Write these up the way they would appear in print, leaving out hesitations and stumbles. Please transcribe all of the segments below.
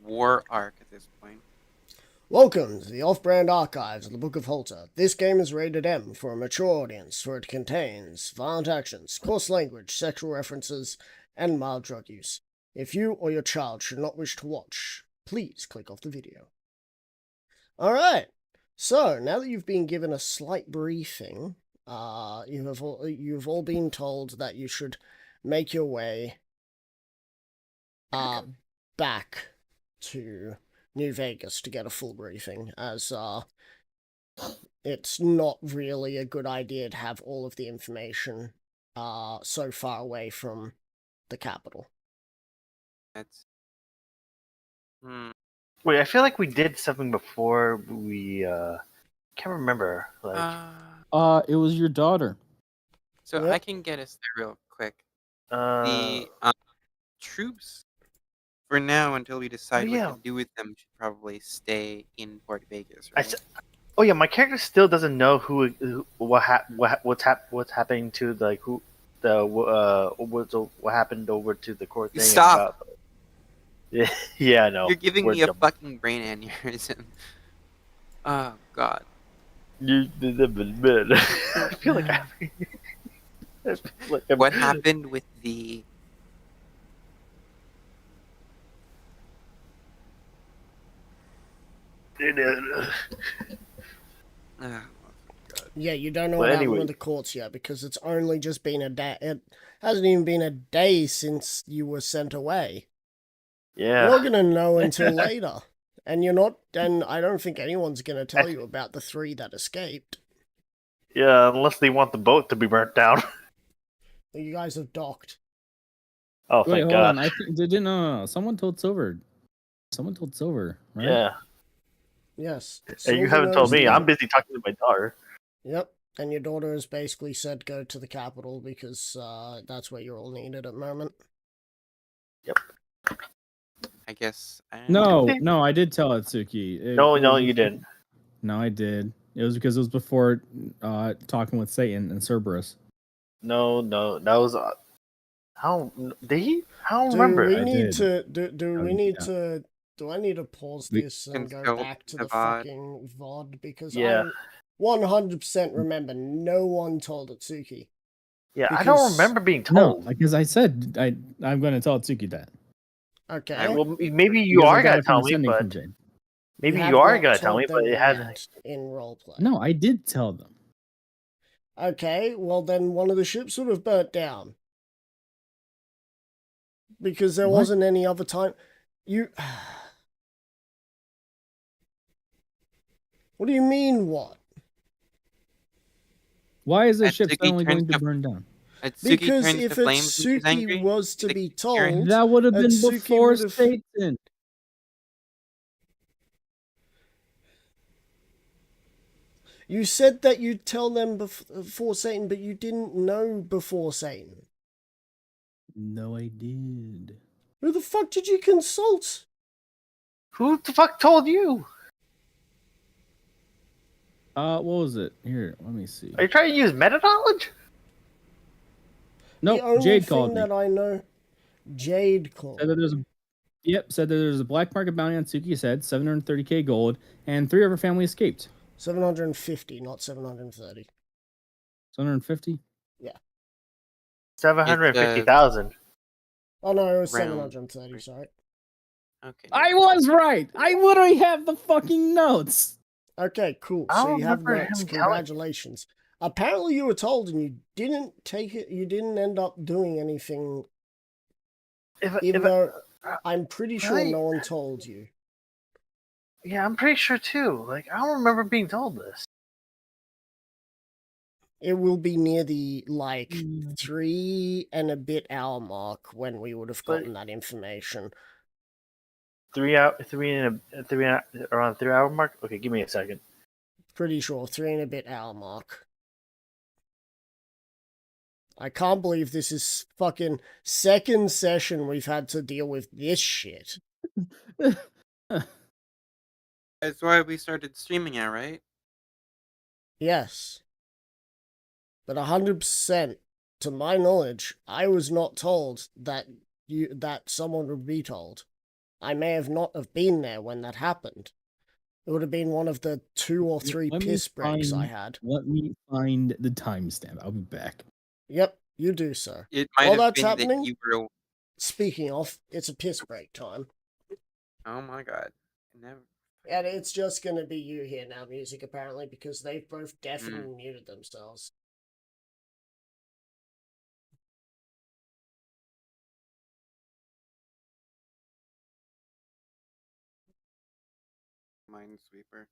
war arc at this point. Welcome to the Off-Brand Archives of the Book of Halter. This game is rated M for a mature audience, for it contains violent actions, coarse language, sexual references, and mild drug use. If you or your child should not wish to watch, please click off the video. Alright, so now that you've been given a slight briefing, you've all been told that you should make your way back to New Vegas to get a full briefing, as it's not really a good idea to have all of the information so far away from the capital. That's Wait, I feel like we did something before we can't remember. It was your daughter. So Yep. I can get us there real quick. Uh The troops, for now, until we decide yeah. what to do with them, should probably stay in Port Vegas, right? oh yeah, my character still doesn't know what happening to what happened over to the court thing. Stop! Yeah, I know. You're giving We're me a jumping. fucking brain aneurysm. Oh god. I feel like What happened with the... Oh, Yeah, you don't know Well, about one anyway. of the courts yet, because it's only just been a day. It hasn't even been a day since you were sent away. Yeah. You're gonna know until later. And you're not, and I don't think anyone's gonna tell you about the 3 that escaped. Yeah, unless they want the boat to be burnt down. You guys have docked. Oh, Wait, thank hold God. on. I think no. Someone told Silver. Right? Yeah. Yes. And you Silver haven't told knows me. that. I'm busy talking to my daughter. Yep. And your daughter has basically said go to the capital because that's where you're all needed at the moment. I guess... No, I did tell Atsuki. No, you didn't. No, I did. It was because it was before talking with Satan and Cerberus. No, that was. How did he? I don't Do remember. we I need did. to do we need to do I need to pause this and can go go back to to the VOD. fucking VOD because Yeah. I 100% remember no one told Atsuki. Yeah, I because- don't remember being No, told. because I said I'm going to tell Atsuki that. Okay. Well, maybe you Because I are got gonna it from tell the me, sending but from Jade. maybe have you are not gonna tell me, told but them it has. yet in roleplay. No, I did tell them. Okay, well then one of the ships would have burnt down. Because there What? wasn't any other time. You. What do you mean, what? Why is the ship Atsuki suddenly turns going to to- burn down? Atsuki Because turns if to flames when she's angry. Atsuki was to Like, be you're- told, That would have been Atsuki before would've- Satan. you said that you'd tell them before Satan, but you didn't know before Satan. No, I did. Who the fuck did you consult? Who the fuck told you? What was it? Here, let me see. Are you trying to use meta knowledge? No, the only Jade thing called me. that I know, Jade called. Said that there's a, said that there's a black market bounty on Tsuki. Said 730k gold, and 3 of her family escaped. 750, not 730. 750. 750,000. Oh no, it was Round. 730. Sorry. Okay. I was right. I literally have the fucking notes. Okay, cool. I So don't you have remember notes. him telling- Congratulations. Apparently you were told and you didn't take it. You didn't end up doing anything, even though I'm pretty sure Right. no one told you. Yeah, I'm pretty sure too. Like, I don't remember being told this. It will be near the 3 and a bit hour mark when we would have gotten that information. 3 hour, around 3 hour mark. Okay, give me a second. Pretty sure 3 and a bit hour mark. I can't believe this is fucking second session we've had to deal with this shit. That's why we started streaming it, right? Yes. But 100%, to my knowledge, I was not told that someone would be told. I may have not have been there when that happened. It would have been one of the 2 or 3 Let me piss breaks I find- had. Let me find the timestamp. I'll be back. Yep, you do so. It might While have that's been happening, that you were. speaking of, it's a piss break time. Oh my god. Never. And it's just gonna be you here now, music, apparently, because they've both Hmm. definitely muted themselves. Minesweeper.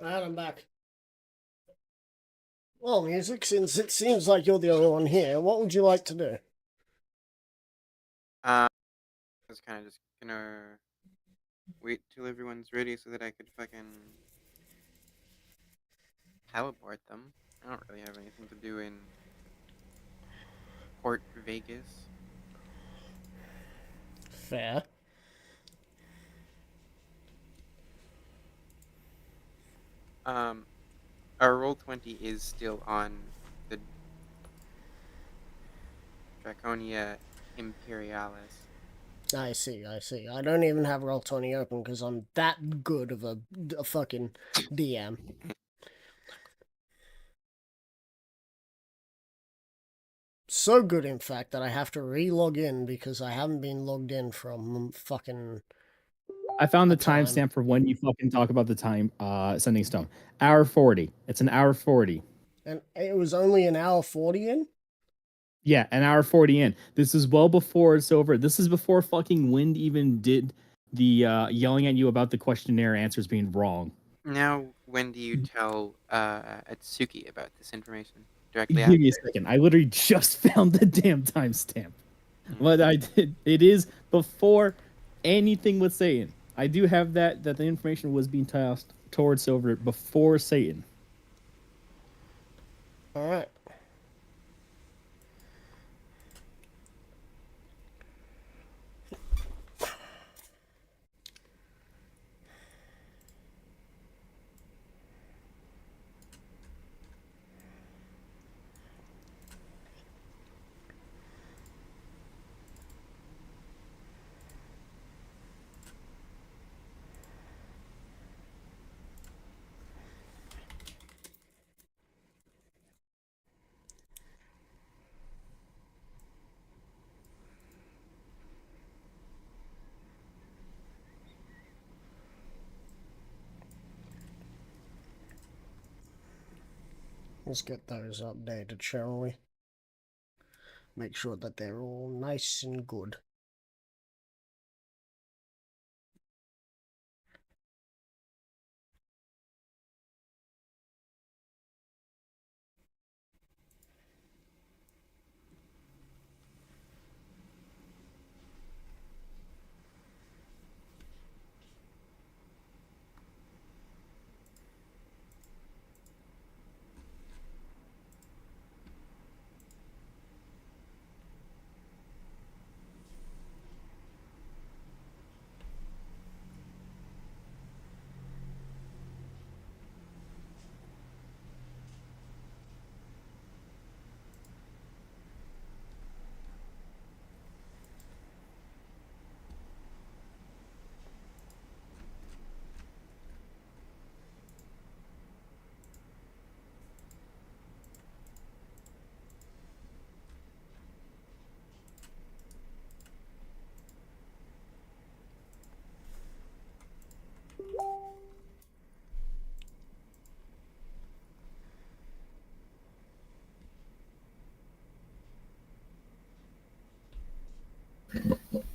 Alright, I'm back. Well, music, since it seems like you're the only one here, what would you like to do? I was kind of just gonna wait till everyone's ready so that I could fucking teleport them. I don't really have anything to do in Port Vegas. Fair. Our Roll20 is still on the Draconia Imperialis. I see, I see. I don't even have Roll20 open because I'm that good of a fucking DM. So good, in fact, that I have to re-log in because I haven't been logged in from fucking... I found the Time. timestamp for when you fucking talk about the time sending stone. Hour 40. It's an hour 40. And it was only an hour 40 in? Yeah, an hour 40 in. This is well before it's over. This is before fucking Wind even did the yelling at you about the questionnaire answers being wrong. Now, when do you tell Atsuki about this information? Directly Give me a after? second. I literally just found the damn timestamp. Mm. But I did. It is before anything with Satan. I do have that the information was being tossed towards Silver before Satan. Alright. Let's get those updated, shall we? Make sure that they're all nice and good.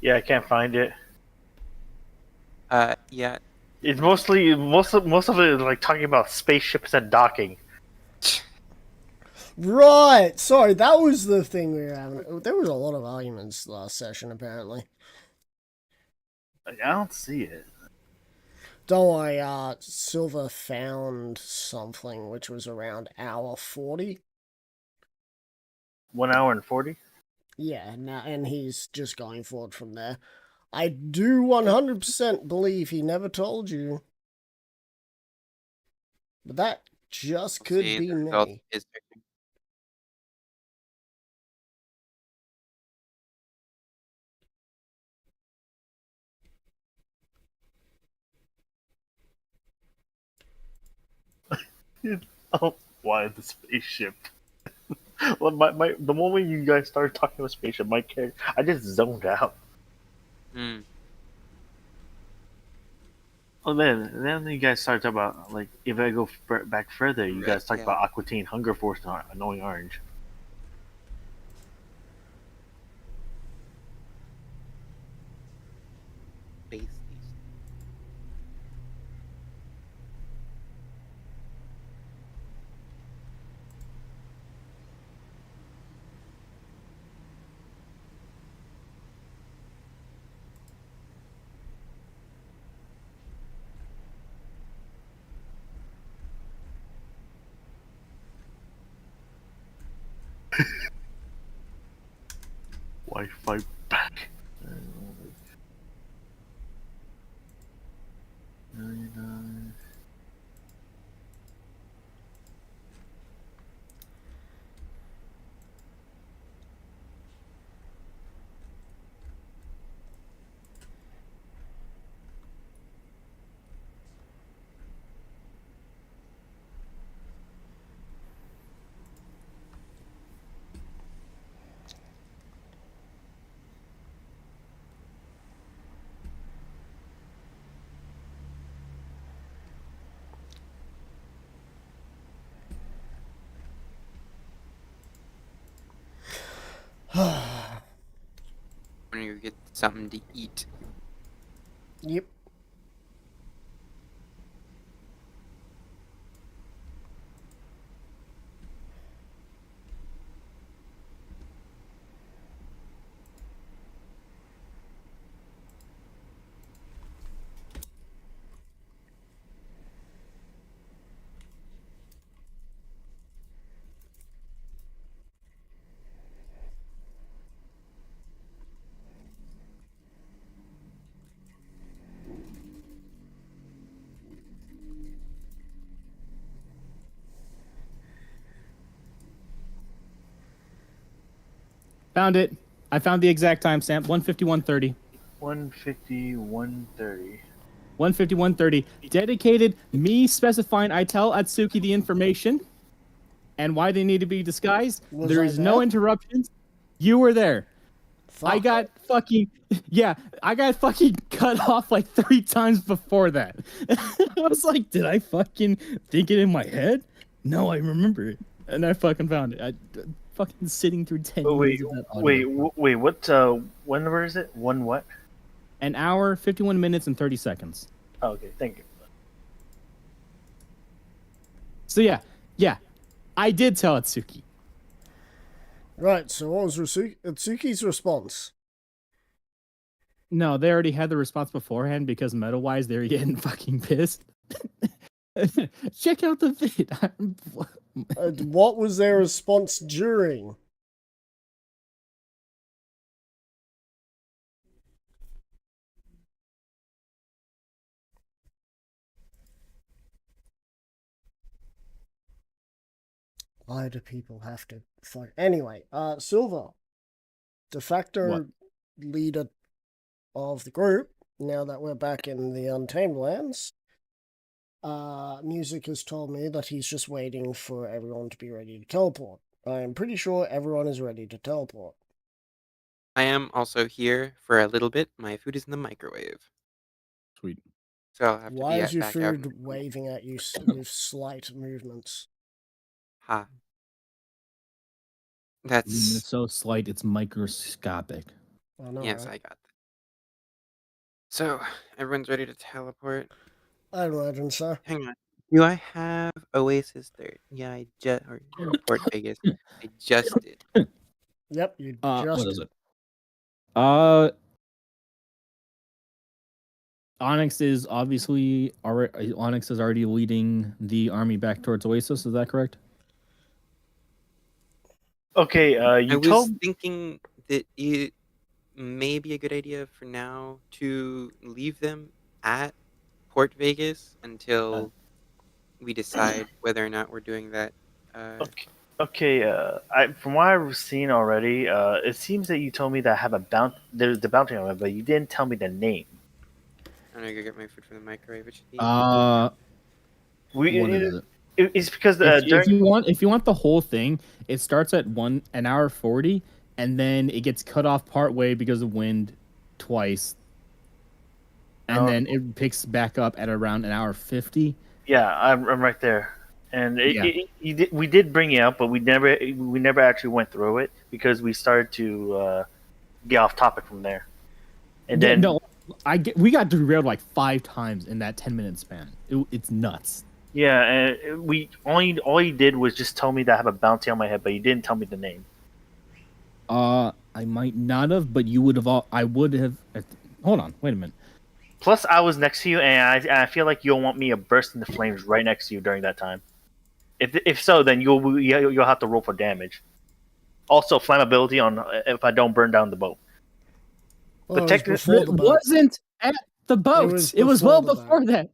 Yeah, I can't find it. Yeah. It's mostly most of it is like talking about spaceships and docking. Right. Sorry, that was the thing we were having. There was a lot of arguments last session, apparently. I don't see it. Don't worry, Silver found something which was around hour 40. 1 hour and 40. Yeah, now, and he's just going forward from there. I do 100% believe he never told you. But that just could See be the result me. is fixing. Oh, why the spaceship? Well, the moment you guys started talking about spaceship, my character, I just zoned out. Hmm. Oh, then you guys start talking about like if I go back further, you Right, guys talk yeah. about Aqua Teen, Hunger Force, and Annoying Orange. Base. Wi-Fi back. When you get something to eat. Yep. Found it. I found the exact timestamp. 151:30. 150, 130. 151:30. Dedicated. Me specifying. I tell Atsuki the information and why they need to be disguised. Was There I is no there? interruptions. You were there. I Fuck. got fucking I got fucking cut off like 3 times before that. I was like, did I fucking think it in my head? No, I remember it, and I fucking found it. I fucking sitting through 10 Oh minutes of that audio. wait. What? When number is it? One what? An hour, 51 minutes, and 30 seconds. Oh, okay, thank you. So yeah, I did tell Atsuki. Right, so what was Atsuki's response? No, they already had the response beforehand because meta-wise they were getting fucking pissed. Check out the vid. What was their response during? Why do people have to fuck? Anyway, Silver, de facto What? leader of the group, now that we're back in the Untamed Lands, Music has told me that he's just waiting for everyone to be ready to teleport. I am pretty sure everyone is ready to teleport. I am also here for a little bit. My food is in the microwave. Sweet. So I'll have to Why be is your back out. food waving at you with slight movements? Ha. It's That's so slight, it's microscopic. I know, yes, right? I got that. So, everyone's ready to teleport. I'd imagine so. Hang on. Do I have Oasis there? Yeah, I just or Port Vegas. I just did. Yep, you What just is did. it? Onyx is obviously already. Onyx is already leading the army back towards Oasis. Is that correct? Okay, I you was told thinking that it may be a good idea for now to leave them at Port Vegas until we decide whether or not we're doing that. okay. Okay, from what I've seen already, it seems that you told me that I have there's the bounty on it, but you didn't tell me the name. I'm gonna go get my food from the microwave. It should be. We What is it? it's because If during you want the whole thing, it starts at an hour 40, and then it gets cut off part way because of wind twice, and then it picks back up at around an hour 50. yeah, I'm right there, and Yeah. we did bring it up, but we never actually went through it because we started to get off topic from there, and Yeah, then no, we got derailed like 5 times in that 10-minute span. It's nuts. yeah, and we all you did was just tell me that I have a bounty on my head, but you didn't tell me the name. I might not have, but you would have. I would have. Hold on, wait a minute. Plus, I was next to you, and I feel like you'll want me to burst into flames right next to you during that time. If so, then you'll have to roll for damage. Also, flammability on if I don't burn down the boat. Well, But it was technically, before It the boat. wasn't at the boats. It was before well the boat. before that.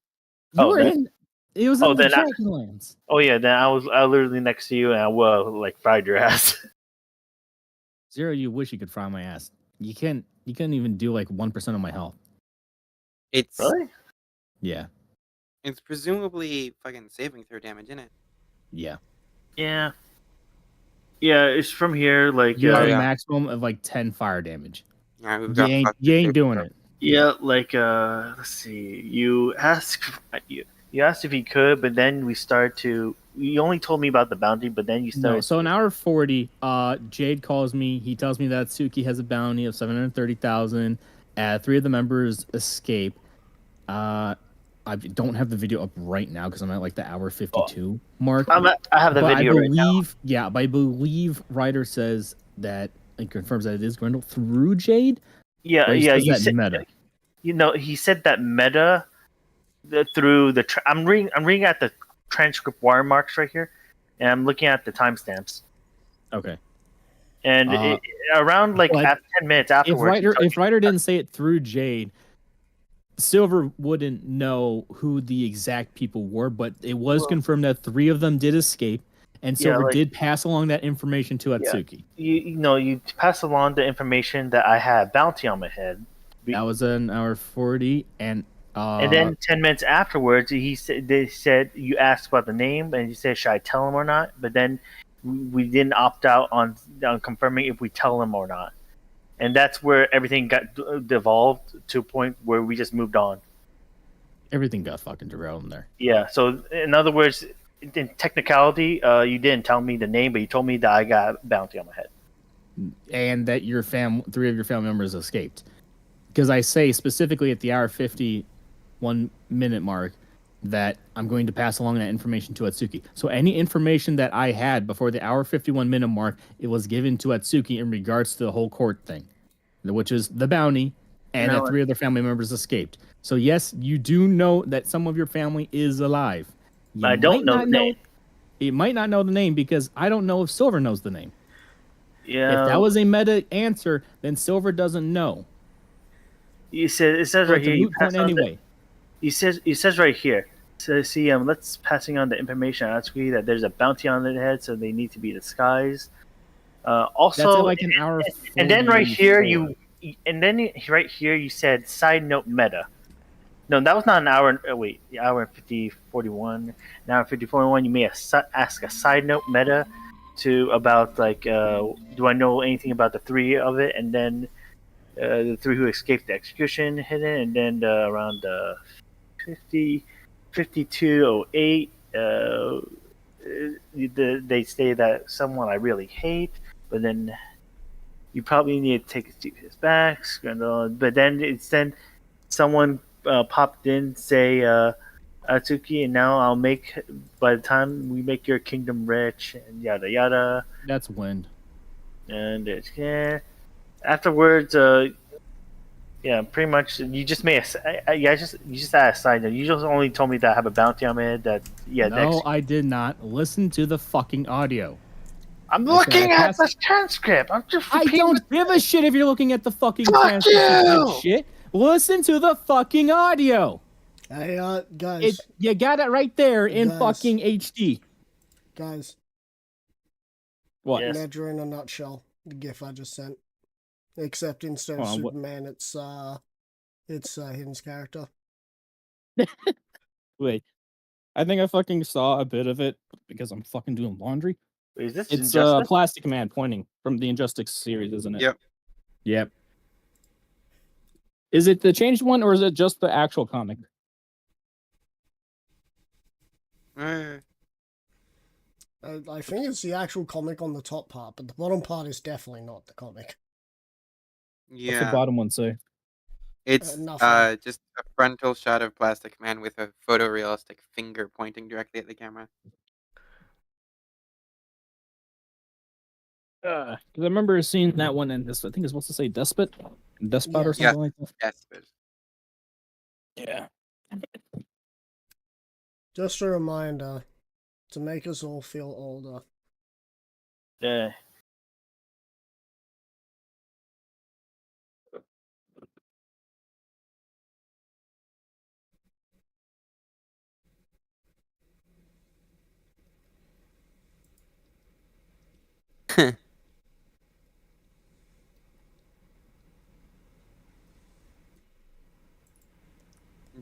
You were then- in. It was in the then Dragonlands. oh yeah, then I was literally next to you, and I like fried your ass. Zero, you wish you could fry my ass. You can't. You can't even do like 1% of my health. It's Really? Yeah. it's presumably fucking saving throw damage, isn't it? Yeah. Yeah. Yeah, it's from here. Like You have yeah. a maximum of like 10 fire damage. All right, we've You got. you ain't doing it. yeah, like let's see. You asked if he could, but then we start to. You only told me about the bounty, but then you started. No, so an hour 40, Jade calls me. He tells me that Suki has a bounty of 730,000. 3 of the members escape. I don't have the video up right now because I'm at like the hour 52 mark. I have the But video I right now. believe, yeah, but I believe Ryder says that it confirms that it is Grendel through Jade. Yeah, Or he yeah. says You that said meta. You know, he said that meta through the. I'm reading at the transcript watermarks right here, and I'm looking at the timestamps. Okay. And around like but 10 minutes afterwards, If Ryder didn't say it through Jade, Silver wouldn't know who the exact people were, but it was confirmed that 3 of them did escape, and Silver did pass along that information to Atsuki. you pass along the information that I had bounty on my head. That was an hour 40, and then 10 minutes afterwards, they said you asked about the name, and you said should I tell him or not? But then we didn't opt out on confirming if we tell him or not, and that's where everything got devolved to a point where we just moved on. everything got fucking derailed in there. Yeah. So in other words, in technicality, you didn't tell me the name, but you told me that I got bounty on my head, And that 3 of your family members escaped. Because I say specifically at the hour 51 minute mark that I'm going to pass along that information to Atsuki. So any information that I had before the hour 51 minute mark, it was given to Atsuki in regards to the whole court thing, which is the bounty and that 3 of their family members escaped. So yes, you do know that some of your family is alive. I don't know the name. You might not know the name because I don't know if Silver knows the name. Yeah. If that was a meta answer, then Silver doesn't know. It says So right it's a here. You moot point pass on anyway. It says right here. So see, let's passing on the information on Atsuki that there's a bounty on their head, so they need to be disguised. Also, That's at like an hour. and then right here 44. right here you said side note meta. No, that was not an hour. Wait, the hour and 41. An hour 41. You may ask a side note meta to about like, do I know anything about the 3 of it, and then the 3 who escaped the execution hidden, and then around 5208. They say that someone I really hate, but then you probably need to take his back. But then someone popped in, say Atsuki, and now I'll make. By the time we make your kingdom rich, and yada yada, That's wind. and afterwards, yeah, pretty much. You just made you just had a side note. You just only told me that I have a bounty on my head. That No, I did not. Listen to the fucking audio. I'm I said looking I at passed- the transcript. I'm just I repeating. don't give a shit if you're looking at the fucking Fuck transcript of that you! shit. Listen to the fucking audio. Hey, guys, You got it right there in Guys. fucking HD. guys. What? Yes. Nedra in a nutshell. The GIF I just sent. Except instead of Hold on, what- Superman, it's Hidden's character. Wait. I think I fucking saw a bit of it because I'm fucking doing laundry. Wait, is this It's Injustice? Plastic Man pointing from the Injustice series, isn't it? Yep. Yep. Is it the changed one or is it just the actual comic? Uh, I think it's the actual comic on the top part, but the bottom part is definitely not the comic. What's the yeah. bottom one say? It's nothing. just a frontal shot of Plastic Man with a photorealistic finger pointing directly at the camera. Because I remember seeing that one in this. I think it's supposed to say Despot or something Yeah. like that. Yes, but Yeah. Just a reminder to make us all feel older. Yeah.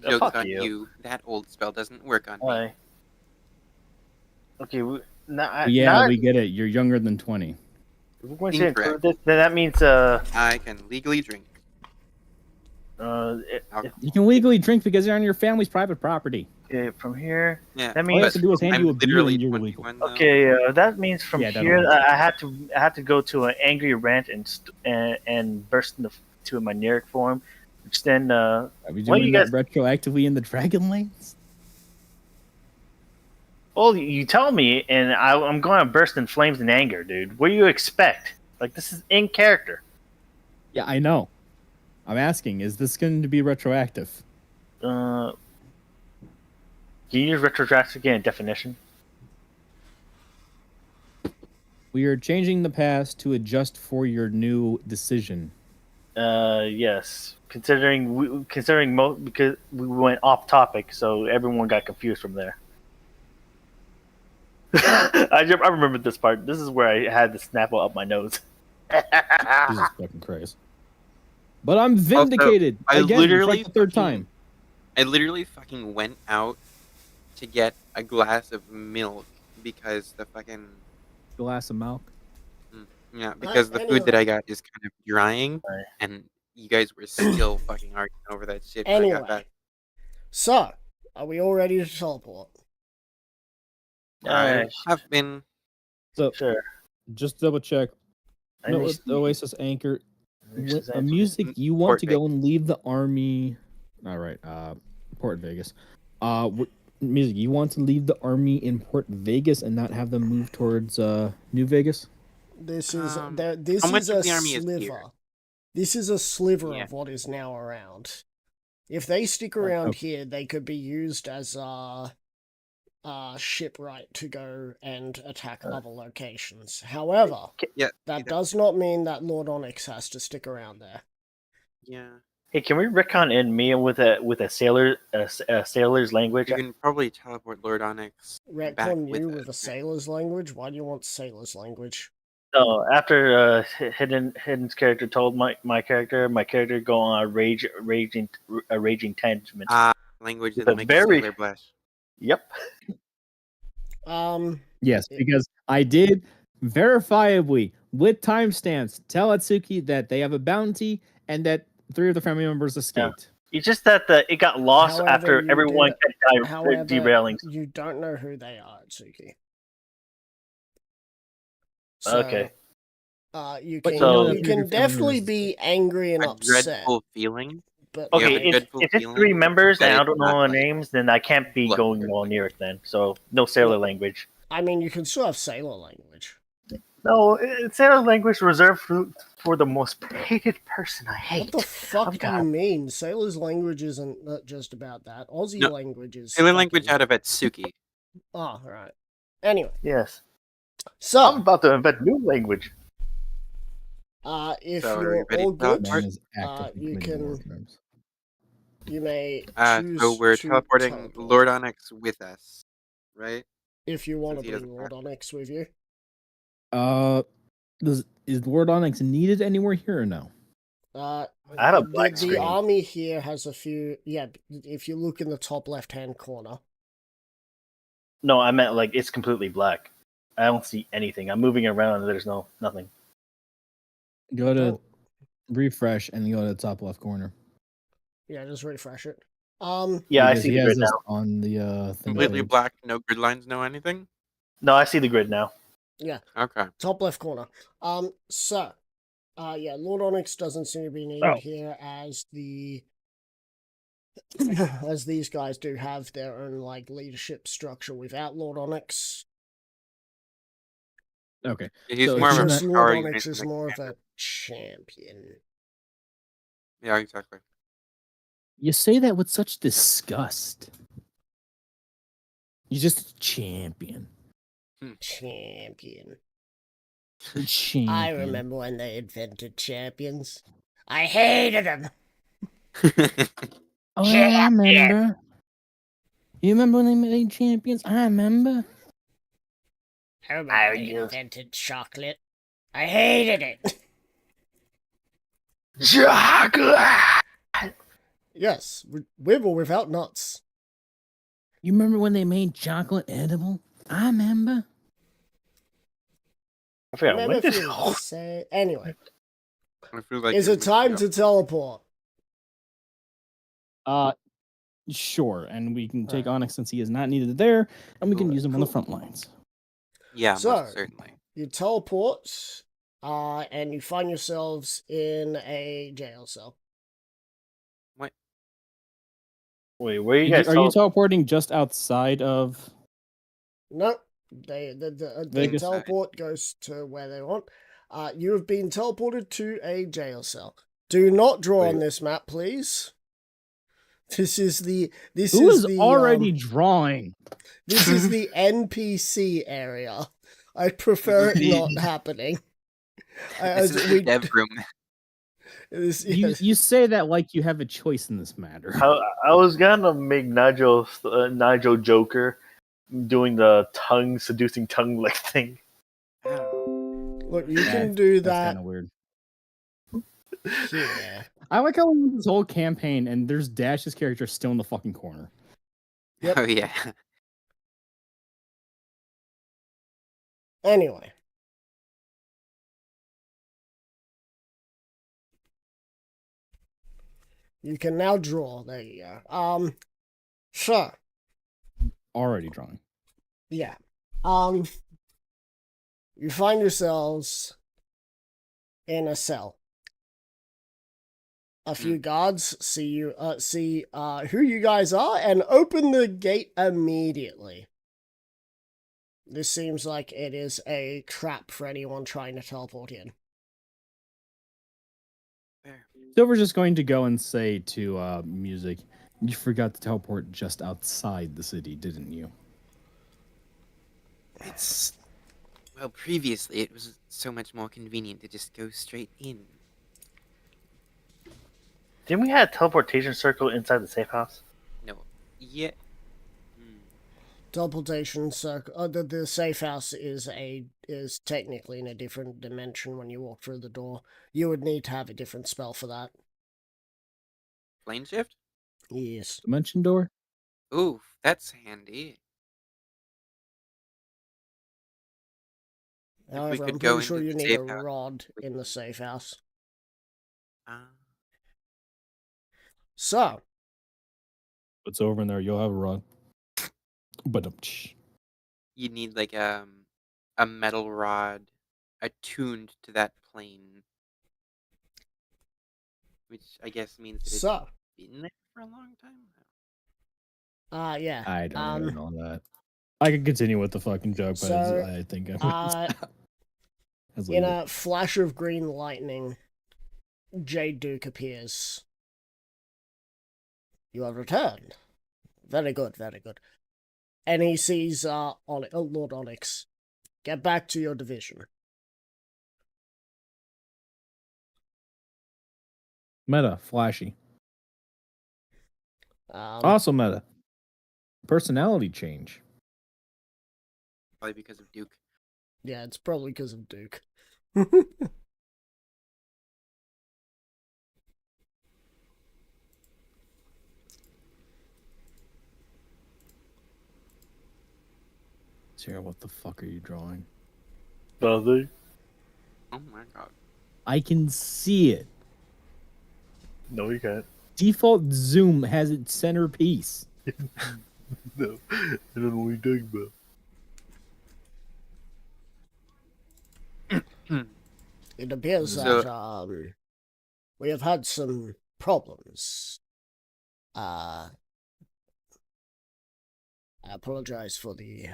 joke's fuck on you. you. That old spell doesn't work on me. Why? Okay. Now, Yeah, we get it. You're younger than 20. If we're going to include Incorrect. this, then that means I can legally drink. You can legally drink because you're on your family's private property. from here. Yeah. That All you have means to do is hand I'm you a beer literally and you're legal. 21 though. okay. That means from Yeah, that'll here work. I had to go to an angry rant and burst into my lyric form, which then Are we What doing you that guys- retroactively in the Dragon Lanes? well, you tell me, and I'm going to burst in flames in anger, dude. What do you expect? Like, this is in character. Yeah, I know. I'm asking, is this going to be retroactive? Can you use retroactive again definition? We are changing the past to adjust for your new decision. Yes. Considering because we went off topic, so everyone got confused from there. I remember this part. This is where I had the Snapple up my nose. Jesus fucking Christ. But I'm vindicated I again literally for the third fucking- time. I literally fucking went out to get a glass of milk because the fucking Glass of milk. because the food that I got is kind of drying, Right. and you guys were still fucking arguing over that shit when I Anyway, got back. so are we all ready to teleport? I have been. So Sure. just double check. I No, need it's the Oasis Anchor. Oasis A Anchor. music you want Port to go and leave the army. All right, Port Vegas. Music you want to leave the army in Port Vegas and not have them move towards New Vegas. This is How this much is of a the army is sliver. here? This is a sliver Yeah. of what is now around. If they stick around here, they could be used as shipwright to go and attack other locations. However, Yeah, that does not mean that Lord Onyx has to stick around there. yeah. Hey, can we recon in me with a sailor's language? You can probably teleport Lord Onyx back Retcon with you with a sailor's language? Why do you want sailor's language? So after Hidden's character told my character go on a raging tangent. language With that'll a make very- a sailor blush. Yep. Yes, Yeah. because I did verifiably with timestamps tell Atsuki that they have a bounty and that 3 of the family members escaped. It's just that it got lost However, after you everyone did- kept However, derailing. you don't know who they are, Tsuki. So, Okay. You But can you know that you they're can your family definitely members. be angry and A upset. dreadful feeling. But You have Okay, a dreadful if it's feeling 3 members and that I it's don't not know their like names, then I can't be blood going well curdling. near it then. So no sailor language. I mean, you can still have sailor language. No, sailor language reserved for the most hated person I hate. What the fuck I've do you got- mean? Sailor's language isn't not just about that. Aussie No, language is Sailor language fucking... out of Atsuki. Oh, right. Anyway, Yes. I'm so about to invent new language. if So, are you're you ready all to good, teleport? Man is actively you committing war can crimes. you may So choose we're to teleporting teleport Lord Onyx with us, right? if you want Since to he bring doesn't Lord have. Onyx with you. Is Lord Onyx needed anywhere here or no? I had a black the screen. army here has a few. Yeah, if you look in the top left-hand corner. No, I meant like it's completely black. I don't see anything. I'm moving around and there's nothing. Go to Don't- refresh and go to the top left corner. Yeah, just refresh it. Yeah, I Because see he the has grid this now. on the thing Completely page. black, no grid lines, no anything? No, I see the grid now. Yeah, Okay. top left corner. So, yeah, Lord Onyx doesn't seem to be needed Oh. here as the as these guys do have their own like leadership structure without Lord Onyx. Okay. He's So more It's of a just power Lord unit Onyx than is a more of commander. a champion. Yeah, exactly. You say that with such disgust. You're just a champion. Champion. Champion. I remember when they invented champions. I hated them. Oh, yeah, I remember. You remember when they made champions? I remember. I remember they invented chocolate. I hated it. Yes, with or without nuts. You remember when they made chocolate edible? I remember. I forgot Remember when did if you say anyway. I feel like Is you're it time mixing to teleport? Sure. And we can take Alright. Onyx since he is not needed there, and we can Alright, use him on the cool. front lines. Yeah, So, most certainly. you teleport, and you find yourselves in a jail cell. What? Wait, where are you Are guys? you teleporting just outside of? Nope. The Vegas? teleport goes to where they want. You have been teleported to a jail cell. Do not draw on Wait. this map, please. This is the Who is already drawing? this is the NPC area. I prefer it not happening. This is the dev room. You say that like you have a choice in this matter. I was gonna make Nigel Joker doing the seducing tongue lick thing. Ow. Look, you can do That's that kind of weird. here. I like how we went this whole campaign and there's Dash's character still in the fucking corner. Yep. Oh, yeah. Anyway. You can now draw. There you go. So, Already drawing. yeah. You find yourselves in a cell. A few guards see you, who you guys are, and open the gate immediately. This seems like it is a trap for anyone trying to teleport in. There. So we're just going to go and say to Music, you forgot to teleport just outside the city, didn't you? It's... Well, previously it was so much more convenient to just go straight in. Didn't we have a teleportation circle inside the safe house? No. Yeah. Teleportation circle. The safe house is technically in a different dimension when you walk through the door. You would need to have a different spell for that. Plane shift? Yes. Dimension door? Ooh, that's handy. However, I'm could go pretty sure into you the need a safe house, rod we in the can- safe house. Ah. So, It's over in there. You'll have a rod. But You need like a metal rod attuned to that plane, which I guess means that it's so been there for a long time? Yeah. I don't even know that. I could continue with the fucking joke, but So, I think let's in leave it. a flash of green lightning, Jade Duke appears. You have returned. Very good, very good. And he sees Lord Onyx. Get back to your division. Meta, flashy. Um, Also meta. Personality change. Probably because of Duke. yeah, it's probably because of Duke. Sarah, what the fuck are you drawing? Nothing. Oh my god. I can see it. No, you can't. Default zoom has its centerpiece. No, I don't know what you're talking about. It appears So- that we have had some problems. I apologize for the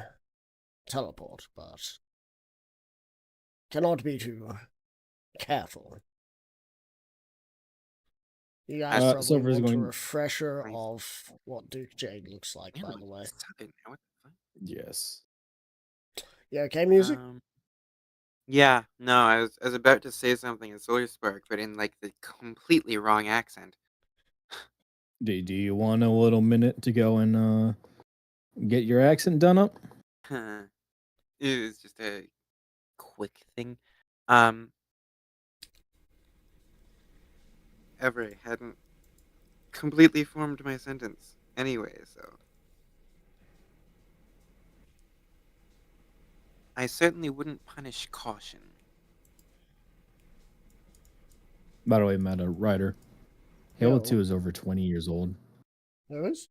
teleport, but cannot be too careful. You guys probably Silver's want a going- refresher Nice. of what Duke Jade looks like, by the way. Suck it now, what the fuck? Yes. You okay, music? Yeah, no, I was about to say something in Solar Spark, but in like the completely wrong accent. Do you want a little minute to go and get your accent done up? It was just a quick thing. Ever hadn't completely formed my sentence anyway, so I certainly wouldn't punish caution. By the way, Meta, Ryder. Halo Yo. 2 is over 20 years old. There is?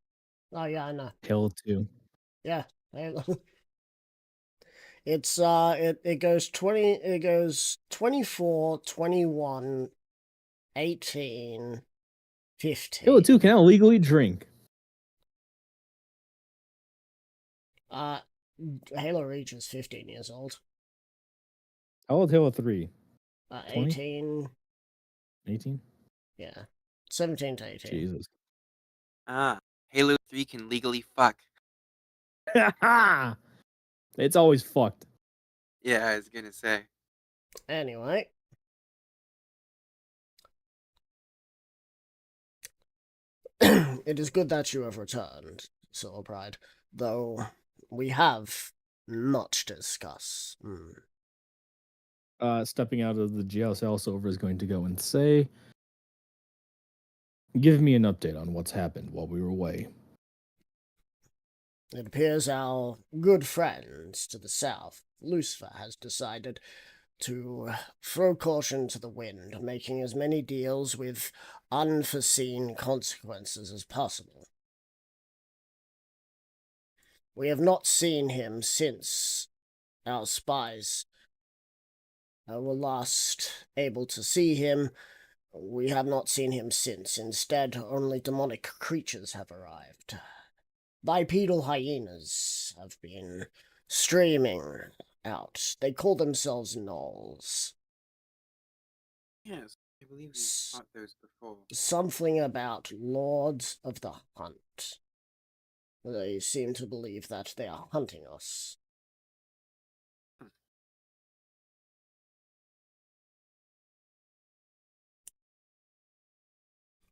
Oh yeah, I know. Halo 2. Yeah. It's it goes 24, 21, 18, 15. Halo 2 can now legally drink. Halo Reach is 15 years old. How old Halo 3? 20? 18. 18? Yeah. 17 to 18. Jesus. Halo 3 can legally fuck. It's always fucked. Yeah, I was gonna say. Anyway. It is good that you have returned, Soul Pride, though we have much to discuss. Stepping out of the jail cell, Silver is going to go and say, give me an update on what's happened while we were away. It appears our good friends to the south, Lucifer, has decided to throw caution to the wind, making as many deals with unforeseen consequences as possible. We have not seen him since our spies were last able to see him. We have not seen him since. Instead, only demonic creatures have arrived. Bipedal hyenas have been streaming out. They call themselves gnolls. Yes, I believe we fought those before. Something about Lords of the Hunt. They seem to believe that they are hunting us.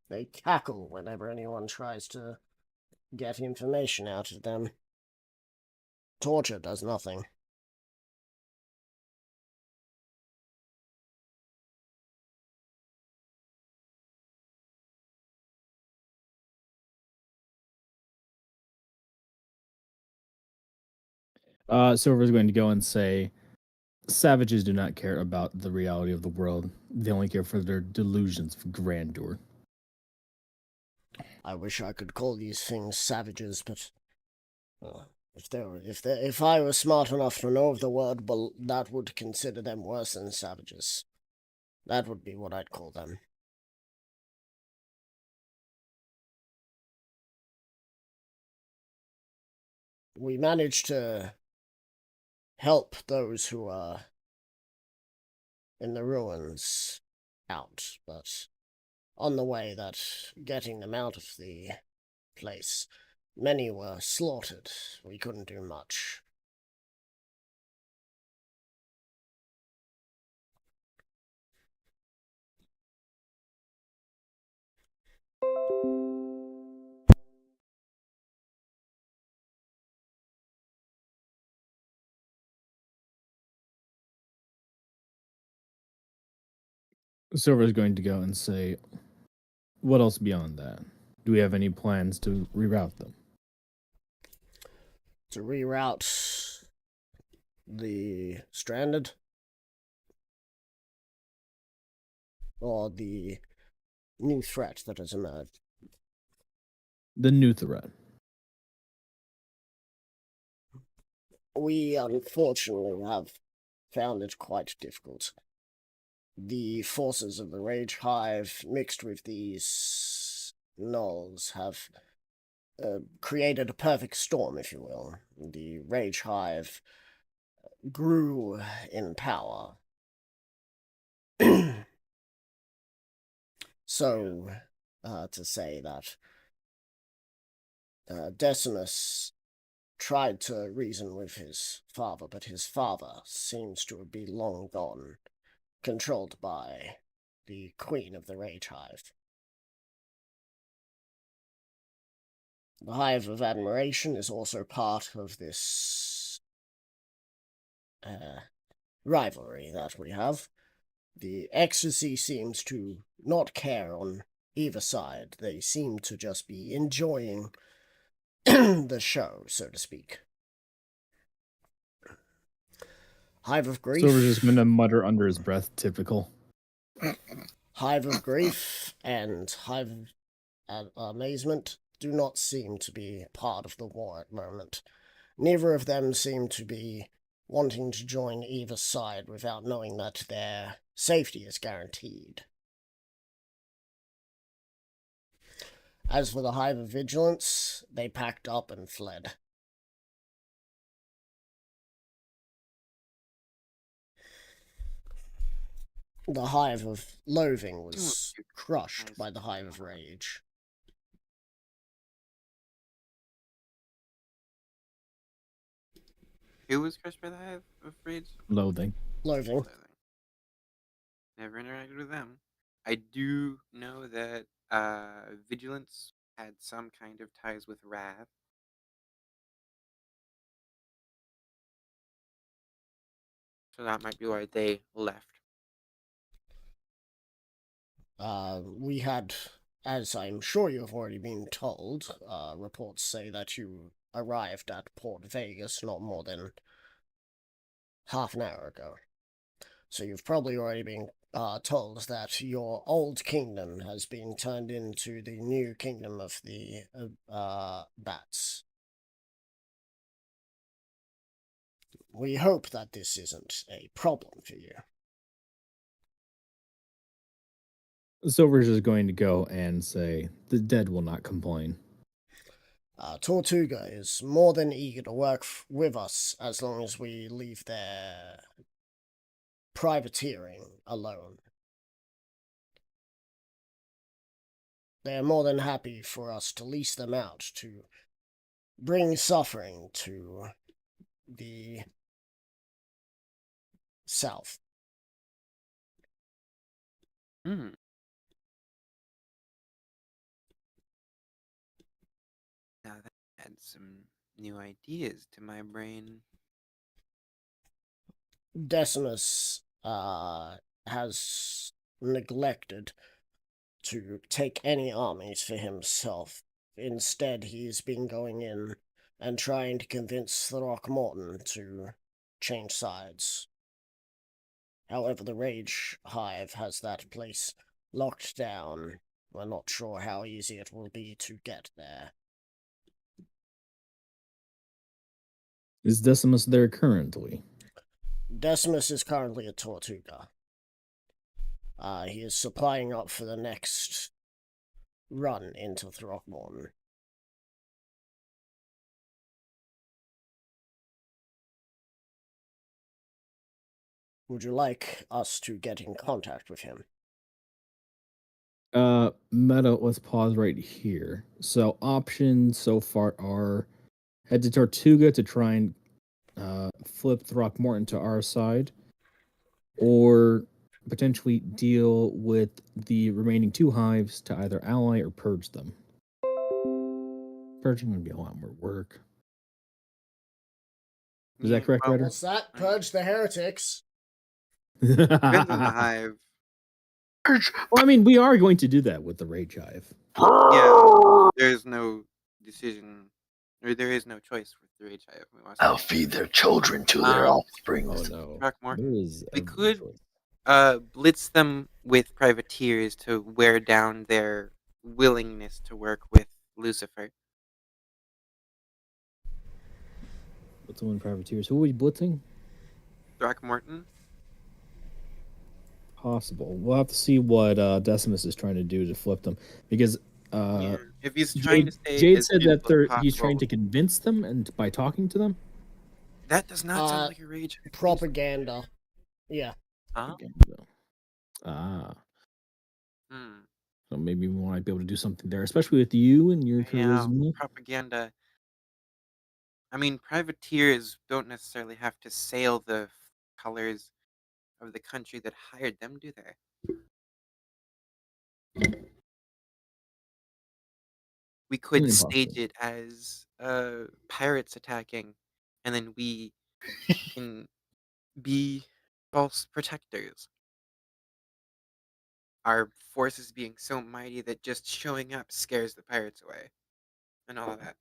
They cackle whenever anyone tries to get information out of them. Torture does nothing. Silver's going to go and say, savages do not care about the reality of the world. They only care for their delusions of grandeur. I wish I could call these things savages, but if I were smart enough to know of the word, well, that would consider them worse than savages. That would be what I'd call them. we managed to help those who are in the ruins out, but on the way that getting them out of the place, many were slaughtered. We couldn't do much. Silver's going to go and say, what else beyond that? Do we have any plans to reroute them? To reroute the stranded? Or the new threat that has emerged? The new threat. We unfortunately have found it quite difficult. The forces of the Rage Hive mixed with these gnolls have created a perfect storm, if you will. The Rage Hive grew in power. So, to say that Decimus tried to reason with his father, but his father seems to be long gone, controlled by the Queen of the Rage Hive. The Hive of Admiration is also part of this rivalry that we have. The Ecstasy seems to not care on either side. They seem to just be enjoying the show, so to speak. Hive of Grief. Silver's just going to mutter under his breath, typical. Hive of Grief and Hive of Amazement do not seem to be part of the war at the moment. Neither of them seem to be wanting to join either side without knowing that their safety is guaranteed. As for the Hive of Vigilance, they packed up and fled. The Hive of Loathing was crushed by the Hive of Rage. Who was crushed by the Hive of Rage? Loathing. Loathing. Never interacted with them. I do know that Vigilance had some kind of ties with Wrath. So that might be why they left. We had, as I'm sure you have already been told, reports say that you arrived at Port Vegas not more than half an hour ago. So you've probably already been told that your old kingdom has been turned into the new kingdom of the bats. We hope that this isn't a problem for you. Silver's just going to go and say, the dead will not complain. Tortuga is more than eager to work with us as long as we leave their privateering alone. They are more than happy for us to lease them out to bring suffering to the south. Hmm. Now that adds some new ideas to my brain. Decimus has neglected to take any armies for himself. Instead, he's been going in and trying to convince Throckmorton to change sides. However, the Rage Hive has that place locked down. We're not sure how easy it will be to get there. Is Decimus there currently? Decimus is currently at Tortuga. He is supplying up for the next run into Throckmorton. would you like us to get in contact with him? Meta, let's pause right here. So options so far are head to Tortuga to try and flip Throckmorton to our side, or potentially deal with the remaining 2 hives to either ally or purge them. Purging would be a lot more work. Is that correct, well, Ryder? What's that? I- Purge the heretics. depends on the hive. Well, I mean, we are going to do that with the Rage Hive. Yeah, there's no decision, or there is no choice with the Rage Hive. We must I'll feed their children to their Um, offspring. Oh no, Throckmorton. there is We every could choice. blitz them with privateers to wear down their willingness to work with Lucifer. What's one privateers? Who are we blitzing? Throckmorton. Possible. We'll have to see what Decimus is trying to do to flip them, because Yeah. If he's trying to stay Jade as said neutral that as he's trying possible, to convince them, and by talking to them. that does not sound like a Rage Hive. Propaganda. Yeah. Huh? Ah, Hmm. so maybe we might be able to do something there, especially with you and your Yeah, charisma. propaganda. I mean, privateers don't necessarily have to sail the colors of the country that hired them, do they? We could Really stage impossible. it as pirates attacking, and then we can be false protectors. Our forces being so mighty that just showing up scares the pirates away, and all of that.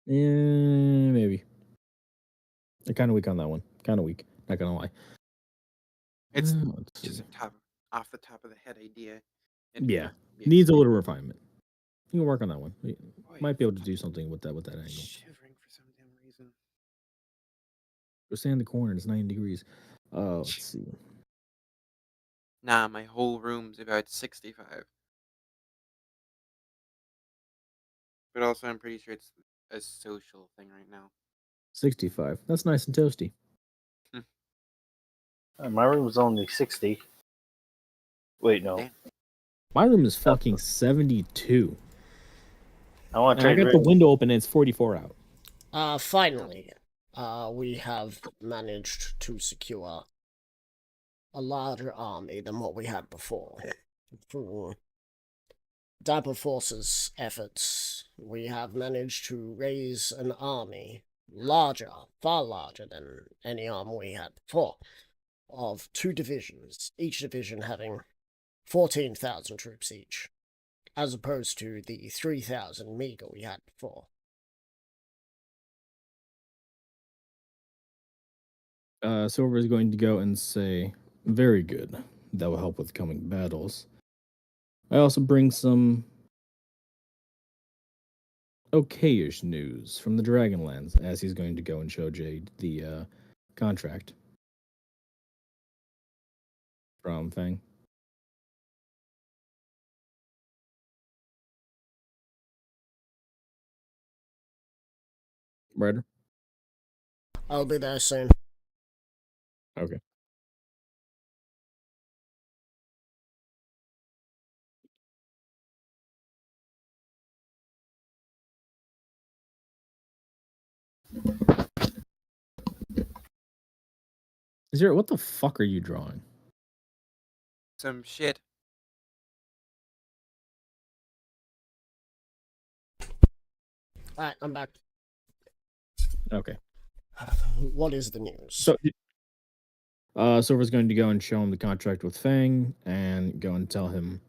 Yeah, maybe. They're kind of weak on that one. Kind of weak. Not gonna lie. It's Let's just see. a off the top of the head idea. Yeah, be needs a explained. little refinement. You can work on that one. We Boy, might be able to do something with that I'm angle. shivering for some damn reason. Go stand in the corner. It's 90 degrees. Let's see. Nah, my whole room's about 65. But also, I'm pretty sure it's a social thing right now. 65. That's nice and toasty. My room was only 60. Wait, no. Damn. My room is fucking 72. I want And to I trade got the rooms. window open and it's 44 out. Finally, we have managed to secure a larger army than what we had before. Through Dapper Force's efforts, we have managed to raise an army larger, far larger than any army we had before, of 2 divisions, each division having 14,000 troops each, as opposed to the 3,000 meager we had before. Silver is going to go and say, very good. That will help with coming battles. I also bring some okayish news from the Dragonlands, as he's going to go and show Jade the contract from Fang. Ryder? I'll be there soon. Okay. Zero, what the fuck are you drawing? Some shit. Alright, I'm back. Okay. What is the news? So, Silver's going to go and show him the contract with Fang and go and tell him.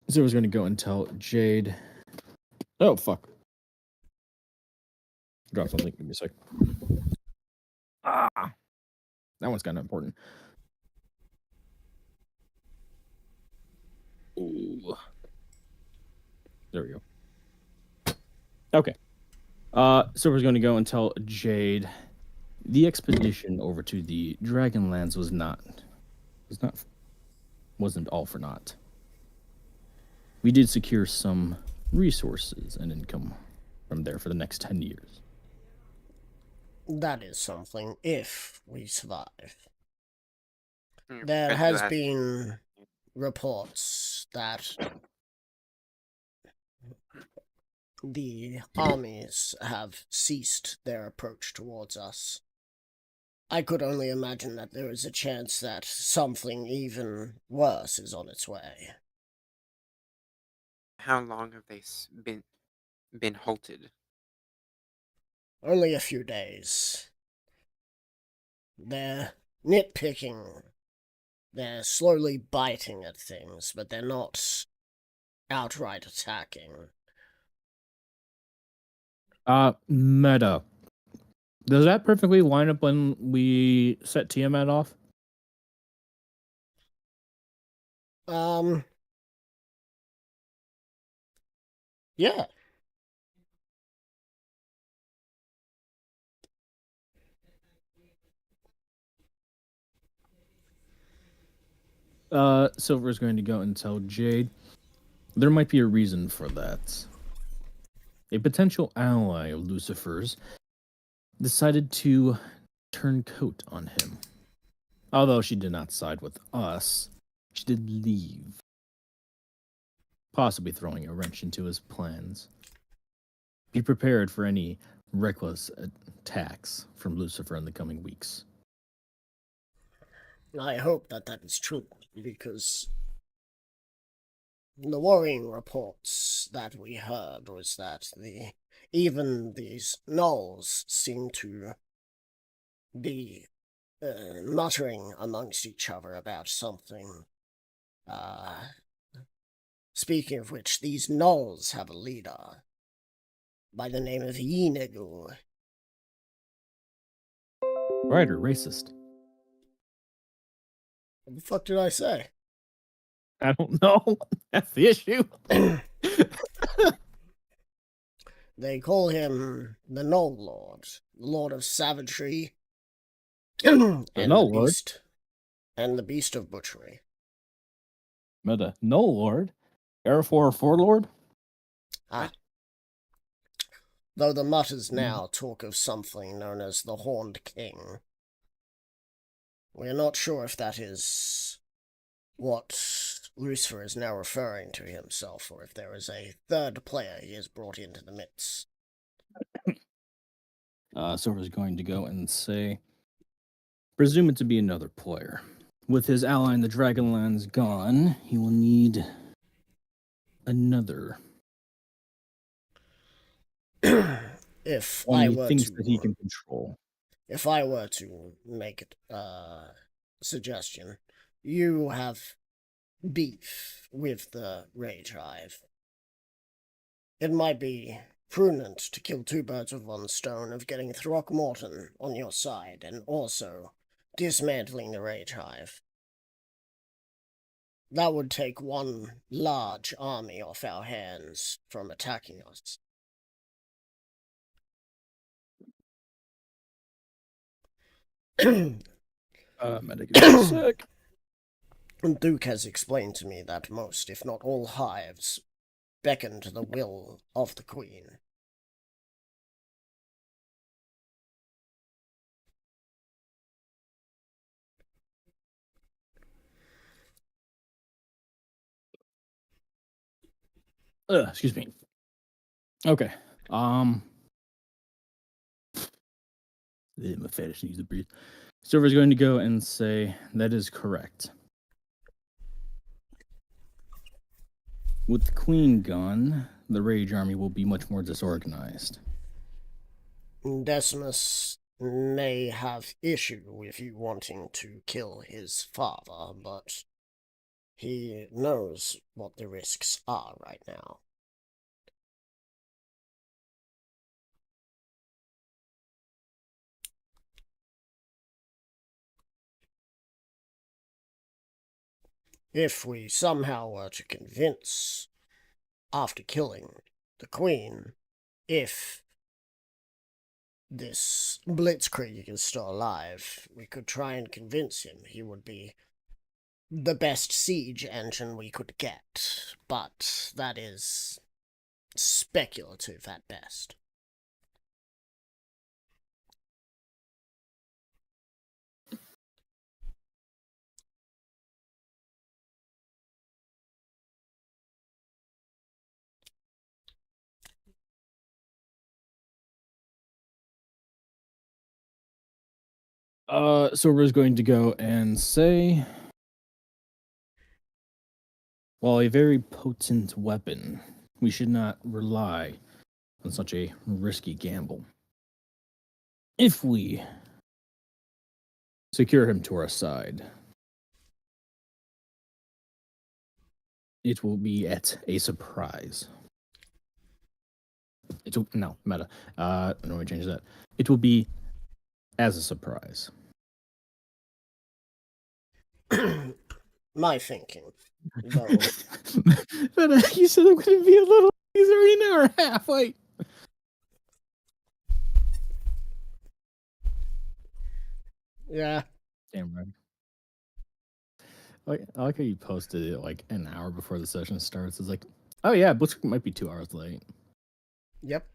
Silver's going to go and tell Jade. Oh, fuck. Drop something. Give me a sec. Ah. That one's kind of important. Ooh. There we go. Okay. Silver's going to go and tell Jade the expedition over to the Dragonlands wasn't all for naught. we did secure some resources and income from there for the next 10 years. That is something, if we survive. Hmm, There Fred still has has- been reports that the armies have ceased their approach towards us. I could only imagine that there is a chance that something even worse is on its way. How long have they been halted? Only a few days. They're nitpicking. They're slowly biting at things, but they're not outright attacking. Meta. Does that perfectly line up when we set Tiamat off? Yeah. Silver's going to go and tell Jade there might be a reason for that. A potential ally of Lucifer's decided to turn coat on him. Although she did not side with us, she did leave, possibly throwing a wrench into his plans. Be prepared for any reckless attacks from Lucifer in the coming weeks. I hope that that is true, because the worrying reports that we heard was that even these gnolls seem to be muttering amongst each other about something. Speaking of which, these gnolls have a leader by the name of Yenigu. Right, or racist? What the fuck did I say? I don't know. That's the issue. They call him the Gnoll Lord, Lord of Savagery, and Gnoll Lord? Beast, and the Beast of Butchery. Meta. No, Lord. Arafor Lord? Ah. Though the mutters now talk of something known as the Horned King. We're not sure if that is what Lucifer is now referring to himself, or if there is a third player he has brought into the midst. Silver's going to go and say, presume it to be another player. With his ally in the Dragonlands gone, he will need another. If One I he were thinks to, that he can control. if I were to make a suggestion, you have beef with the Rage Hive. It might be prudent to kill two birds with one stone of getting Throckmorton on your side and also dismantling the Rage Hive. That would take one large army off our hands from attacking us. Meta, give me a sec. Duke has explained to me that most, if not all, hives beckon to the will of the Queen. Excuse me. Okay. My fetish needs to breathe. Silver's going to go and say that is correct. With the Queen gone, the Rage Army will be much more disorganized. Decimus may have issue with you wanting to kill his father, but he knows what the risks are right now. If we somehow were to convince, after killing the Queen, if this Blitzkrieg is still alive, we could try and convince him he would be the best siege engine we could get, but that is speculative at best. Silver's going to go and say, while a very potent weapon, we should not rely on such a risky gamble. If we secure him to our side, it will be at a surprise. No, meta. No, we change that. It will be as a surprise. My thinking, though. But you said it would be a little. He's already an hour and a half. Like, Yeah. damn right. I like how you posted it like an hour before the session starts. It's like, oh yeah, Blitzkrieg might be 2 hours late. Yep.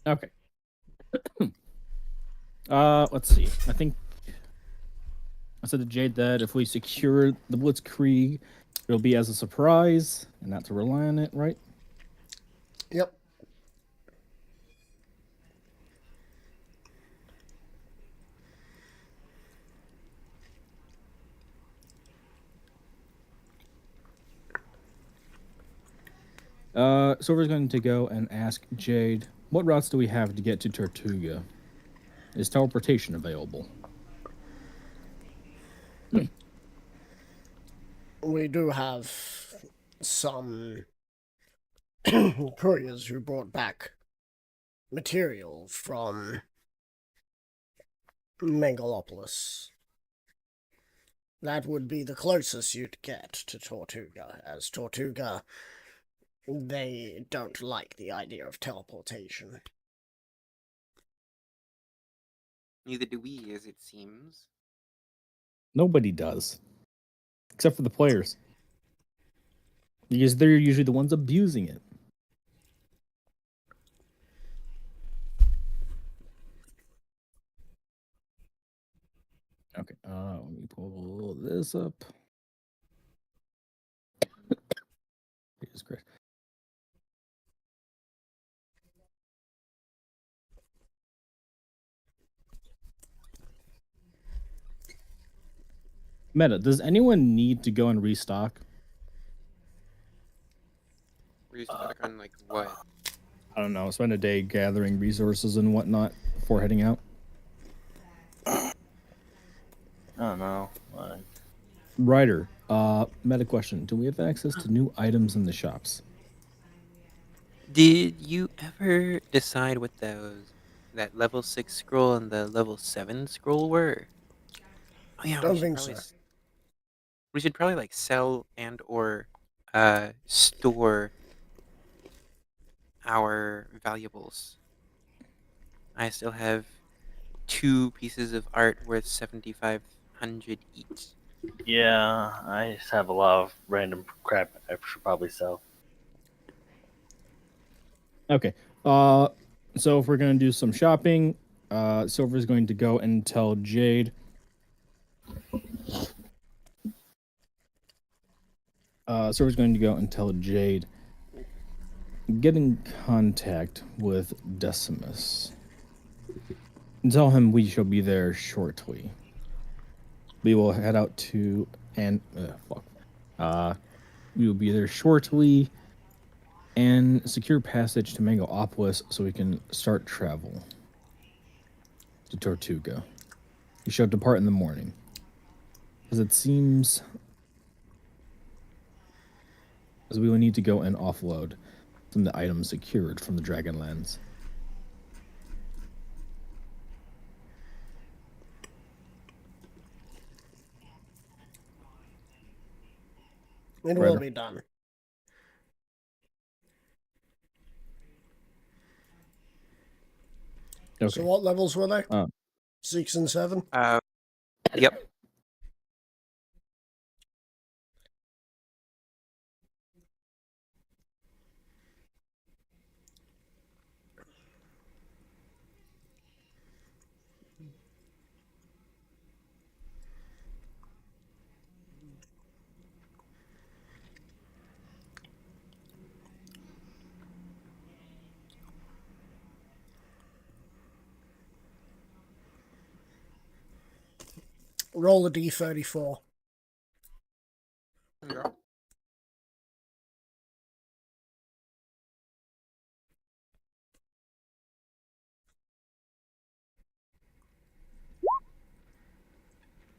Okay. Let's see. I think I said to Jade that if we secure the Blitzkrieg, it'll be as a surprise and not to rely on it, right? Yep. Silver's going to go and ask Jade, what routes do we have to get to Tortuga? Is teleportation available? We do have some couriers who brought back material from Megalopolis. That would be the closest you'd get to Tortuga, as Tortuga, they don't like the idea of teleportation. Neither do we, as it seems. Nobody does. Except for the players. Because they're usually the ones abusing it. Okay, let me pull this up. Jesus Christ. Meta, does anyone need to go and restock? Restock on like what? I don't know, spend a day gathering resources and whatnot before heading out. I don't know. Ryder, meta question. Do we have access to new items in the shops? Did you ever decide what that level 6 scroll and the level 7 scroll were? Oh yeah, Don't think so. We should probably like sell and or store our valuables. I still have 2 pieces of art worth 7,500 each. Yeah, I just have a lot of random crap I should probably sell. Okay. So if we're gonna do some shopping, Silver's going to go and tell Jade. Silver's going to go and tell Jade. Get in contact with Decimus. And tell him we shall be there shortly. We will head out to we will be there shortly and secure passage to Megalopolis so we can start travel to Tortuga. We shall depart in the morning. As it seems as we will need to go and offload from the items secured from the Dragonlands. It Right will on. be done. Okay. So what levels were they? Uh, 6 and 7? Yep. Roll a d34. Okay.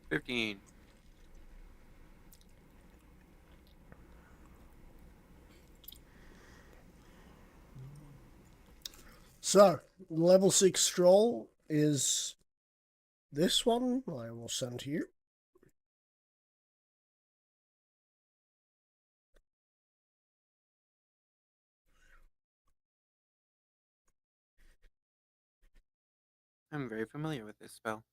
$15. So, level 6 stroll is this one. I will send to you. I'm very familiar with this spell.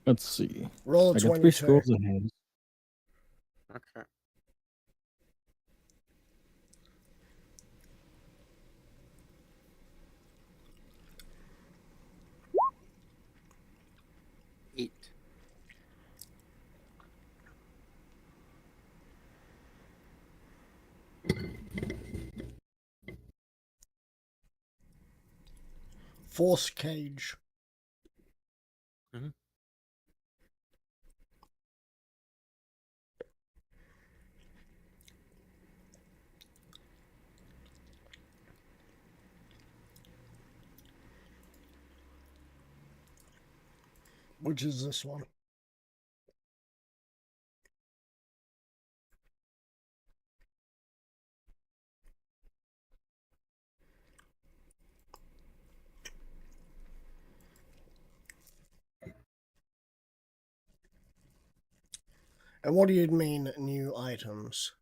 let's see. Roll a I got 3 22. scrolls of hands. Okay. Eight. Force cage. Mhm. Which is this one? And what do you mean, new items?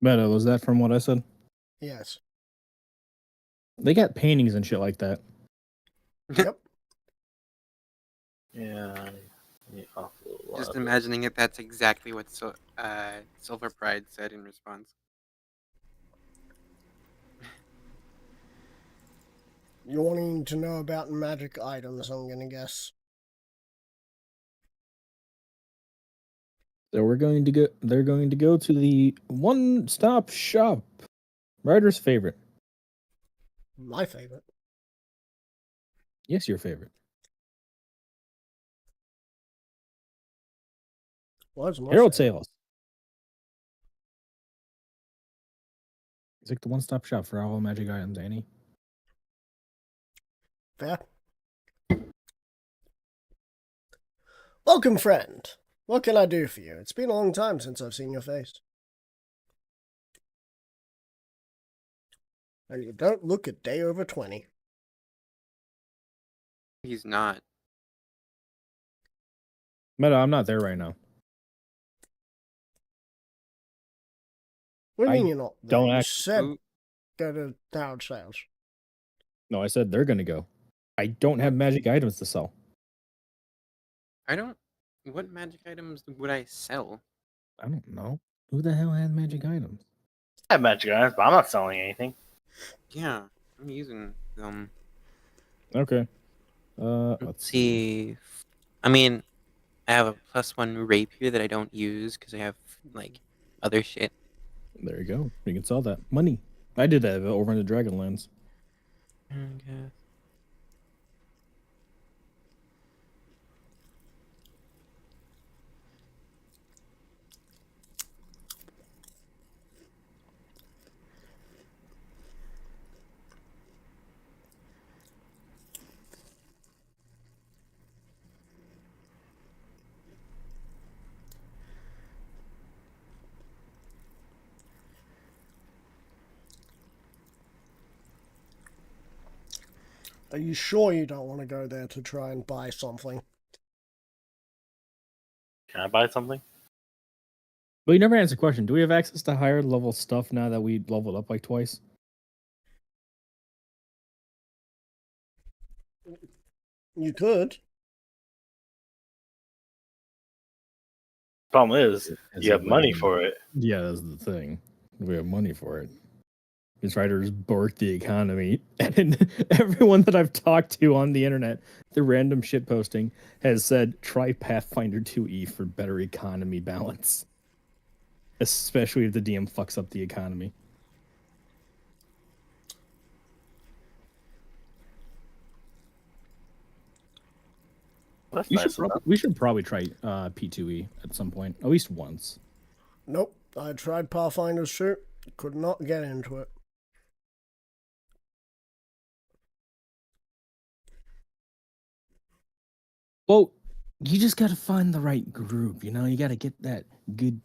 Meta, was that from what I said? Yes. They got paintings and shit like that. Yep. Yeah. Awful lot Just of it. imagining it, that's exactly what Silver Pride said in response. You're wanting to know about magic items, I'm gonna guess. So we're going to go. They're going to go to the one-stop shop. Ryder's favorite. My favorite. Yes, your favorite. What's my Harold favorite? Sales. It's like the one-stop shop for all magic items, Annie. Fair. Welcome, friend. What can I do for you? It's been a long time since I've seen your face. And you don't look a day over 20. He's not. Meta, I'm not there right now. What do you I mean you're not there? don't You act- said Who? go to Howard Sales. No, I said they're gonna go. I don't have magic items to sell. I don't. What magic items would I sell? I don't know. Who the hell has magic items? I have magic items, but I'm not selling anything. Yeah, I'm using them. Okay. Let's Let's see. see. I mean, I have a +1 rapier that I don't use because I have like other shit. There you go. You can sell that. Money. I did that over in the Dragonlands. Okay. Are you sure you don't want to go there to try and buy something? Can I buy something? But you never answered the question. Do we have access to higher level stuff now that we leveled up like twice? You could. Problem is, Is you have it money within- for it. Yeah, that's the thing. We have money for it. These writers borked the economy, and everyone that I've talked to on the internet, the random shit posting, has said try Pathfinder 2E for better economy balance. Especially if the DM fucks up the economy. That's We nice. we should probably try P2E at some point, at least once. Nope. I tried Pathfinder's 2. Could not get into it. Well, you just got to find the right group. You know, you got to get that good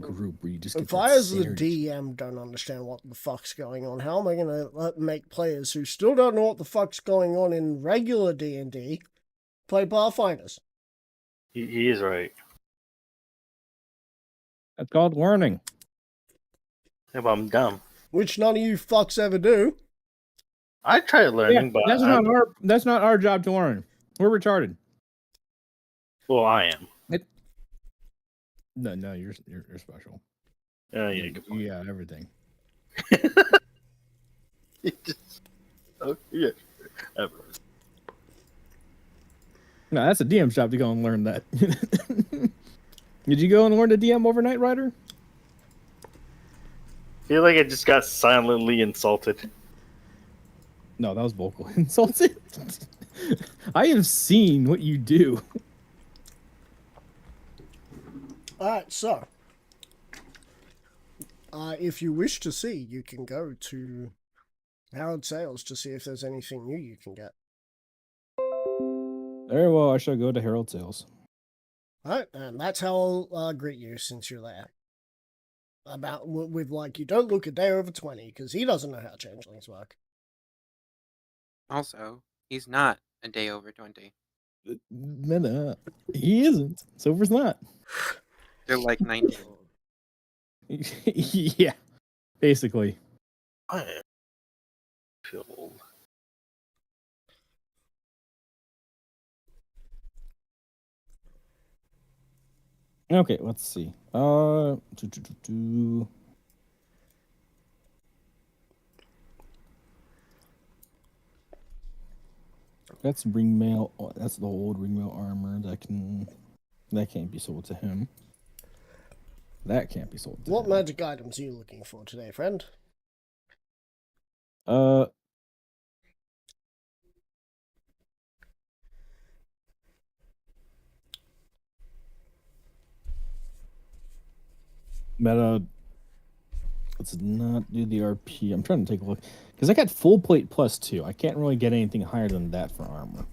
group where you just get If that I, as the synergy. DM, don't understand what the fuck's going on, how am I going to make players who still don't know what the fuck's going on in regular D&D play Pathfinders? He is right. That's called learning. Yeah, but I'm dumb. Which none of you fucks ever do. I tried learning, but That's not our job to learn. We're retarded. well, I am. No, you're special. Yeah, good point. Yeah, everything. Oh, yeah. No, that's a DM's job to go and learn that. Did you go and learn the DM overnight, Ryder? I feel like I just got silently insulted. No, that was vocal insulted. I have seen what you do. Alright, so. If you wish to see, you can go to Howard Sales to see if there's anything new you can get. Very well, I shall go to Herald Sales. Alright, and that's how I'll greet you since you're there. With like, you don't look a day over 20, because he doesn't know how changelings work. Also, he's not a day over 20. No, he isn't. Silver's not. They're like 19. Yeah, basically. I feel old. Okay, let's see. That's ringmail. Oh, that's the old ringmail armor. That can't be sold to him. That can't be sold to What him. magic items are you looking for today, friend? Meta. Let's not do the RP. I'm trying to take a look. Because I got full plate +2. I can't really get anything higher than that for armor.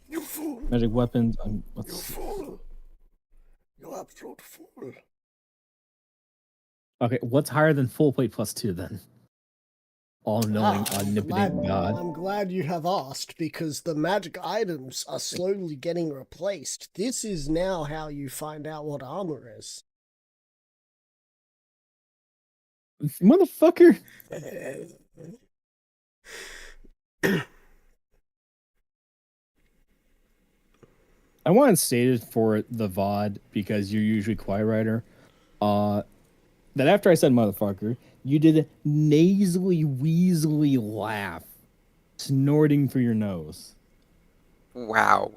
You fool! Magic weapons. You Let's see. fool! You absolute fool! Okay, what's higher than full plate +2 then? All-knowing, omnipotent God. I'm glad you have asked, because the magic items are slowly getting replaced. This is now how you find out what armor is. Motherfucker! I want it stated for the VOD, because you're usually quiet writer, that after I said motherfucker, you did a nasally, weaselly laugh, snorting through your nose. Wow.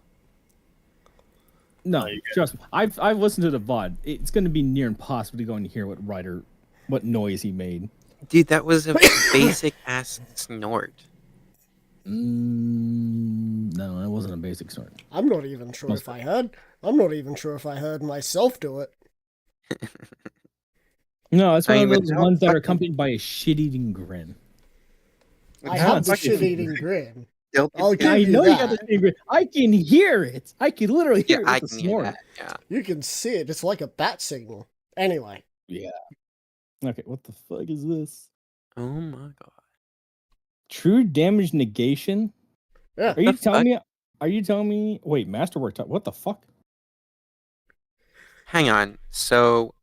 No, Oh, you trust me. I've listened to the VOD. It's going to be near impossible to go and hear what noise he made. Dude, that was a basic ass snort. No, it wasn't a basic snort. I'm not even sure if I heard. I'm not even sure if I heard myself do it. No, it's I one of even those know ones that are fucking- accompanied by a shit-eating grin. I Yeah, have the fucking- shit-eating grin. Still I'll can- give I you know you got that. the shit-eating grin. I can hear it. I can literally Yeah, hear it I with the can hear snort. that. Yeah. You can see it. It's like a bat signal. Anyway. Yeah. Okay, what the fuck is this? Oh my god. True damage negation? Yeah. Are you The telling fuck? me? Are you telling me? Wait, masterwork. What the fuck? Hang on. So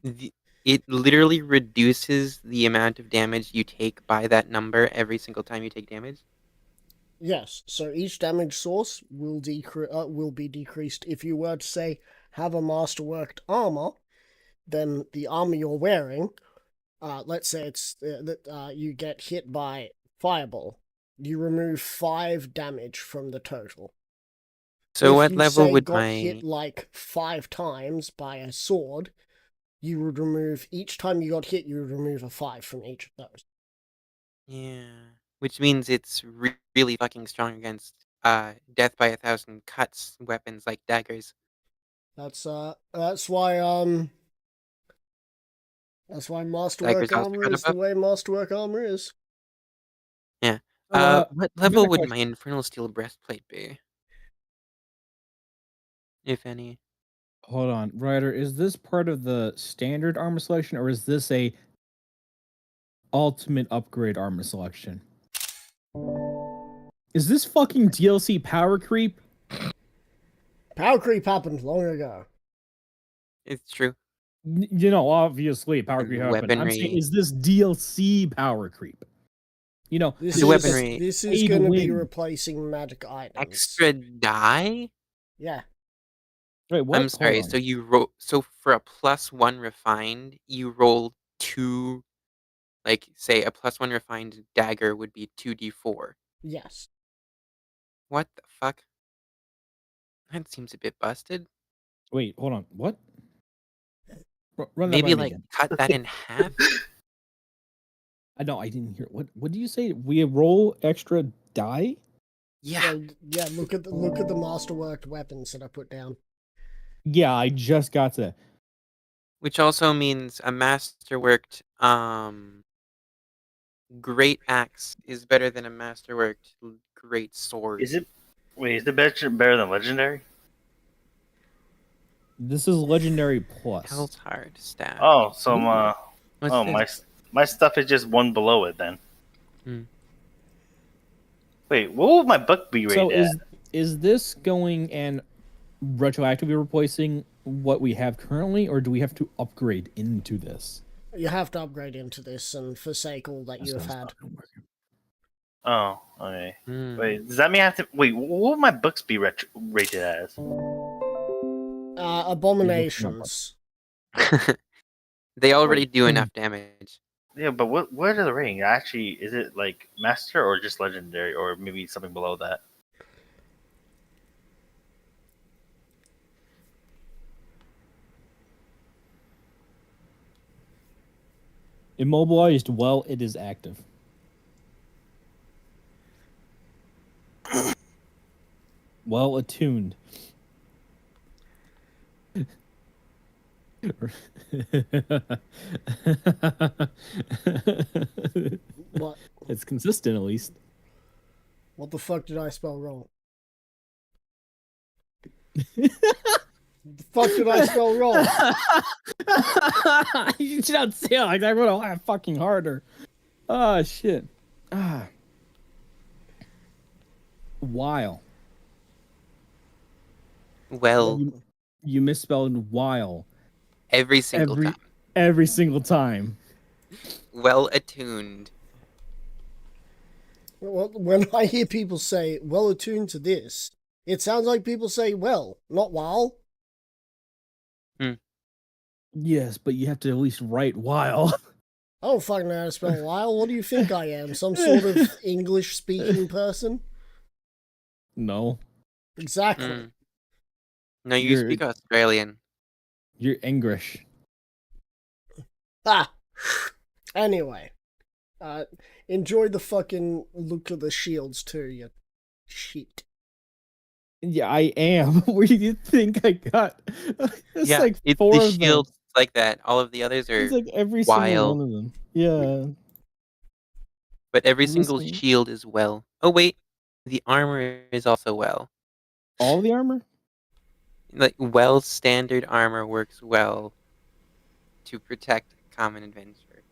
the, it literally reduces the amount of damage you take by that number every single time you take damage? Yes, so each damage source will be decreased. If you were to say have a masterworked armor, then the armor you're wearing, let's say it's that you get hit by fireball, you remove 5 damage from the total. So If what you level say would got hit my like 5 times by a sword, you would remove each time you got hit, you would remove a 5 from each of those. Yeah. Which means it's really fucking strong against death by 1,000 cuts weapons like daggers. That's why Masterwork Daggers also armor got a is the buff? way Masterwork armor is. Yeah. What I got level a would my question. infernal steel breastplate be? If any. Hold on, Ryder. Is this part of the standard armor selection, or is this a ultimate upgrade armor selection? Is this fucking DLC power creep? Power creep happened long ago. It's true. You know, obviously power creep And happened. I'm saying, weaponry. is this DLC power creep? You know, This The is weaponry. this is pay to going to be win. replacing magic items. Extra die? Yeah. Wait, what? I'm Hold sorry. on. So you roll. So for a +1 refined, you roll 2. Like, say, a +1 refined dagger would be 2d4. Yes. What the fuck? That seems a bit busted. Wait, hold on. What? Run that by Maybe me like again. cut that in half. I know I didn't hear. What do you say? We roll extra die? Yeah. Yeah. Look at the masterworked weapons that I put down. Yeah, I just got to. Which also means a masterworked great axe is better than a masterworked great sword. Is it? Wait, is the better than legendary? This is legendary plus. Hell's hard staff. Oh, so What's oh this? my stuff is just one below it then. Hmm. Wait, what would my book be So rated is this going and retroactively replacing what we have currently, or do we have to upgrade into this? You have to upgrade into this and forsake all that you have That's had. not gonna work. Oh, okay. Hmm. Wait, does that mean I have to wait? What would my books be rated as? Abominations. They already do enough damage. Yeah, but what are the rating? Actually, is it like master or just legendary, or maybe something below that? Immobilized while it is active. Well attuned. What? It's consistent at least. What the fuck did I spell wrong? What the fuck did I spell wrong? You should not say it like that. I'm gonna laugh fucking harder. Oh shit. Ah. While. Well, You misspelled while every single time. every single time. Well attuned. Well, when I hear people say well attuned to this, it sounds like people say well, not while. Yes, but you have to at least write while. I don't fucking know how to spell while. What do you think I am? Some sort of English speaking person? No, Exactly. Hmm. No, you You're- speak Australian. you're English. Ah! Anyway. Enjoy the fucking look of the shields too, you shit. Yeah, I am. Where do you think I got? It's Yeah, like it's four the of them. shields like that. All of the others It's are like every single wild. one of them. Yeah. But every Every single single- shield is well. Oh wait, the armor is also well. All the armor? Like well standard armor works well to protect common adventure.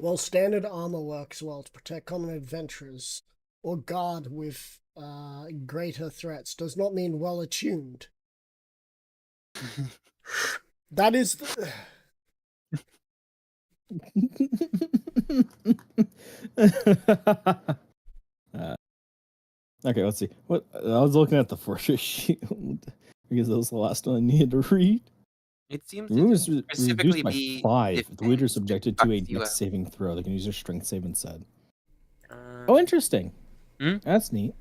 While standard armor works well to protect common adventurers or guard with greater threats, does not mean well attuned. That is. Okay, let's see. What I was looking at the fortress shield because that was the last one I needed to read. It seems The to wound is specifically reduced by be 5. The leader is defense that subjected to a fucks you dex up. saving throw. They can use their strength save instead. Oh, interesting. Hmm? That's neat.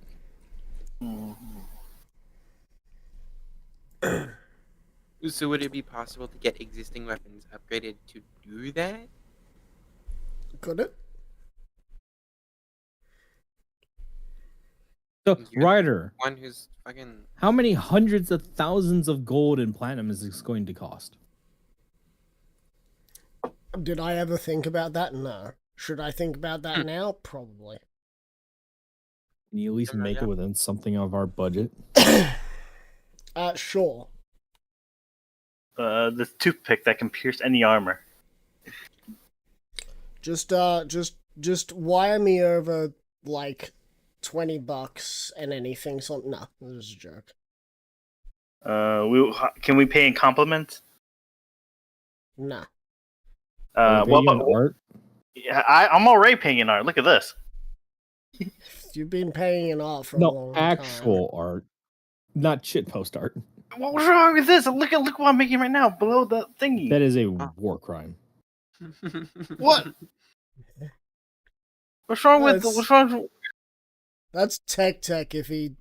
So would it be possible to get existing weapons upgraded to do that? Could it? So, You're the Ryder, one who's fucking. how many hundreds of thousands of gold and platinum is this going to cost? Did I ever think about that? No. Should I think about that now? Probably. Can you at least make Yeah. it within something of our budget? Sure. The toothpick that can pierce any armor. Just wire me over like $20 and anything. Something. No, this is a joke. Can we pay in compliments? No. What about art? Yeah, I'm already paying in art. Look at this. You've been paying in art for a No, long actual art, not shitpost art. What's wrong with this? Look what I'm making right now below the thingy. That is a war crime. What? What's wrong with That's- what's wrong? That's Tech if he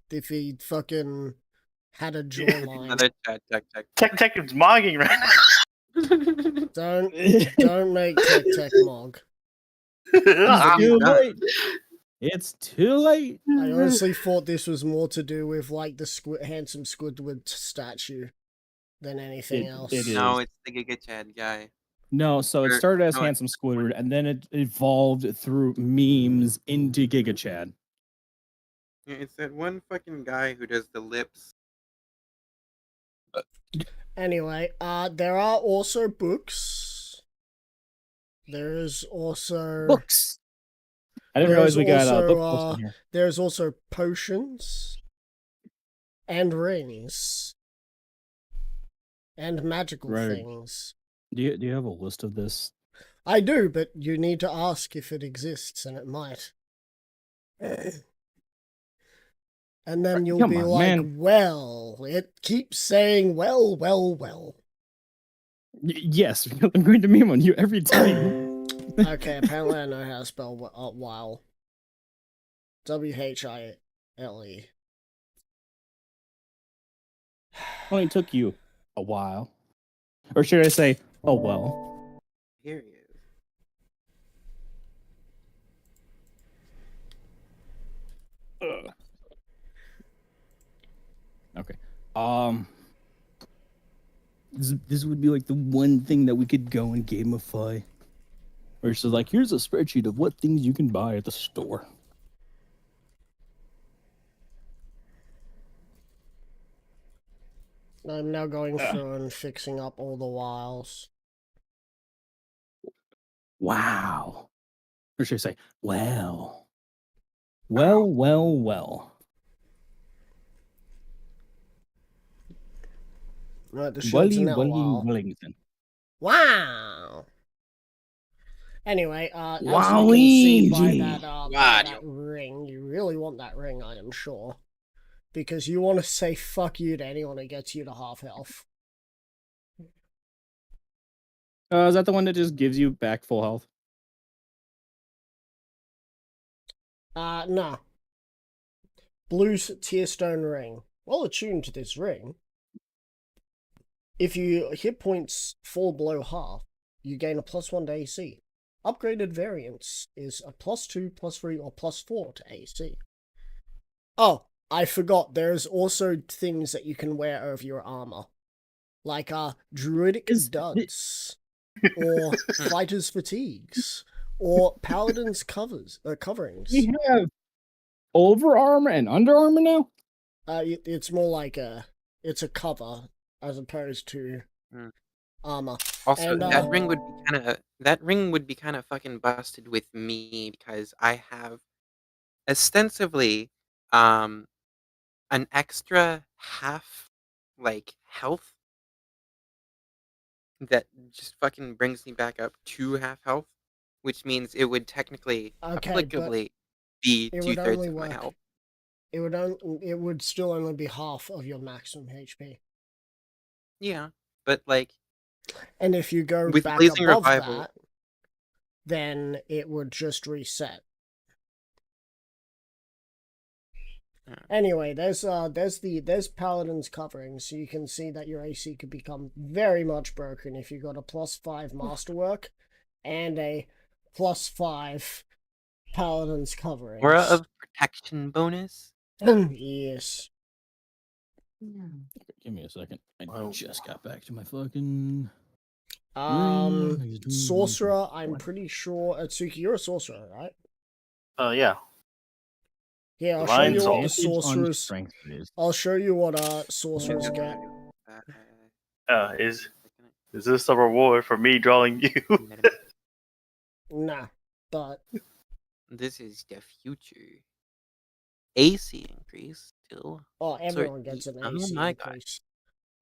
fucking had a jawline. Another chat. Tech is mogging right Don't make Tech mog. now. Too late. It's too late. I honestly thought this was more to do with like the handsome Squidward statue than anything else. it is. No, it's the Giga Chad guy. No, so it Or- started as no, Handsome Squidward, and then it evolved through memes into Giga Chad. Yeah, it's that one fucking guy who does the lips. Anyway, there are also books. There is also Books. I didn't realize we got also, book books in here. There's also potions and rings and magical Right. things. Do you have a list of this? I do, but you need to ask if it exists, and it might. And then you'll Come be on, like, man. well, it keeps saying, well. Yes, I'm going to meme on you every time. Okay, apparently I know how to spell while. WHILE. Only took you a while, or should I say, oh well. Here he is. Okay. This would be like the one thing that we could go and gamify. Where it's just like, here's a spreadsheet of what things you can buy at the store. I'm now going through and fixing up all the wiles. Wow. Or should I say, wow. Well. Right, the shield's now wow. Wellington. Wow. Anyway, as you can see by that ring, you really want that ring, I am sure. Because you want to say fuck you to anyone who gets you to half health. Is that the one that just gives you back full health? No. Blue Tearstone ring. Well attuned to this ring. If your hit points fall below half, you gain a +1 to AC. Upgraded variants is a +2, +3, or +4 to AC. Oh, I forgot, there's also things that you can wear over your armor. Like, druidic duds, or fighters' fatigues, or paladins' coverings. We have over armor and under armor now? It's more like it's a cover, as opposed to armor. Also, And that ring would be kind of fucking busted with me because I have ostensibly um an extra half like health that just fucking brings me back up to half health, which means it would technically okay, but applicably be it would 2/3 only of my work. health. It would still only be half of your maximum HP. Yeah, but like And if you go with back Blazing above Revival, that, then it would just reset. Anyway, there's Paladin's covering, so you can see that your AC could become very much broken if you got a +5 Masterwork and a +5 Paladin's covering. aura of protection bonus. Yes. Give me a second. I just got back to my fucking. Sorcerer, I'm pretty sure. Atsuki, you're a sorcerer, right? Yeah. Yeah, I'll show Lion's you what Soul. the sorcerers. Strength it is. I'll show you what sorcerers get. Is this a reward for me drawing you? Nah, but This is the future. AC increase till. everyone gets an Oh AC my god. increase.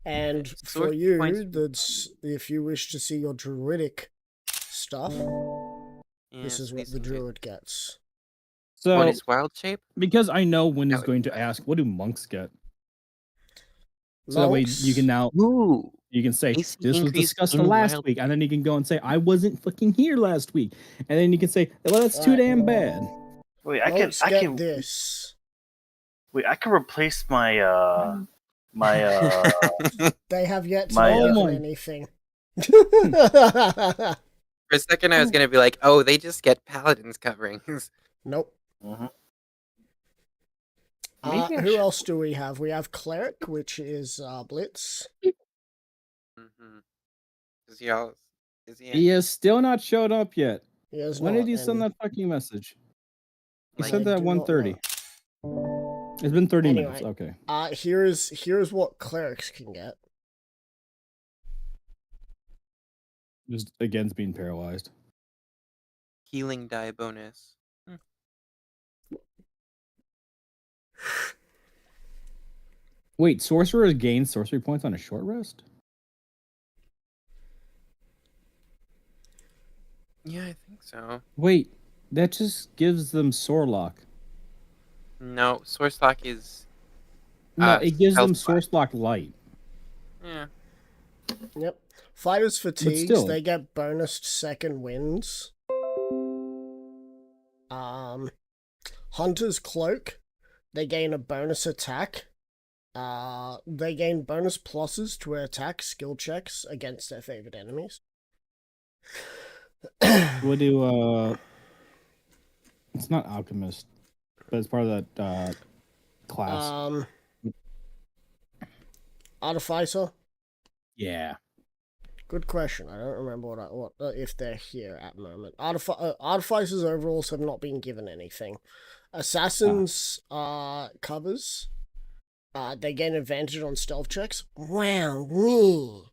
And Okay, for sword you, points. that's if you wish to see your druidic stuff, Yeah, this is what these the increase. druid gets. So, Bonus wild shape. because I know when That is would going be to fine. ask, what do monks get? So that way you can now Ooh. you can say AC this was increase discussed in last wild- week, and then you can go and say I wasn't fucking here last week, and then you can say, well, that's too Right. damn bad. Wait, Monks get this. Wait, I can replace my They have yet to My, be oh given my- anything. For a second, I was gonna be like, "Oh, they just get paladins coverings." Nope. Mhm. Maybe I Who should- else do we have? We have cleric, which is Blitz. Mm-hmm. Is he? He has still not showed up yet. He has When not, did he send and that fucking message? He Like- sent that I at do not 1:30. know. It's been 30 Anyway. minutes. Okay. Here's what clerics can get. Just against being paralyzed. Healing die bonus. Wait, sorcerers gain sorcery points on a short rest? Yeah, I think so. Wait, that just gives them Sorelock. No, source lock is. No, it gives them health Source Lock Light. Yeah. Yep. Fighters fatigues, still. they get bonused second winds. Hunter's cloak, they gain a bonus attack. They gain bonus pluses to attack skill checks against their favorite enemies. What do it's not alchemist, but it's part of that class. Artificer. Yeah. Good question. I don't remember what if they're here at the moment. Artificers overalls have not been given anything. Assassins covers. They gain advantage on stealth checks. Wow, wee.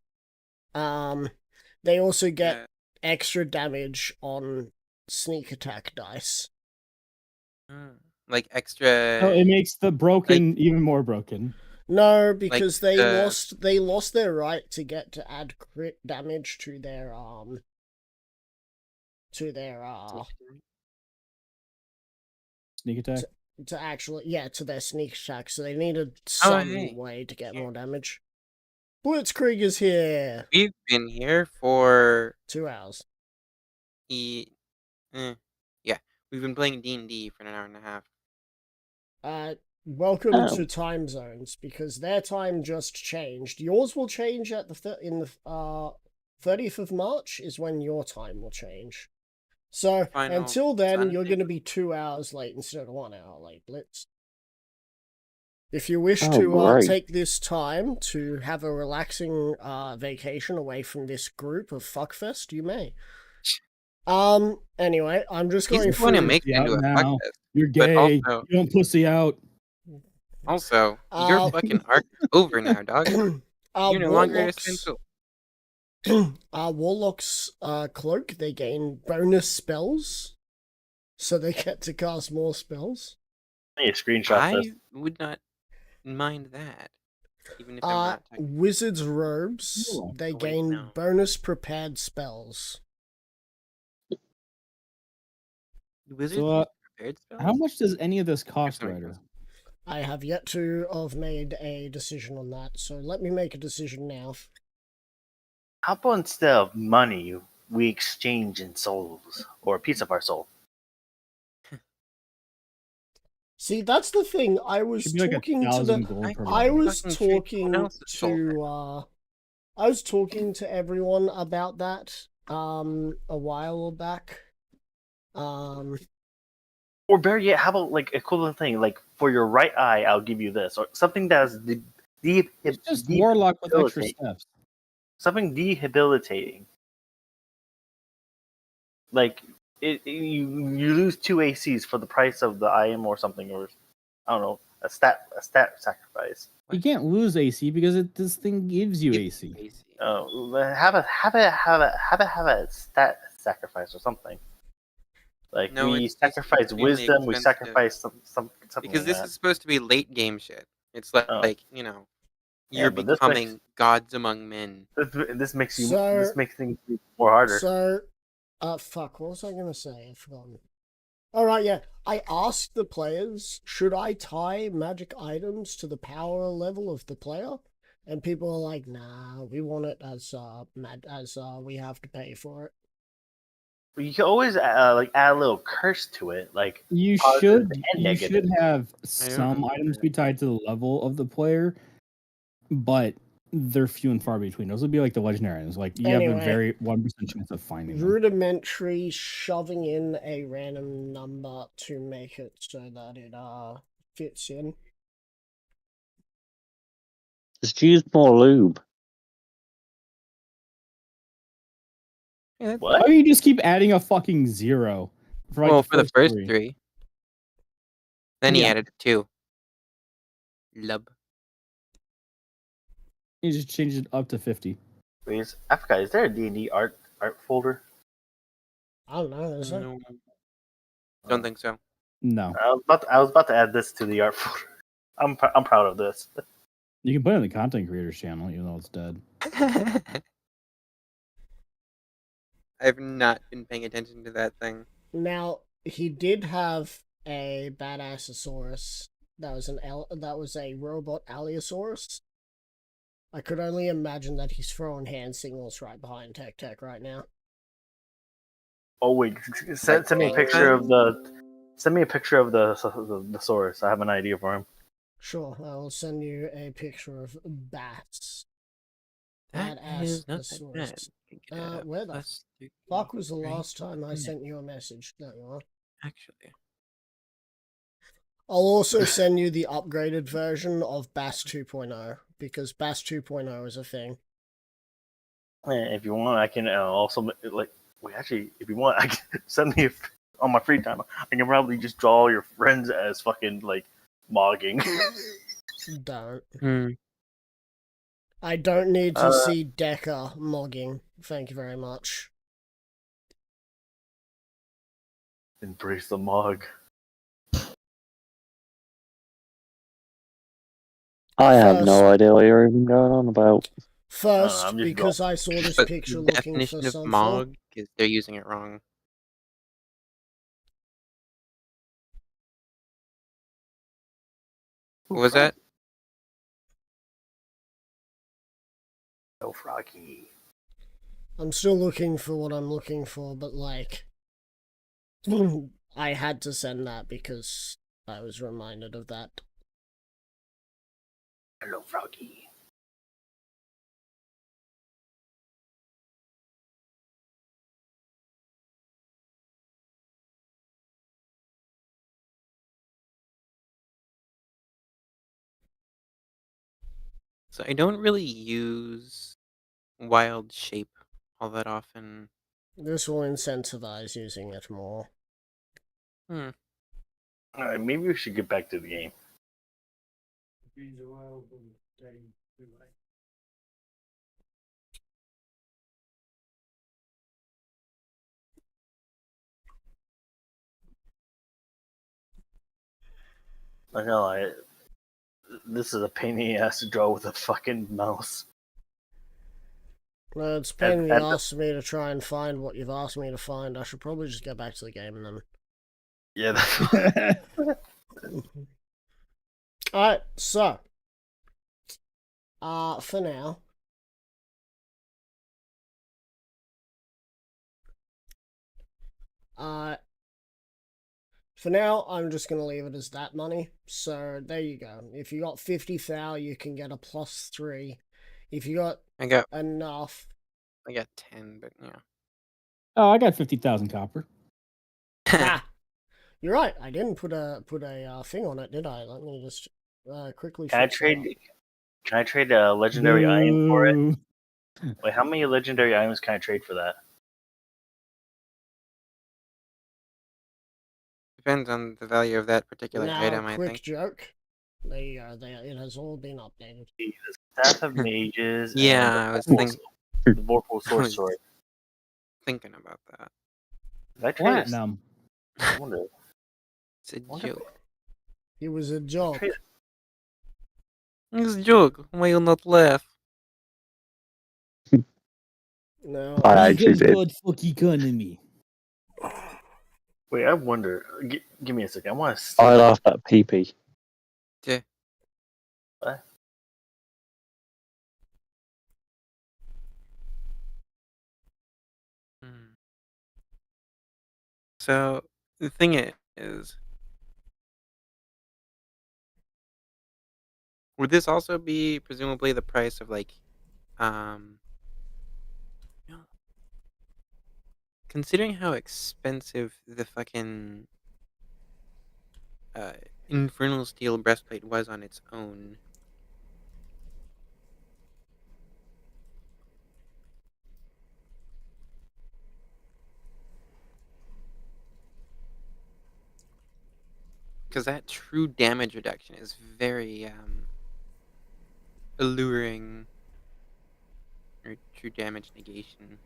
They also get Yeah. extra damage on sneak attack dice. Like extra. Oh, it makes the broken even more broken. No, because Like, they lost their right to get to add crit damage to their Sneak attack. to actually to their sneak attack, so they needed some hey. way to get Here. more damage. Blitzkrieg is here. We've been here for 2 hours. yeah. We've been playing D&D for an hour and a half. Welcome Oh. to time zones, because their time just changed. Yours will change at the 30th of March is when your time will change. So Final until then, you're Sunday. going to be 2 hours late instead of 1 hour late, Blitz. If you wish Oh, to great. take this time to have a relaxing vacation away from this group of fuckfest, you may. Anyway, I'm just He's going the one who through. makes it Yeah, into a now. fuckfest. You're But gay. also- You don't pussy out. Also, your fucking arc is over now, dog. You're no longer Warlocks. essential. Warlock's cloak, they gain bonus spells, so they get to cast more spells. I need to screenshot this. I would not mind that, even if I'm not technically. Wizard's robes, Ooh. they Oh, wait, gain no. bonus prepared spells. Wizards So, use prepared spells? How much does any of this cost, Sorry, Ryder? I have yet to have made a decision on that, so let me make a decision now. How about instead of money, we exchange in souls or a piece of our soul? See, that's the thing. I was Should be like talking to 1,000 the. gold per I body. was fucking treat someone talking else's soul to. I was talking to everyone about that. A while back. Or better yet, how about like equivalent thing? Like for your right eye, I'll give you this, or something that's It's just Warlock with extra debilitating. steps. Something debilitating. Like you lose 2 ACs for the price of the IM or something, or I don't know, a stat sacrifice. You can't lose AC because this thing gives you AC. Oh, have a stat sacrifice or something. Like No, we it's just sacrifice extremely wisdom, we expensive. sacrifice something Because like this that. is supposed to be late game shit. It's like, Oh. you know, Yeah, you're but this becoming gods among men. this makes you So- this makes things more harder. So, fuck, what was I gonna say? I've forgotten. Alright, yeah. I asked the players, should I tie magic items to the power level of the player? And people are like, nah, we want it as we have to pay for it. You can always like add a little curse to it, like You positive should and you negative. should have I don't some know. items be tied to the level of the player, but they're few and far between. Those would be like the legendary items. Like you have a Anyway. very 1% chance of finding them. Rudimentary shoving in a random number to make it so that it fits in. Just use more lube. Yeah, that's What? Why don't you just keep adding a fucking 0 for like well, for the first three? three. Then he Yeah. added 2. Lub. You just change it up to 50. Please, I forgot. Is there a D&D art folder? I don't know, is there? No, don't think so. No, I was about to add this to the art folder. I'm proud of this. you can put it in the content creators channel, even though it's dead. I've not been paying attention to that thing. Now, he did have a badassosaurus. That was a robot Allosaurus. I could only imagine that he's throwing hand signals right behind Tech right now. Oh wait, send me a picture of the the source. I have an idea for him. Sure, I'll send you a picture of bats. That Badass is not that thesaurus. bad. Where the Plus three, fuck was the right? last time I Yeah. sent you a message? There you are. Actually, I'll also send you the upgraded version of Bass 2.0, because Bass 2.0 is a thing. If you want, I can also like. Wait, actually, if you want, I can send me on my free time. I can probably just draw your friends as fucking like mogging. Don't. I don't need to see Decker mogging. Thank you very much. Embrace the mog. I have First- no idea what you're even going on about. First, I'm just because I saw this but picture the looking for definition of something. mog is they're using it wrong. What was that? So froggy. I'm still looking for what I'm looking for, but like, I had to send that because I was reminded of that. Hello, froggy. So I don't really use wild shape all that often. This will incentivize using it more. All right, maybe we should get back to the game. I know, this is a pain in the ass to draw with a fucking mouse. Well, it's a pain in the And- ass for me to try and find what you've asked me to find. I should probably just get back to the game and then. Yeah, that's Alright, so. For now. For now, I'm just going to leave it as that money. So, there you go. If you got 50 thou, you can get a +3. If you got I got enough. 10, but yeah. Oh, I got 50,000 copper. Ah! You're right. I didn't put a thing on it, did I? Let me just quickly. Can I fix that up. trade? Can I trade a legendary item for it? Boo. Wait, how many legendary items can I trade for that? Depends on the value of that particular Now, item, I quick think. joke. There you go. It has all been updated. The Staff of Mages. Yeah, I was and thinking the Vorpal Sword Sword. thinking about that. Did I trade it? Platinum. I wonder. It's a Wonder- joke. It was a joke. trade- It's a joke. Why you not laugh? No. I actually did. Good fucking gun me. Wait, I wonder. Give me a second. I want to see. I laughed at PP. Yeah. What? Hmm. So the thing is, would this also be presumably the price of like, no. Considering how expensive the fucking infernal steel breastplate was on its own? Because that true damage reduction is very alluring, or true damage negation.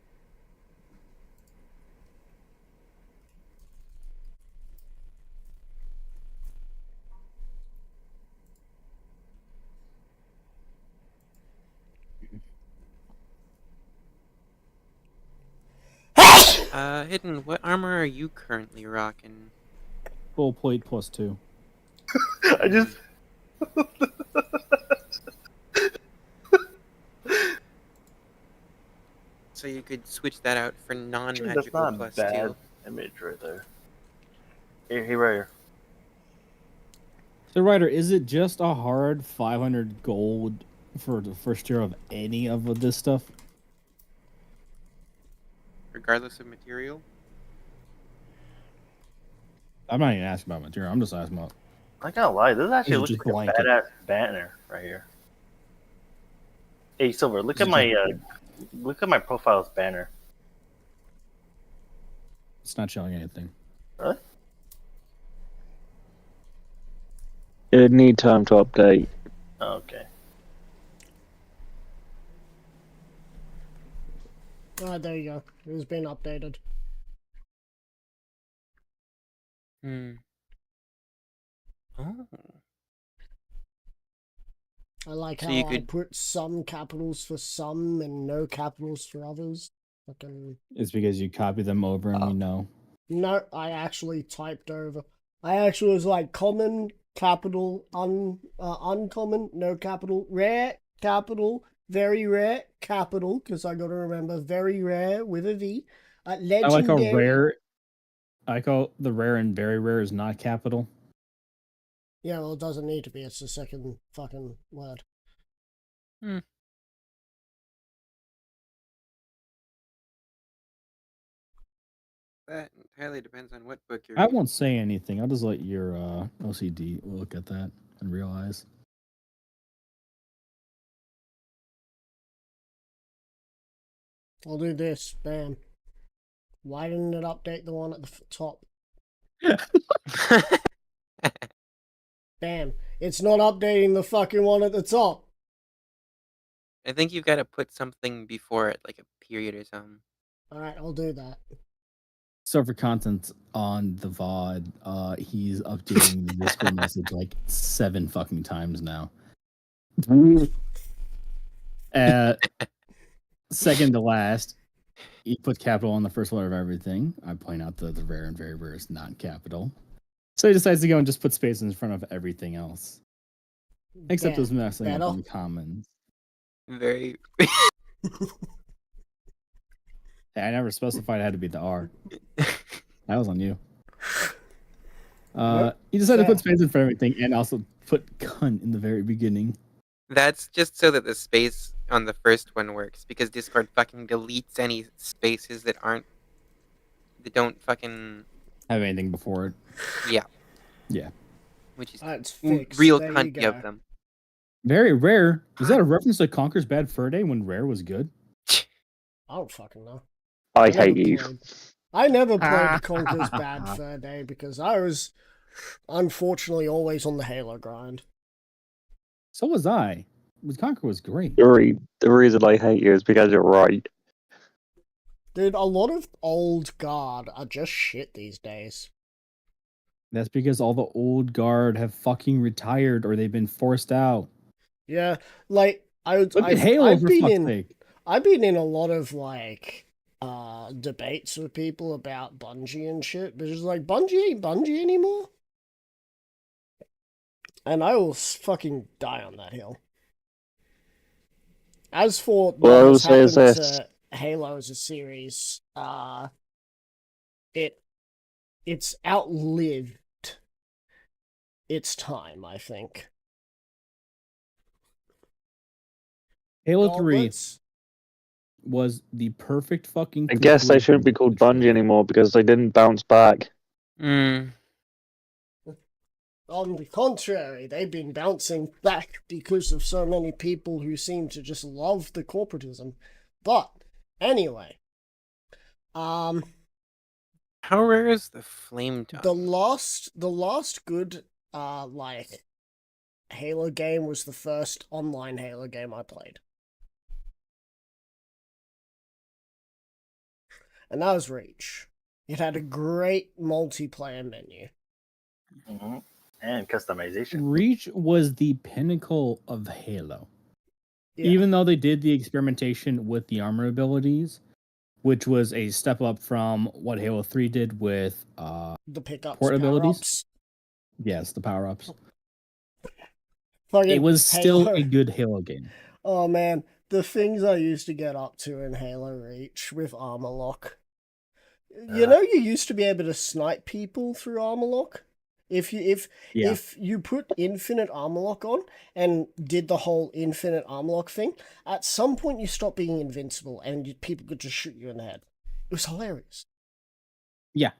Hidden, what armor are you currently rocking? Full plate +2. I just. So you could switch that out for That's non-magical not a plus bad steel. image right there. Here, right here. So, Ryder, is it just a hard 500 gold for the first year of any of this stuff? Regardless of material? I'm not even asking about material. I'm just asking about. I can't lie. This actually It's looks just like blanket. a badass banner right here. Hey, Silver, look It's at my profile's banner. It's not showing anything. Really? It'd need time to update. Oh, okay. There you go. It has been updated. Hmm. Oh. I like So how you I could- put some capitals for some and no capitals for others. Fucking. It's because you copy them over and you know. No, I actually typed over. I actually was like common, capital, uncommon, no capital, rare, capital, very rare, capital, because I got to remember very rare with a V. I like Legendary. how rare. I like how the rare and very rare is not capital. Yeah, well, it doesn't need to be. It's the second fucking word. That entirely depends on what book you're I reading. won't say anything. I'll just let your OCD look at that and realize. I'll do this. Bam. Why didn't it update the one at the top? Bam. It's not updating the fucking one at the top. I think you've got to put something before it, like a period or something. Alright, I'll do that. So for content on the VOD, he's updating the Discord message like 7 fucking times now. Second to last, he put capital on the first letter of everything. I point out that the rare and very rare is not capital. So he decides to go and just put spaces in front of everything else. Except those messing up in the comments. Very. I never specified it had to be the R. That was on you. He decided to put space in front of everything and also put cunt in the very beginning. That's just so that the space on the first one works, because Discord fucking deletes any spaces that don't fucking have anything before it. Yeah. Yeah. Which is That's fixed. real There you cunty go. of them. Very rare. Is that a reference to Conker's Bad Fur Day when rare was good? I don't fucking know. I hate you. I never played Conker's Bad Fur Day because I was unfortunately always on the Halo grind. So was I. Conker was great. The reason I hate you is because you're right. Dude, a lot of old guard are just shit these days. That's because all the old guard have fucking retired or they've been forced out. Yeah, like Look at Halo, for fuck's sake. I've been in a lot of like debates with people about Bungie and shit, but it's like Bungie ain't Bungie anymore. And I will fucking die on that hill. As for what has happened to Halo as a series, it's outlived its time, I think. Halo 3 was the perfect fucking... I guess they shouldn't be called Bungie anymore because they didn't bounce back. On the contrary, they've been bouncing back because of so many people who seem to just love the corporatism. But, anyway. How rare is the flame tongue? The last good, like, Halo game was the first online Halo game I played. And that was Reach. It had a great multiplayer menu. Mm-hmm. And customization. Reach was the pinnacle of Halo. Yeah. Even though they did the experimentation with the armor abilities, which was a step up from what Halo 3 did with the pickups, port abilities. Ups. Yes, the power-ups. Fucking it was still Halo. A good Halo game. Oh man, the things I used to get up to in Halo Reach with armor lock. You know, you used to be able to snipe people through armor lock. If you put infinite armor lock on and did the whole infinite armor lock thing, at some point you stopped being invincible and people could just shoot you in the head. It was hilarious. Yeah.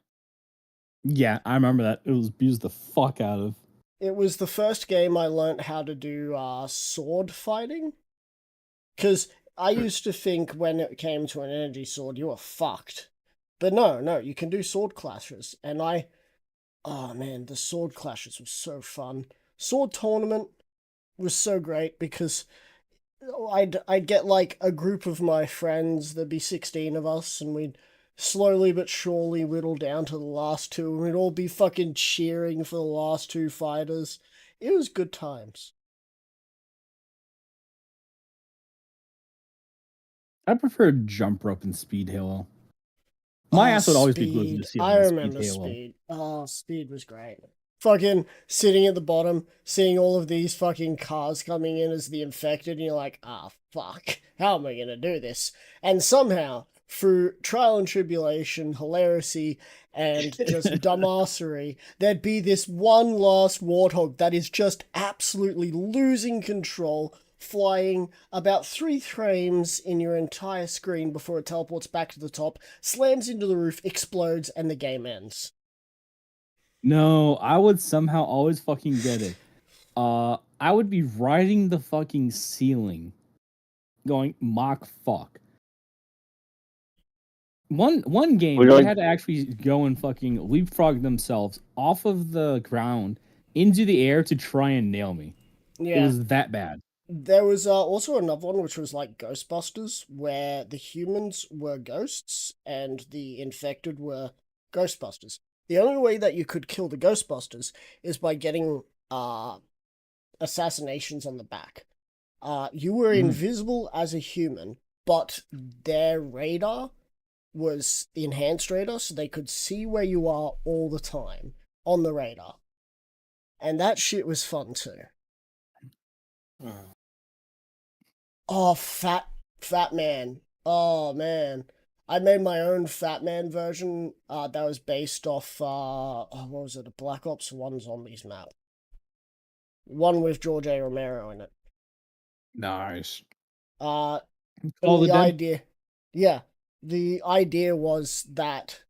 Yeah, I remember that. It was abused the fuck out of. It was the first game I learned how to do sword fighting. Because I used to think when it came to an energy sword, you were fucked. But no, you can do sword clashes. And oh man, the sword clashes were so fun. Sword tournament was so great because I'd get like a group of my friends, there'd be 16 of us, and we'd slowly but surely whittle down to the last two, and we'd all be fucking cheering for the last two fighters. It was good times. I prefer jump rope and speed Halo. My ass would always be glued to the ceiling. I remember Speed. Oh, Speed was great. Fucking sitting at the bottom, seeing all of these fucking cars coming in as the infected, and you're like, fuck, how am I gonna do this? And somehow, through trial and tribulation, hilarity, and just dumbassery, there'd be this one last warthog that is just absolutely losing control, flying about 3 frames in your entire screen before it teleports back to the top, slams into the roof, explodes, and the game ends. No, I would somehow always fucking get it. I would be riding the fucking ceiling, going mock fuck. One game they had to actually go and fucking leapfrog themselves off of the ground into the air to try and nail me. Yeah. It was that bad. There was also another one which was like Ghostbusters, where the humans were ghosts and the infected were Ghostbusters. The only way that you could kill the Ghostbusters is by getting assassinations on the back. You were invisible as a human, but their radar was enhanced radar, so they could see where you are all the time on the radar. And that shit was fun too. Oh, Fat Man. Oh, man. I made my own Fat Man version that was based off, what was it, a Black Ops 1 Zombies map. One with George A. Romero in it. Nice. And All the the dead? idea... Yeah. The idea was that...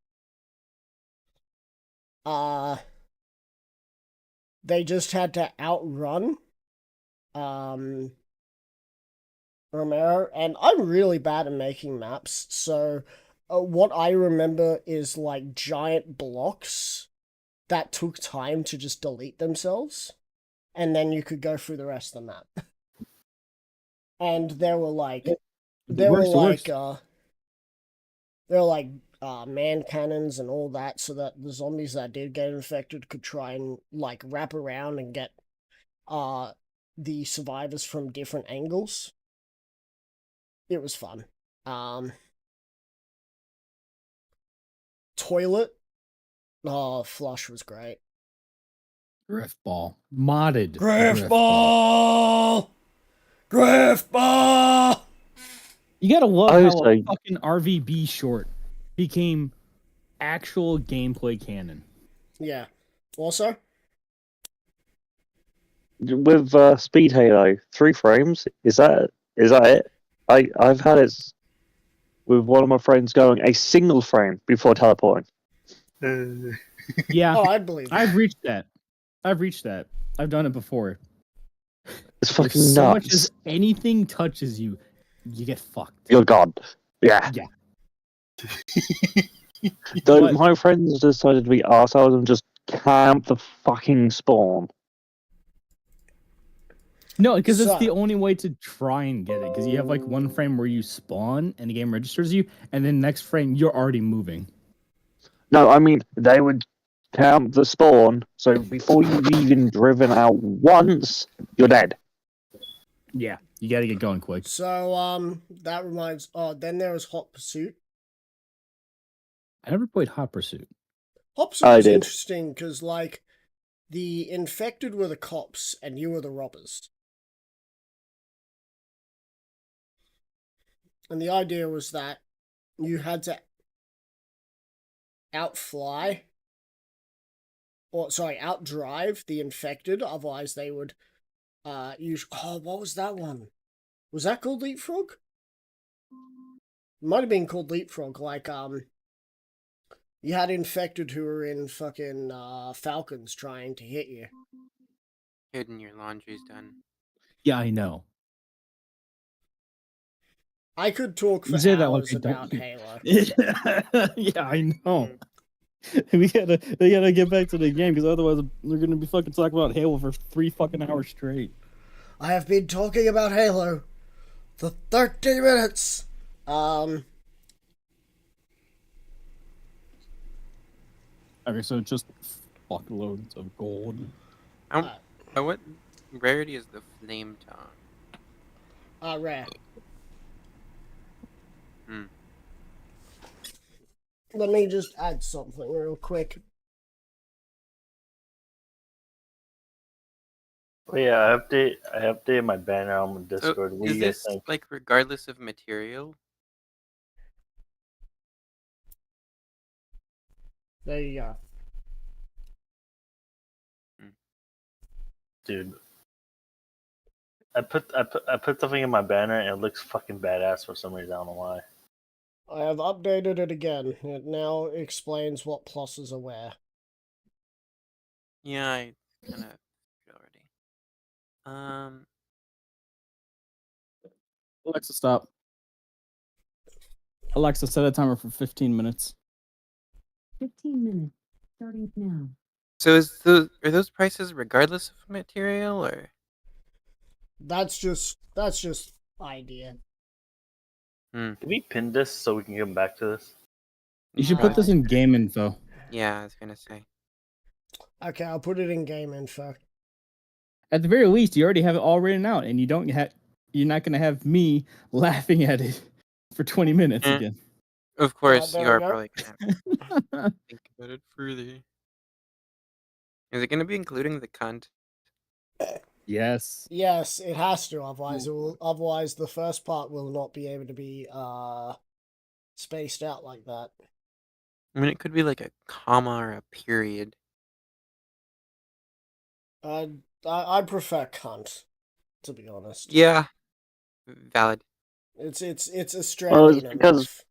they just had to outrun... Romero, and I'm really bad at making maps, so what I remember is like giant blocks that took time to just delete themselves, and then you could go through the rest of the map. And there were like man cannons and all that, so that the zombies that did get infected could try and like wrap around and get the survivors from different angles. It was fun. Toilet. Oh, Flush was great. Griff ball. Modded. Griff ball! Griff ball! You gotta love I how was a like- fucking RVB short became actual gameplay canon. Yeah. Also? With Speed Halo, 3 frames. Is that it? I've had it with one of my friends going a single frame before teleporting. Yeah, Oh, I believe that. I've reached that. I've done it before. It's If fucking so nuts. much as anything touches you, you get fucked. You're gone. Yeah. Yeah. Though But- my friends decided to be arseholes and just camp the fucking spawn. No, because it's So- the only way to try and get it. Because you have like one frame where you spawn and the game registers you, and then next frame you're already moving. No, I mean, they would camp the spawn, so before you've even driven out once, you're dead. Yeah, you gotta get going quick. So, that reminds... Oh, then there was Hot Pursuit. I never played Hot Pursuit. Hot Pursuit I was did. interesting, because, like, the infected were the cops, and you were the robbers. And the idea was that you had to outdrive the infected, otherwise they would use... Oh, what was that one? Was that called Leapfrog? It might have been called Leapfrog, like, you had infected who were in fucking Falcons trying to hit you. Hidden, your laundry's done. Yeah, I know. I could talk for You say that like hours I don't about care. Halo. Yeah, I know. We gotta get back to the game because otherwise we're gonna be fucking talking about Halo for 3 fucking hours straight. I have been talking about Halo for 30 minutes. Okay, so just fuckloads of gold. What rarity is the flame tongue? Rare. Hmm. Let me just add something real quick. Oh, yeah, I updated my banner on So Discord. What do is you guys this think? like regardless of material? There you go. Dude, I put something in my banner and it looks fucking badass for some reason. I don't know why. I have updated it again. It now explains what pluses are where. Yeah, I kind of already. Alexa, stop. Alexa, set a timer for 15 minutes. 15 minutes, starting now. So are those prices regardless of material or? That's just idea. Can we pin this so we can come back to this? You should put this in game info. Yeah, I was gonna say. Okay, I'll put it in game info. At the very least, you already have it all written out, and you're not gonna have me laughing at it for 20 minutes Eh, again. of course, There you we are go. probably gonna have to think about it further. Is it gonna be including the cunt? Yes. Yes, it has to. Ooh. Otherwise, the first part will not be able to be spaced out like that. I mean, it could be like a comma or a period. I prefer cunt, to be honest. Yeah, valid. It's Well, Australian it's because enough.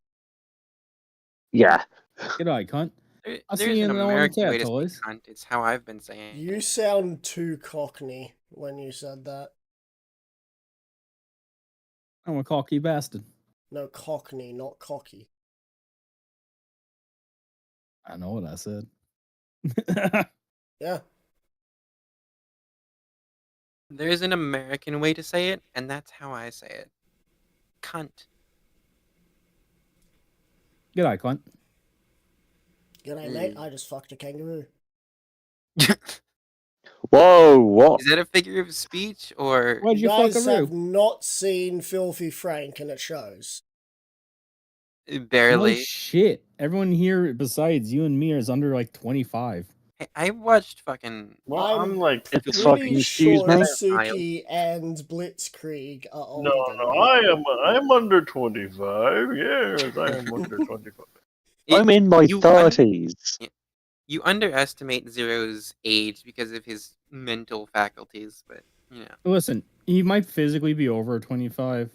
yeah. Good eye, cunt. I'll see There's you an in the morning American tab, way to say toys. cunt. It's how I've been saying You it. sound too cockney when you said that. I'm a cocky bastard. No, cockney, not cocky. I know what I said. Yeah. There's an American way to say it, and that's how I say it. Cunt. Good eye, cunt. G'day, mate. I just fucked a kangaroo. Whoa, what? Is that a figure of speech or Why'd You you fuck a guys have roo? not seen Filthy Frank, and it shows. No barely? shit. Everyone here besides you and me is under like 25. Hey, I watched fucking. Well, I'm I'm like It's Filthy fucking pretty Frank excuse sure me. child. Suki and Blitzkrieg are no, older than no. me. I'm under 25. Yes, I am under 25. I'm It, in my you 30s. you underestimate Zero's age because of his mental faculties, but you know. Listen, he might physically be over 25.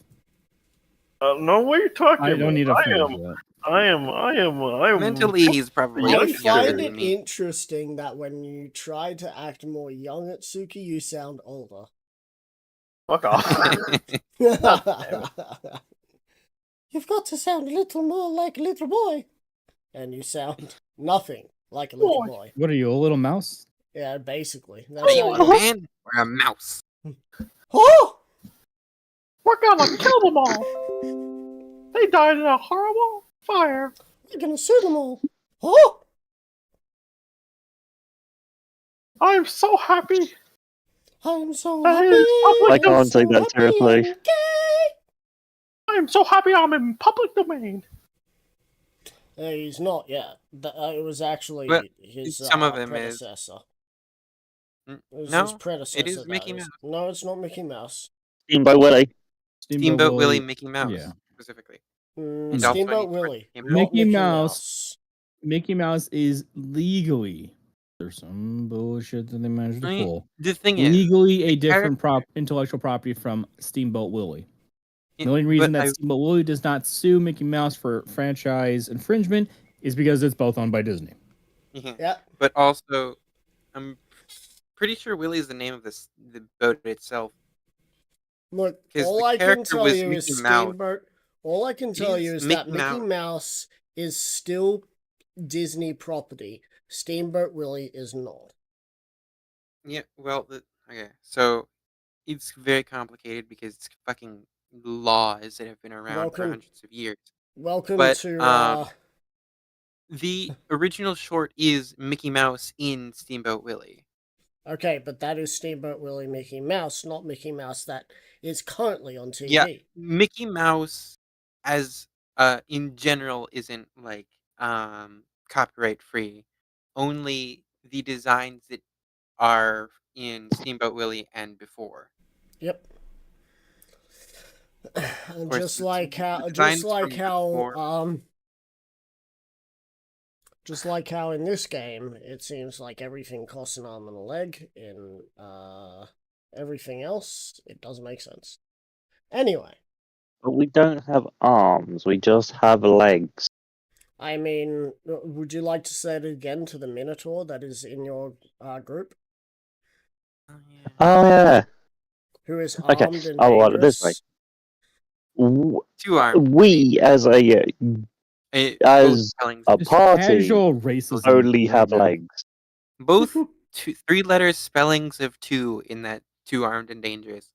No, what are you talking I about? don't need to finish that. I am. Mentally, he's probably I younger find than it me. interesting that when you try to act more young at Suki, you sound older. Fuck off. You've got to sound a little more like a little boy. And you sound nothing like a little boy. What are you, a little mouse? Yeah, basically. What That's are you, how a you. man or a mouse? Oh! We're gonna kill them all. They died in a horrible fire. We're gonna sue them all. Oh! I'm so happy. I'm so That happy. is public I can't so take that happy seriously. and gay. I'm so happy I'm in public domain. He's not yet. It was actually But his some of them is. predecessor. N- It was his No, predecessor. it is that Mickey is- Mouse. No, it's not Mickey Mouse. Steamboat Willie. Steamboat Willie, Mickey Mouse, Yeah. specifically. Mm, And also Steamboat any friend Willie, came out. not Mickey Mickey Mouse. Mouse. Mickey Mouse is legally. There's some bullshit that they managed to I mean, pull. the thing is, Legally a the different intellectual property from Steamboat Willie. The only but reason that Steamboat Willie does not sue Mickey Mouse for franchise infringement is because it's both owned by Disney. Yeah. But also, I'm pretty sure Willie is the name of the boat itself. Look, 'Cause all the I can character tell was you is Mickey Mouse. Steamboat. All I can tell you He's is that Mickey Mickey Mouse. Mouse is still Disney property. Steamboat Willie is not. Yeah, well, okay, so it's very complicated because it's fucking laws that have been around for Welcome- hundreds of years. Welcome But to the original short is Mickey Mouse in Steamboat Willie. Okay, but that is Steamboat Willie Mickey Mouse, not Mickey Mouse that is currently on TV. Yeah, Mickey Mouse as in general isn't like copyright free. Only the designs that are in Steamboat Willie and before. Yep. And course, just the like designs from before. just like how in this game, it seems like everything costs an arm and a leg. In everything else, it doesn't make sense. Anyway, But we don't have arms, we just have legs. I mean, would you like to say it again to the Minotaur that is in your group, Oh, yeah. Oh, yeah. who is Okay, armed and I'll write it this dangerous? way. Two arms. We, as a as a Just party, casual racism. only have right now. legs. Both three letters spellings of two in that two armed and dangerous.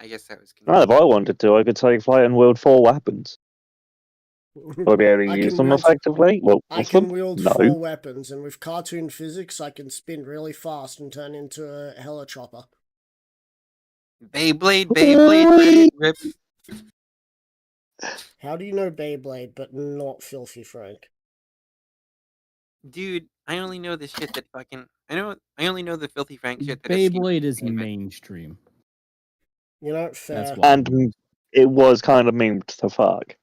I guess that was Well, if convenient. I wanted to, I could take flight and wield 4 weapons. Would I be able to I use can them wield- effectively? Well, I with can them? wield No. 4 weapons, and with cartoon physics, I can spin really fast and turn into a helichopper. Beyblade, let it rip. How do you know Beyblade, but not Filthy Frank? Dude, I only know the shit that fucking. I only know the filthy Frank shit that Beyblade is famous. mainstream. You know, That's fair. why. And it was kind of memed to fuck.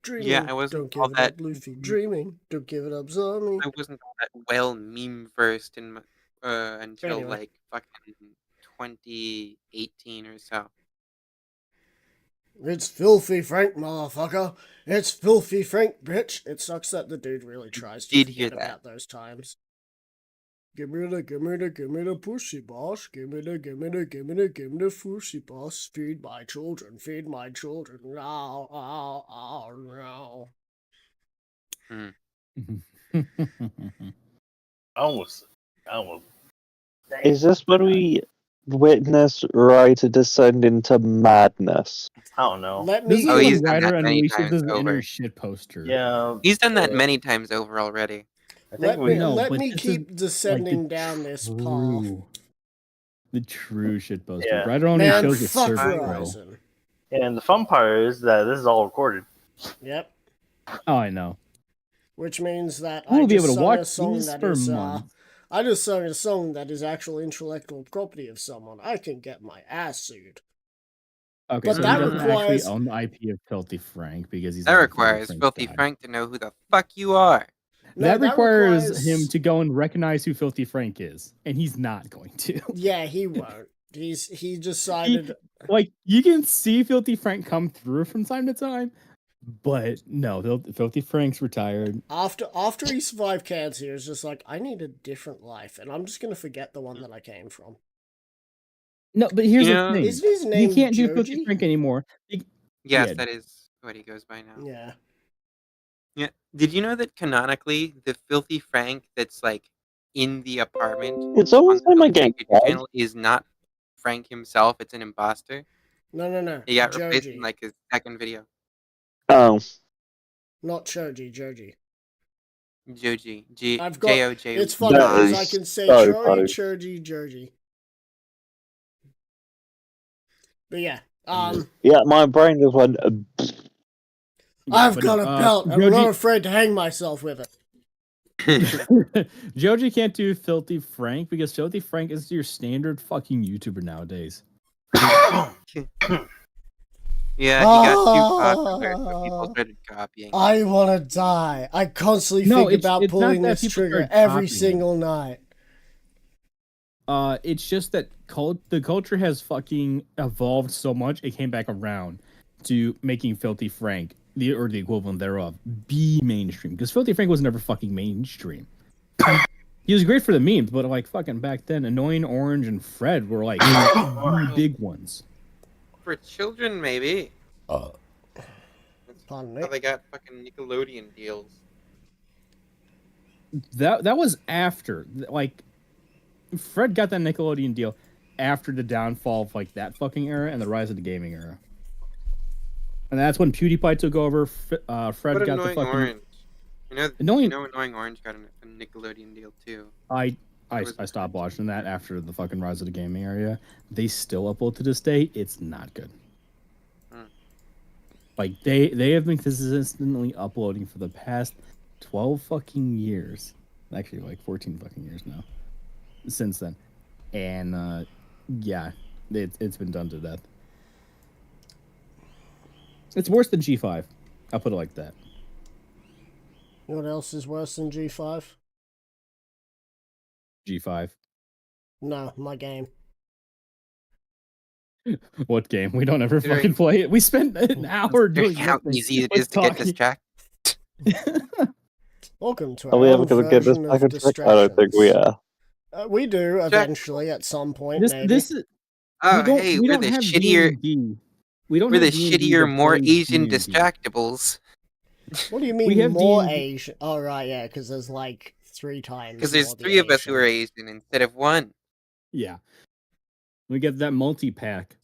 Dreaming, Yeah, I wasn't don't all give it that. up, Luffy. Dreaming, don't give it up, Zombie. I wasn't all that well meme versed in until Anyway. like fucking 2018 or so. It's Filthy Frank, motherfucker. It's Filthy Frank, bitch. It sucks that the dude really tries to Did hear forget that. about those times. Give me the pussy, boss. Give me the pussy, boss. Feed my children, No, no. Almost. Is this when we witness Ryder descend into madness? I don't know. Let This me is Oh, keep... he's when done that Ryder many unleashes times his over. inner shit poster. Yeah. He's done that many times over already. I think No, let but me this keep is, descending the down this path. The true shit poster. Yeah. Ryder only Man, shows the fuck surface, bro. Verizon. And the fun part is that this is all recorded. Yep. Oh, I know. Which means that We'll I be just able to sung watch a song these that for is months. I just sung a song that is actual intellectual property of someone. I can get my ass sued. Okay, But so that he doesn't requires- actually own the IP of Filthy Frank because he's That like a requires filthy guy. Frank to know who the fuck you are. No, that requires requires him to go and recognize who Filthy Frank is, and he's not going to. Yeah, he won't. He decided. Like, you can see Filthy Frank come through from time to time, but no, Filthy Frank's retired. After he survived cancer, he was just like, I need a different life, and I'm just gonna forget the one that I came from. No, but here's You the know- thing: Isn't his he name can't do Filthy Joji? Frank anymore. Yes, Yeah. that is what he goes by now. Yeah. Yeah. Did you know that canonically, the filthy Frank that's like in the apartment It's on almost the time I Filthy get Frank YouTube dead. channel is not Frank himself? It's an imposter. No. He got replaced Joji. in like his second video. Oh, Not Choji, Joji. Joji. I've got- J-O-J. It's funny That because is I can say so Chori, close. Choji, Joji. But yeah, yeah, my brain just went. I've got a belt, and I'm not afraid to hang myself with it. Joji can't do Filthy Frank because Filthy Frank is your standard fucking YouTuber nowadays. Yeah, he got too popular, so people started copying. I want to die. I constantly No, think it's- about it's not pulling that this people trigger start every copying single night. It's just that the culture has fucking evolved so much, it came back around to making Filthy Frank, the equivalent thereof, be mainstream. Because Filthy Frank was never fucking mainstream. He was great for the memes, but like fucking back then, Annoying Orange and Fred were like the big ones. For children, maybe. That's Pardon me. how they got fucking Nickelodeon deals. That was after, like, Fred got that Nickelodeon deal after the downfall of like that fucking era and the rise of the gaming era. And that's when PewDiePie took over. Fred What got the Annoying fucking. Orange? You know, Annoying Orange got a Nickelodeon deal too. I stopped watching that after the fucking rise of the gaming era. They still upload to this day. It's not good. Like they have been consistently uploading for the past 12 fucking years. Actually, like 14 fucking years now. Since then, and yeah, it's been done to death. It's worse than G5. I'll put it like that. You know what else is worse than G5? G5. No, my game. What game? We don't ever Considering- fucking play it. We spent an hour doing How nothing. easy it but is to get talking. distracted. Welcome to our Are we ever own going to get this version back of in track? I don't think we distractions. are. We do eventually at some point, This maybe. this is Oh, we don't hey, we we're don't the have shittier, D&D. We don't we're the have D&D shittier, to more play Asian D&D. distractables. What do you We mean have more D&D. Asian? Oh right, yeah, because there's like 3 times. Because there's more the 3 of us who are Asian. Asian instead of 1. Yeah. We get that multi-pack.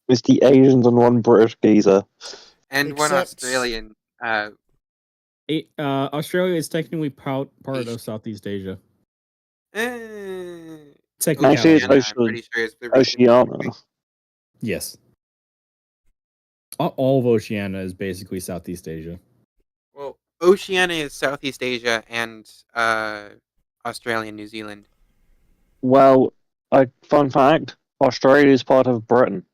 It's the Asians and one British geezer. And one Except- Australian. Australia is technically part Asia. of Southeast Asia. Actually, Technically, it's I'm pretty sure it's the region. Oceania. yes. All of Oceania is basically Southeast Asia. Well, Oceania is Southeast Asia and Australia and New Zealand. Well, fun fact: Australia is part of Britain.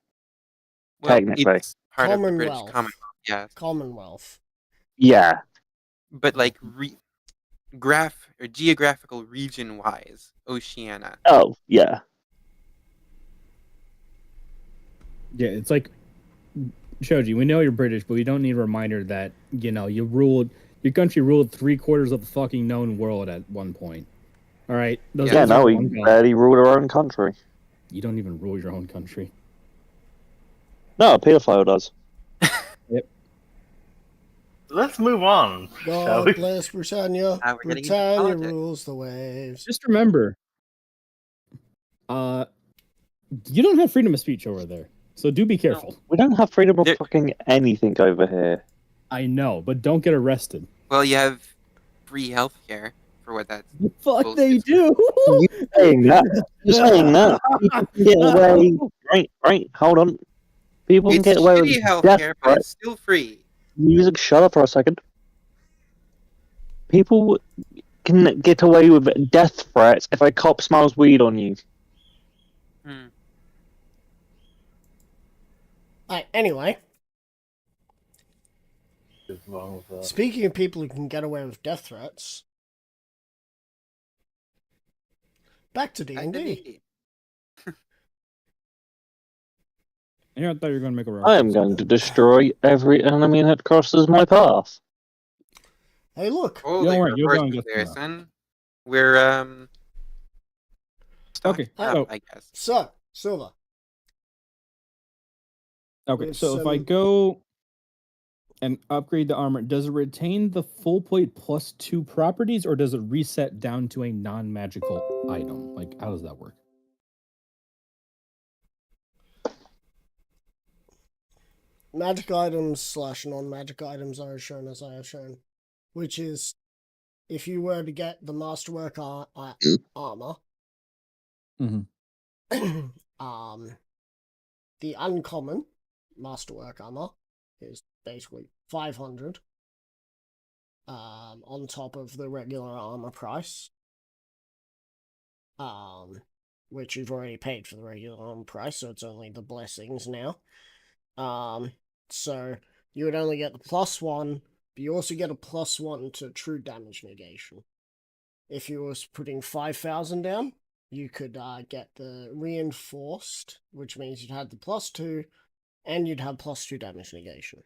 Well, Technically. it's part of the British Commonwealth. Commonwealth, yes. Commonwealth. Yeah. But like geographical region wise, Oceania. Oh, yeah. Yeah, it's like Shoji, we know you're British, but we don't need a reminder that, your country ruled 3/4 of the fucking known world at one point. All right? Those Yeah, guys no, are we one guy. barely ruled our own country. You don't even rule your own country. No, a pedophile does. Let's move on, shall God we? bless Britannia. We're getting into Britannia politics. rules the waves. Just remember, you don't have freedom of speech over there, so do be careful. We don't have freedom of fucking anything over here. I know, but don't get arrested. Well, you have free healthcare for what that's. Fuck, they do. You saying that? You saying that? People can get away. Right. Hold on. People can It's get away shitty with death healthcare, but threats. it's still free. Music, shut up for a second. People can get away with death threats if a cop smells weed on you. Hmm. Anyway, What's wrong with that? speaking of people who can get away with death threats, back to D&D. Yeah, I thought you were going to make a reference. I am going to destroy every enemy that crosses my path. Hey, look. Holy Don't worry, you're horses going to get there, some. son. We're Okay, stocking up, oh. I guess. So, Silver. Okay, With so if I some- go and upgrade the armor, does it retain the full plate +2 properties, or does it reset down to a non-magical item? Like, how does that work? Magic items / non-magic items are shown as I have shown, which is if you were to get the masterwork armor, Mhm. the uncommon masterwork armor is basically 500 on top of the regular armor price, which you've already paid for the regular armor price, so it's only the blessings now. So you would only get the +1, but you also get a +1 to true damage negation. If you was putting 5,000 down, you could get the reinforced, which means you'd have the +2, and you'd have +2 damage negation.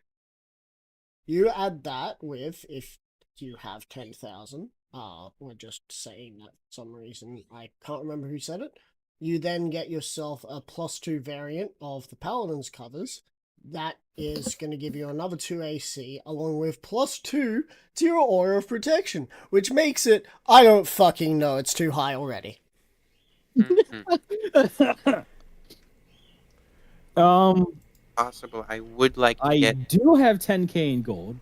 You add that with, if you have 10,000, we're just saying that for some reason, I can't remember who said it, you then get yourself a +2 variant of the Paladin's covers. That is going to give you another 2 AC, along with +2 to your Aura of Protection, which makes it, I don't fucking know, it's too high already. Mhm. Possible. I would like to I get. do have 10k in gold.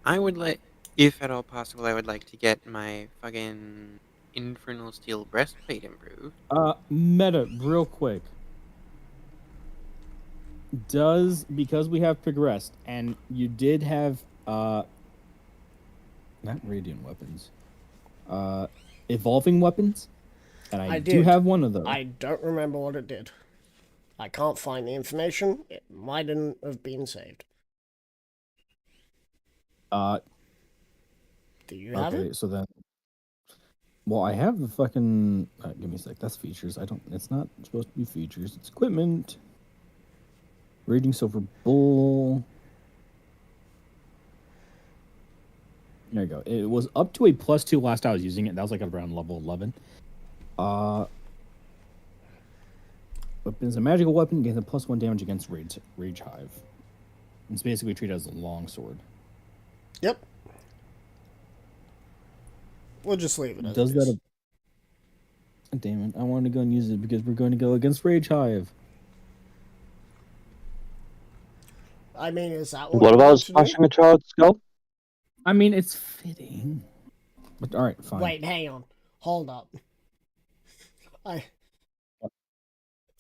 I would like, if at all possible, I would like to get my fucking infernal steel breastplate improved. Meta, real quick. Because we have progressed, and you did have, not radiant weapons, evolving weapons, and I do did. have one of those. I don't remember what it did. I can't find the information. It mightn't have been saved. Do you have Okay, it? so then, well, I have the fucking, give me a sec, that's features, it's not supposed to be features, it's equipment, Raging Silver Bull, there you go, it was up to a +2 last I was using it, that was like around level 11, weapons, a magical weapon gains a +1 damage against Rage Hive, it's basically treated as a long sword. Yep. We'll just leave it as Does it is. that? Damn it! I want to go and use it because we're going to go against Rage Hive. I mean, is that What you about want to do? smashing a child's skull? I mean, it's fitting. But all right, fine. Wait, hang on. Hold up.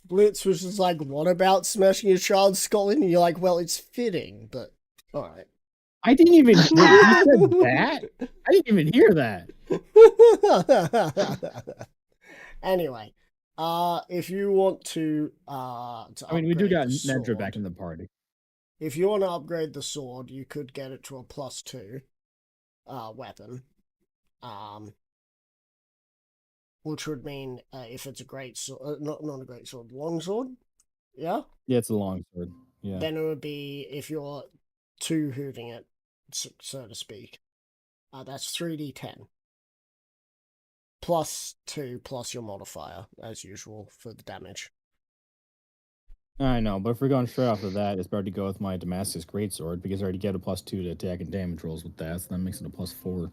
Blitz was just like, what about smashing a child's skull in? And you're like, well, it's fitting, but alright. I didn't even. Wait, you said that? I didn't even hear that. Anyway, if you want to I mean, we do upgrade got the Nedra sword, back in the party. if you want to upgrade the sword, you could get it to a +2 weapon. Which would mean if it's a great sword, not a great sword, long sword, yeah. Yeah, it's a long sword. Yeah. Then it would be if you're two hooting it, so to speak. That's 3d10 +2 plus your modifier as usual for the damage. I know, but if we're going straight off of that, it's better to go with my Damascus Greatsword because I already get a +2 to attack and damage rolls with that, so that makes it a +4.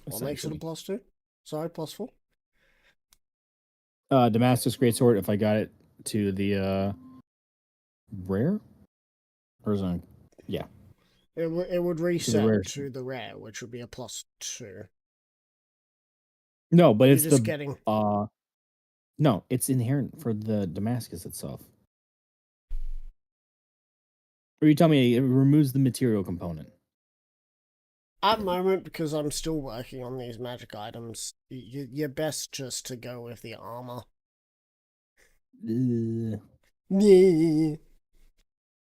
What makes it a +2? Sorry, +4? Damascus Greatsword, if I got it to the rare? Or is it? Yeah. It would reset rare. to the rare, which would be a +2. No, but You're it's just the getting. no, it's inherent for the Damascus itself. Or you tell me it removes the material component. At the moment, because I'm still working on these magic items, you're best just to go with the armor. Yeah.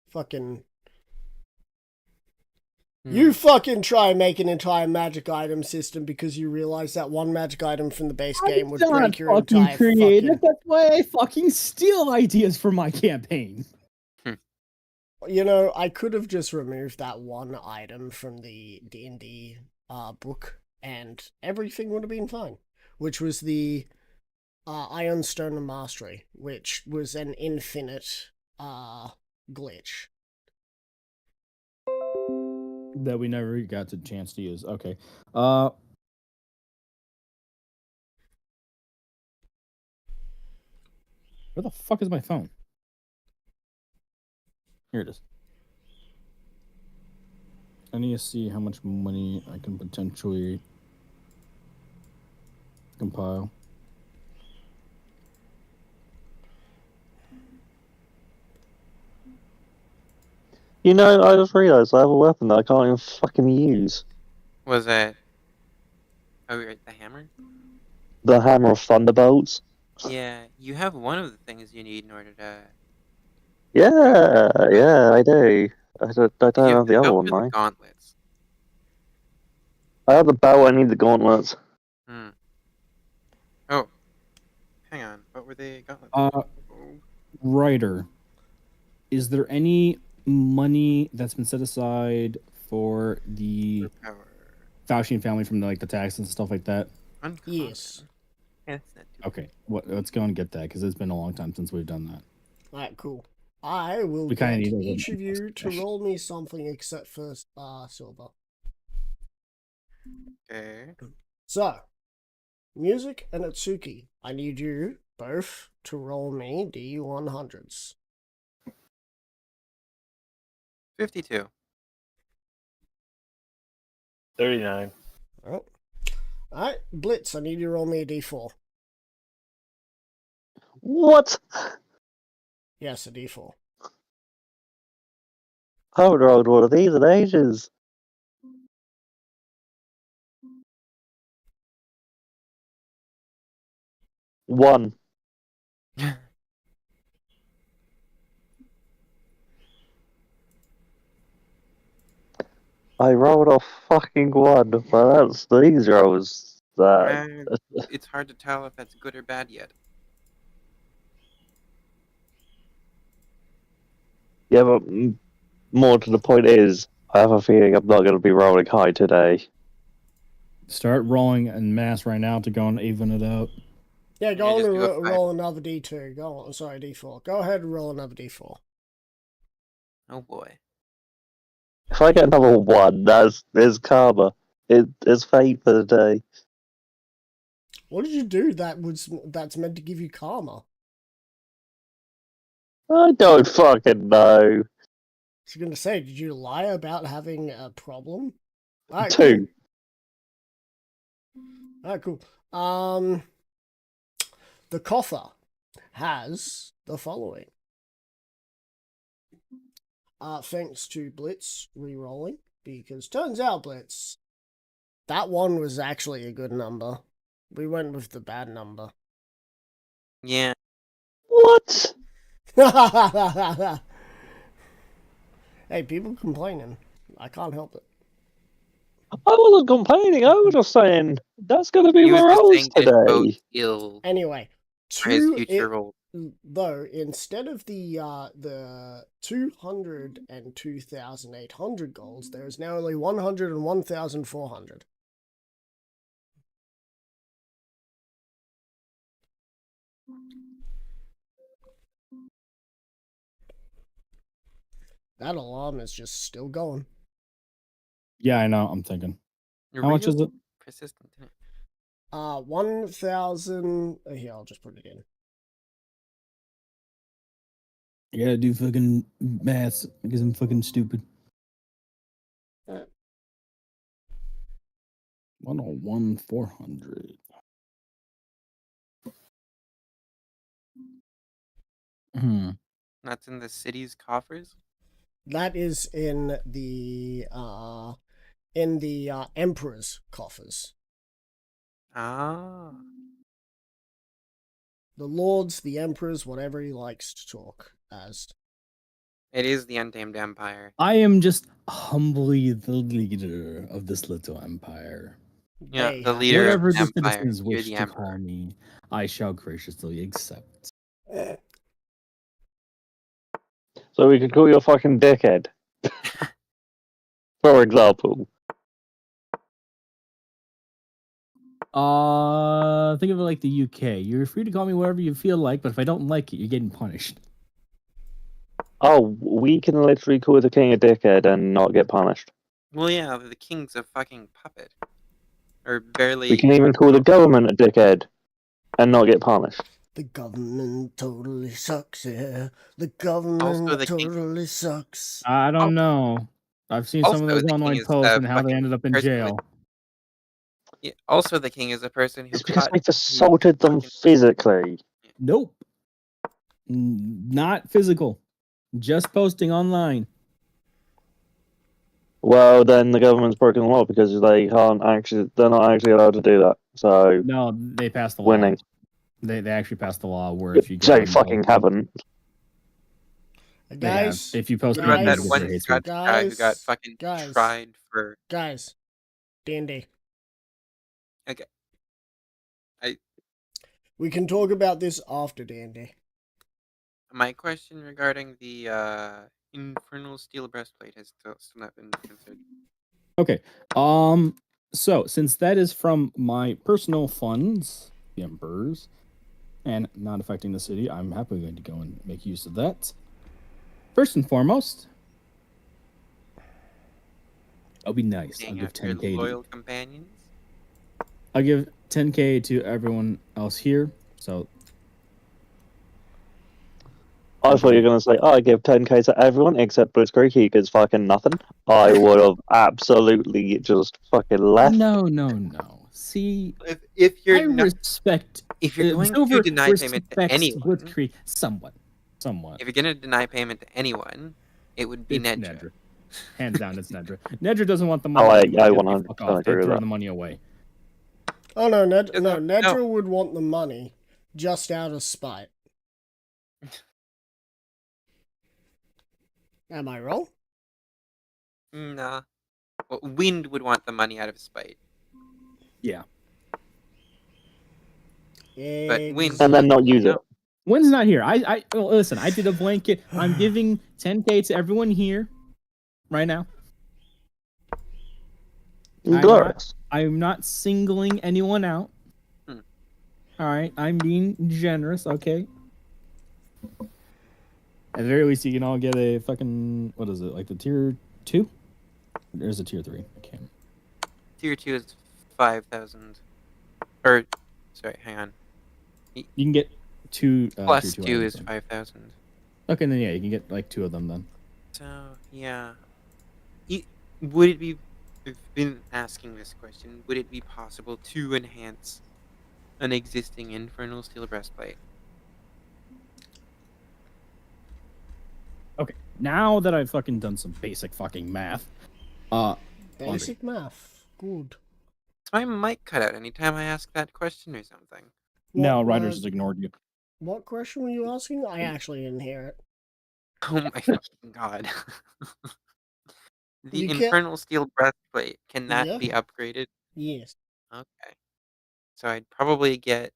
Fucking. You fucking try and make an entire magic item system because you realize that one magic item from the base game would break your entire creative. fucking. That's why I fucking steal ideas for my campaign. You know, I could have just removed that one item from the D&D book, and everything would have been fine. Which was the Iron Stone of Mastery, which was an infinite glitch. That we never got the chance to use. Okay. Where the fuck is my phone? Here it is. I need to see how much money I can potentially compile. You know, I just realized I have a weapon that I can't even fucking use. Was that? Oh, right, the hammer? The Hammer of Thunderbolts. Yeah, you have one of the things you need in order to. Yeah, I do. I don't You have have the the other belt one, or the though. gauntlets? I have the belt, I need the gauntlets. Hmm. Oh, hang on. What were the gauntlets? Writer, is there any money that's been set aside for the Power. Faustian family from the taxes and stuff like that? Yes. Yeah, that's not too Okay, let's go and get that because it's been a long time since we've done that. Alright, cool. I will We kinda get need a each little of you to cash. roll me something except for silver. Okay. So, Music and Atsuki, I need you both to roll me D100s. 52. 39. Alright, Blitz, I need you to roll me a D4. What? Yes, a D4. I haven't rolled one of these in ages. One. I rolled a fucking one, but that's these rolls. It's hard to tell if that's good or bad yet. Yeah, but more to the point is, I have a feeling I'm not going to be rolling high today. Start rolling en masse right now to go and even it out. Yeah, go on just and do a five. roll another D2. Go on, sorry, D4. Go ahead and roll another D4. Oh boy. If I get another one, there's karma. It's fate for the day. What did you do that's meant to give you karma? I don't fucking know. I was gonna say, did you lie about having a problem? Alright, Two. cool. Alright, cool. The coffer has the following. Thanks to Blitz re-rolling, because turns out, Blitz, that one was actually a good number. We went with the bad number. Yeah. What? Hey, people complaining. I can't help it. I wasn't complaining. I was just saying that's going to be He was my just rolls saying that it bodes today. ill Anyway, for his future role. though, instead of the 202,800 golds, there is now only 101,400. That alarm is just still going. Yeah, I know. I'm thinking. You're How much is real it? persistent, isn't it? 1,000. Here, I'll just put it in. I gotta do fucking math because I'm fucking stupid. 101,400. That's in the city's coffers. That is in the Emperor's coffers. Ah. The Lords, the Emperors, whatever he likes to talk as. It is the Untamed Empire. I am just humbly the leader of this little empire. Yeah, They the have leader of Whatever the the empire. citizens You're wish the to call emperor. me, I shall graciously accept. So we could call you a fucking dickhead. For example. Think of it like the UK. You're free to call me whatever you feel like, but if I don't like it, you're getting punished. Oh, we can literally call the king a dickhead and not get punished. Well, yeah, the king's a fucking puppet. Or barely. We can even call the government a dickhead and not get punished. The government totally sucks, yeah. The government Also, the king. totally sucks. I don't know. I've seen some of Also, those the king online is posts a and how they fucking ended up in person with. jail. Yeah, also, the king is a person who It's because caught. we've assaulted them fucking- physically. Nope. Not physical. Just posting online. Well, then the government's broken the law because they're not actually allowed to do that. So No, they passed the law. winning. They actually passed the law where if you go They and fucking post- haven't. They have. Guys, If you post What about that Guys, one hate speech. Scotch guy who got fucking guys. tried for? guys, D&D. Okay. We can talk about this after D&D. My question regarding the infernal steel breastplate has still not been answered. Okay. So since that is from my personal funds, the Emperor's, and not affecting the city, I'm happily going to go and make use of that. First and foremost, I'll be nice. I'll Hang give out your 10k. loyal companions. I'll give 10k to everyone else here. So I thought you were going to say, I give 10k to everyone except Blitzkrieg. He gets fucking nothing. I would have absolutely just fucking left. no. See, If I you're not, respect. if you're going Silver to deny payment to respects anyone, Blitzkrieg somewhat. if you're gonna deny payment to anyone, it would be It's Nedra. Nedra. Hands down, it's Nedra. Nedra doesn't want the Oh, money. I anyway. They 100% fuck off. agree They with throw that. the money away. Oh no, No. Nedra would want the money just out of spite. Am I wrong? Nah. Well, Wind would want the money out of spite. Yeah. But Wind And then not use it. No. When's not here? Well, listen, I did a blanket. I'm giving 10k to everyone here right now. Glorious. I'm not singling anyone out. Hmm. All right, I'm being generous, okay? At the very least, you can all get a fucking, what is it, like the tier 2? There's a tier 3. I can't. Tier 2 is 5,000. Or, sorry, hang on. You can get 2 Plus tier 2 2 items is then. 5,000. Okay, then yeah, you can get like 2 of them then. So, yeah. Would it be... I've been asking this question. Would it be possible to enhance an existing Infernal Steel Breastplate? Okay, now that I've fucking done some basic fucking math, Basic math. Good. So I might cut out anytime I ask that question or something. no, What, Riders has ignored you. what question were you asking? I actually didn't hear it. Oh my fucking god. The You can't- Infernal Steel Breastplate, can that Yeah. be upgraded? Yes. Okay. So I'd probably get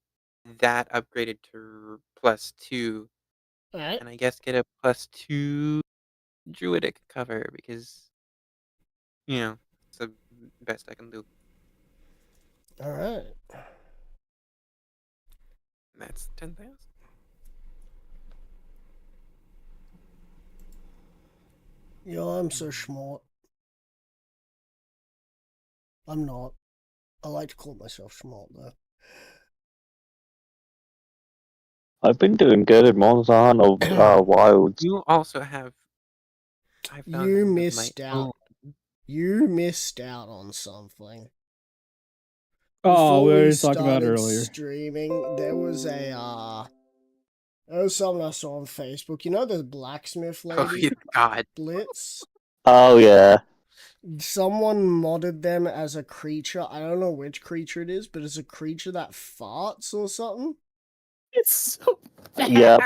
that upgraded to +2, Alright. and I guess get a +2 Druidic cover, because, it's the best I can do. Alright. That's 10,000. Yo, I'm so smart. I'm not. I like to call myself smart, though. I've been doing good in Monster Hunter Wilds. You also have 5,000 You of my missed out. own. You missed out on something. Oh, we Before already talked about it started earlier. streaming, there was something I saw on Facebook. You know the blacksmith Oh, lady, god. Blitz? Oh yeah. Someone modded them as a creature. I don't know which creature it is, but it's a creature that farts or something. It's so bad. Yep.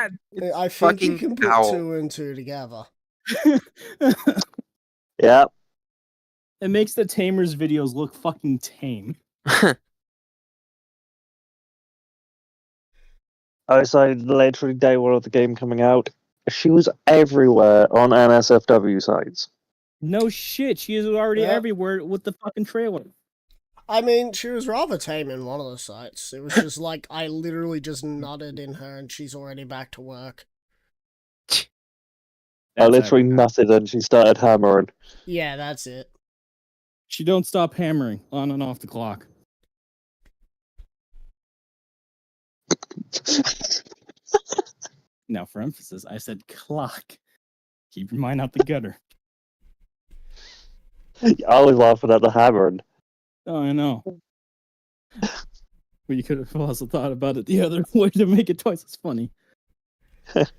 I think you fucking can put foul. 2 and 2 together. Yep. It makes the Tamers videos look fucking tame. I so literally day one of the game coming out, she was everywhere on NSFW sites. No shit, she is already Yep. everywhere with the fucking trailer. I mean, she was rather tame in one of the sites. It was just like, I literally just nutted in her and she's already back to work. I literally nutted and she started hammering. Yeah, that's it. She don't stop hammering on and off the clock. Now, for emphasis, I said clock. Keep your mind out the gutter. I was laughing at the hammering. Oh, I know. But you could have also thought about it the other way to make it twice as funny. Fuck,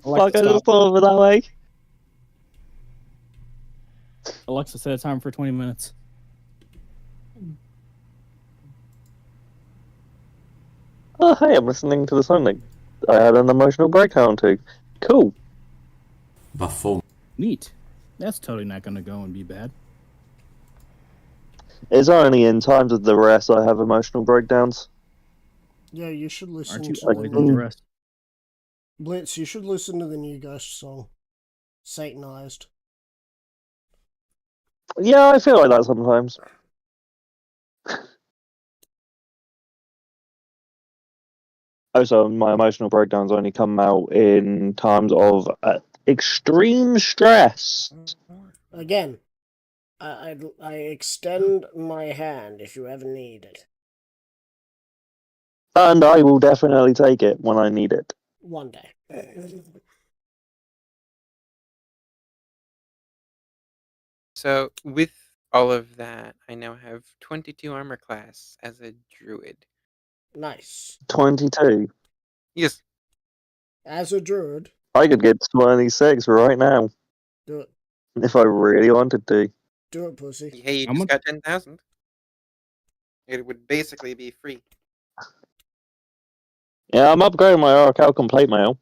Alexa, I just stop. thought of it that way. Alexa, set a timer for 20 minutes. Oh, hey, I'm listening to the song. I had an emotional breakdown too. Cool. Buffoon. Neat. That's totally not going to go and be bad. It's only in times of the rest I have emotional breakdowns. Yeah, you should listen Aren't you to always the with the rest? Blitz, you should listen to the new Ghost song. Satanized. Yeah, I feel like that sometimes. Also, my emotional breakdowns only come out in times of extreme stress. Again, I extend my hand if you ever need it. And I will definitely take it when I need it. One day. So, with all of that, I now have 22 armor class as a druid. Nice. 22. Yes. As a druid, I could get 26 right now do it. if I really wanted to. Do it, pussy. Hey, you How just much- got 10,000. It would basically be free. Yeah, I'm upgrading my Oracle plate mail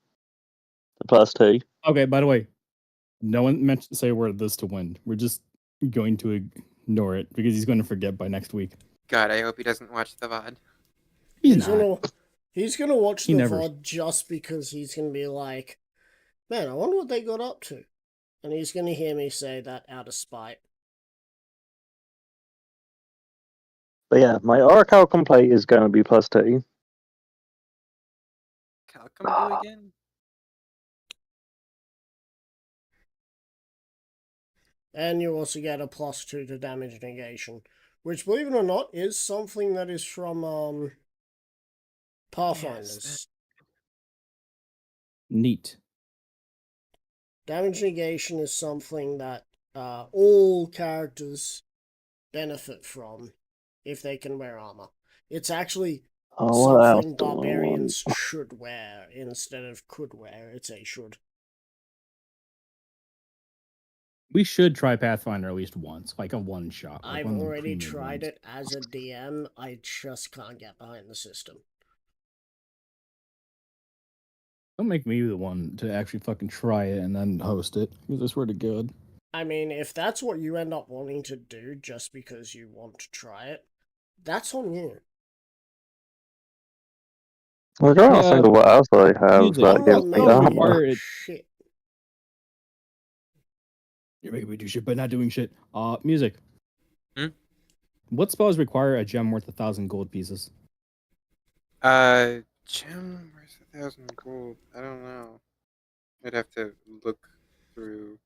to +2. Okay, by the way, no one meant to say a word of this to win. We're just going to ignore it because he's going to forget by next week. God, I hope he doesn't watch the VOD. He's not. He's gonna watch He the never- VOD just because he's gonna be like, man, I wonder what they got up to. And he's gonna hear me say that out of spite. But yeah, my Oracle plate is going to be +2. Calcum do again? And you also get a +2 to damage negation, which, believe it or not, is something that is from Pathfinders. Neat. Damage negation is something that all characters benefit from if they can wear armor. It's actually Oh, what else something do I want? barbarians should wear instead of could wear. It's a should. We should try Pathfinder at least once, like a one shot. Like I've one of the already premium tried ones. it as a DM. I just can't get behind the system. Don't make me the one to actually fucking try it and then host it, because I swear to God. I mean, if that's what you end up wanting to do just because you want to try it, that's on you. I'm trying to think of what else I have Music. that I'm gives not me making don't you require armor. do it. shit. You're making me do shit, but not doing shit. Music. Hmm? What spells require a gem worth 1,000 gold pieces? Gem worth 1,000 gold. I don't know. I'd have to look through.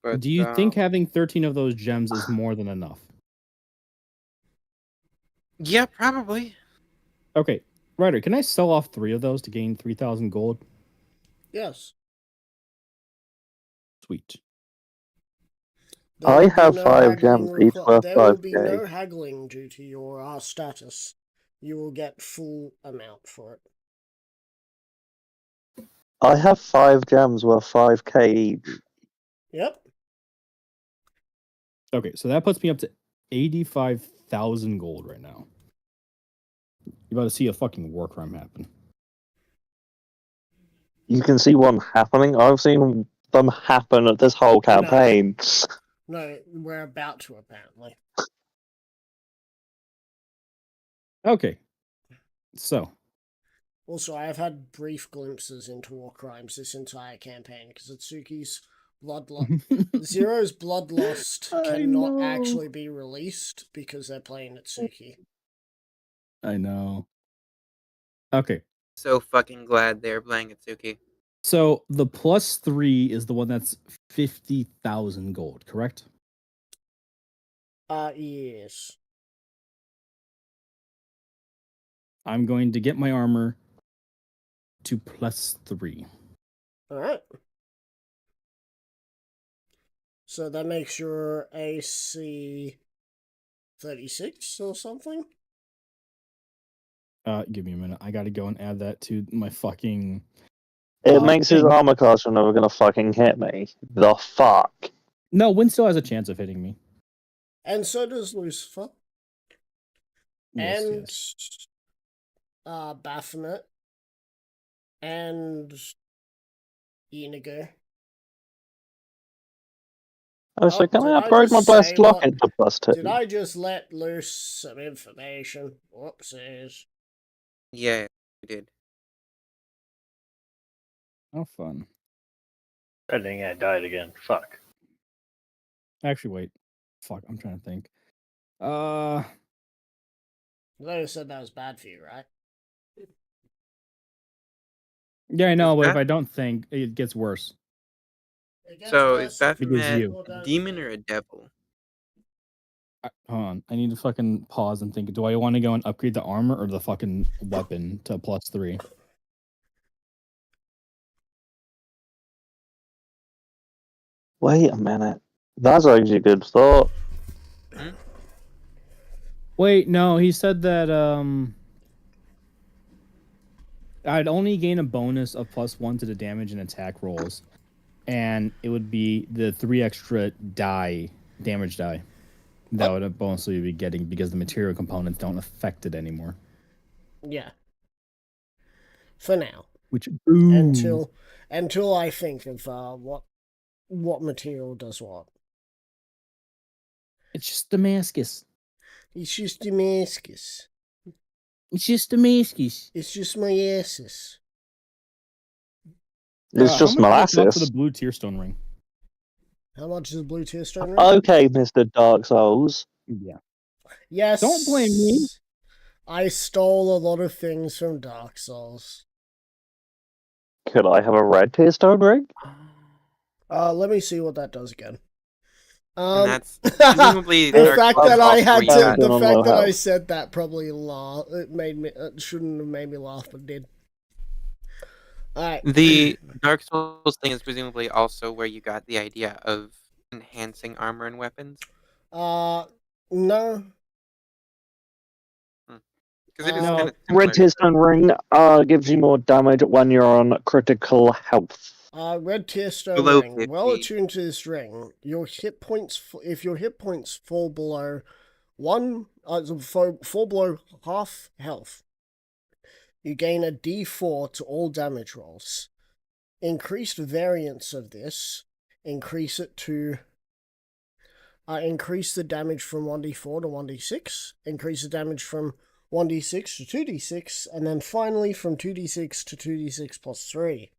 But Do you think having 13 of those gems is more than enough? yeah, probably. Okay, Ryder, can I sell off 3 of those to gain 3,000 gold? Yes. Sweet. There I will be have no 5 haggling gems, each worth There will be 5k. no haggling due to your status. You will get full amount for it. I have 5 gems worth 5k each. Yep. Okay, so that puts me up to 85,000 gold right now. You're about to see a fucking war crime happen. You can see one happening. I've seen them happen at this whole campaign. No, we're about to, apparently. Okay, so Also, I have had brief glimpses into war crimes this entire campaign because Atsuki's Zero's Bloodlust I cannot know. actually be released because they're playing Atsuki. I know. Okay, So fucking glad they're playing Itsuki. so the +3 is the one that's 50,000 gold, correct? Yes. I'm going to get my armor to +3. Alright. So that makes your AC 36 or something? Give me a minute. I gotta go and add that to my fucking. It makes his thing. armor class are never gonna fucking hit me. The fuck? No, Win still has a chance of hitting me. And so does Lucifer. Yes, and yes. Baphomet. And Inigo. So can did I I upgrade my just blessed say lock what- into +2? Did I just let loose some information? Whoopsies. Yeah, we did. How fun. I think I died again. Fuck. Actually, wait. Fuck, I'm trying to think. Lou said that was bad for you, right? Yeah, I know, Is but if that- I don't think, it gets worse. So is Baphomet you. a demon or a devil? Hold on. I need to fucking pause and think. Do I want to go and upgrade the armor or the fucking weapon to +3? Wait a minute. That's actually a good thought. Wait, no, he said that I'd only gain a bonus of +1 to the damage and attack rolls, and it would be the 3 extra damage die that What? would bonus we would be getting because the material components don't affect it anymore. Yeah. For now. Which boom. Until I think of what material does what. It's just Damascus. It's just Damascus. It's just Damascus. It's just my asses. It's just how much does it cost for molasses. the blue tearstone ring? How much is a blue tear stone ring? Okay, Mr. Dark Souls. Yeah. Yes. Don't blame me. I stole a lot of things from Dark Souls. Could I have a red tear stone ring? Let me see what that does again. And that's presumably the Dark fact Souls that I also had where you to, got- the on fact low that I health. said that probably it made me, shouldn't have made me laugh, but did. Alright. The Dark Souls thing is presumably also where you got the idea of enhancing armor and weapons. No. Because it is No. kind of Red similar. Tear Stone Ring gives you more damage when you're on critical health. Red Tear Stone Below Ring. 50. Well attuned to this ring, your hit points, if your hit points fall below fall below half health, you gain a d4 to all damage rolls. Increased variants of this increase it to increase the damage from 1d4 to 1d6, increase the damage from 1d6 to 2d6, and then finally from 2d6 to 2d6 plus 3.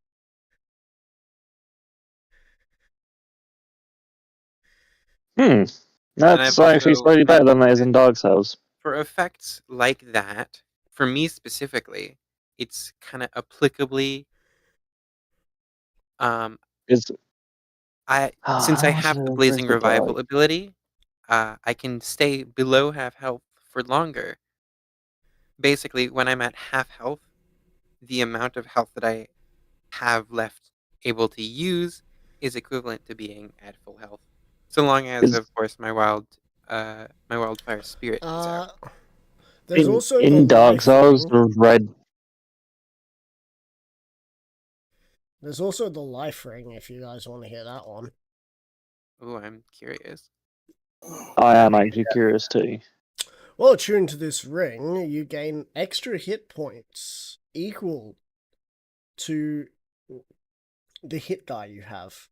That's I've actually also slightly better than that is calculated in Dark Souls. for effects like that, for me specifically, it's kind of applicably. It's Since I how much have does the it Blazing increase the Revival die? ability, I can stay below half health for longer. Basically, when I'm at half health, the amount of health that I have left able to use is equivalent to being at full health, so long as, Is of course, my wildfire spirit is out. There's also the in Dark life Souls, ring. the red. There's also the life ring, if you guys want to hear that one. Oh, I'm curious. I am actually curious too. Well attuned to this ring, you gain extra hit points equal to the hit die you have.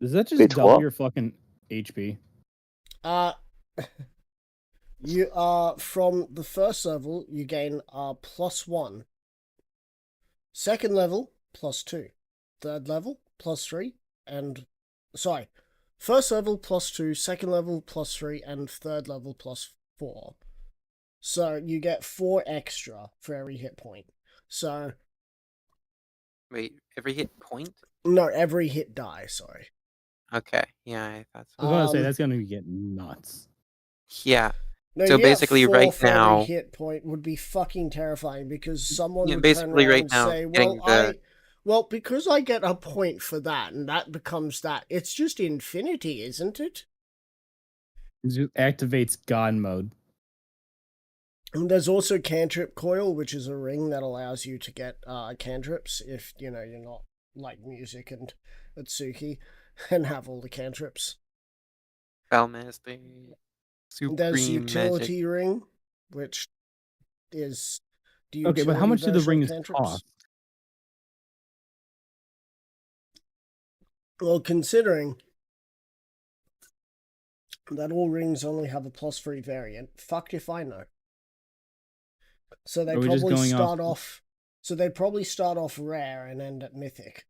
Does that just It's double what? your fucking HP? You from the first level you gain +1. Second level +2. Third level +3, and sorry. First level +2, second level +3, and third level +4. So you get 4 extra for every hit point. So Wait, every hit point? no, every hit die, sorry. Okay, yeah, I thought I so. was about to say that's gonna get nuts. Yeah, No, so you get basically 4 right for every now, hit point would be fucking terrifying because someone yeah, would turn basically around right and now, say, getting the well, because I get a point for that, and that becomes that. It's just infinity, isn't it? It just activates God mode. And there's also Cantrip Coil, which is a ring that allows you to get cantrips if, you're not like music and Atsuki and have all the cantrips. Spellmaster, There's Supreme Utility Magic. Ring, which is the Okay, but how utility much do the version of rings cantrips. cost? Well, considering that all rings only have a +3 variant, fucked if I know. So they Are we just probably going start off- off. So they probably start off rare and end at mythic.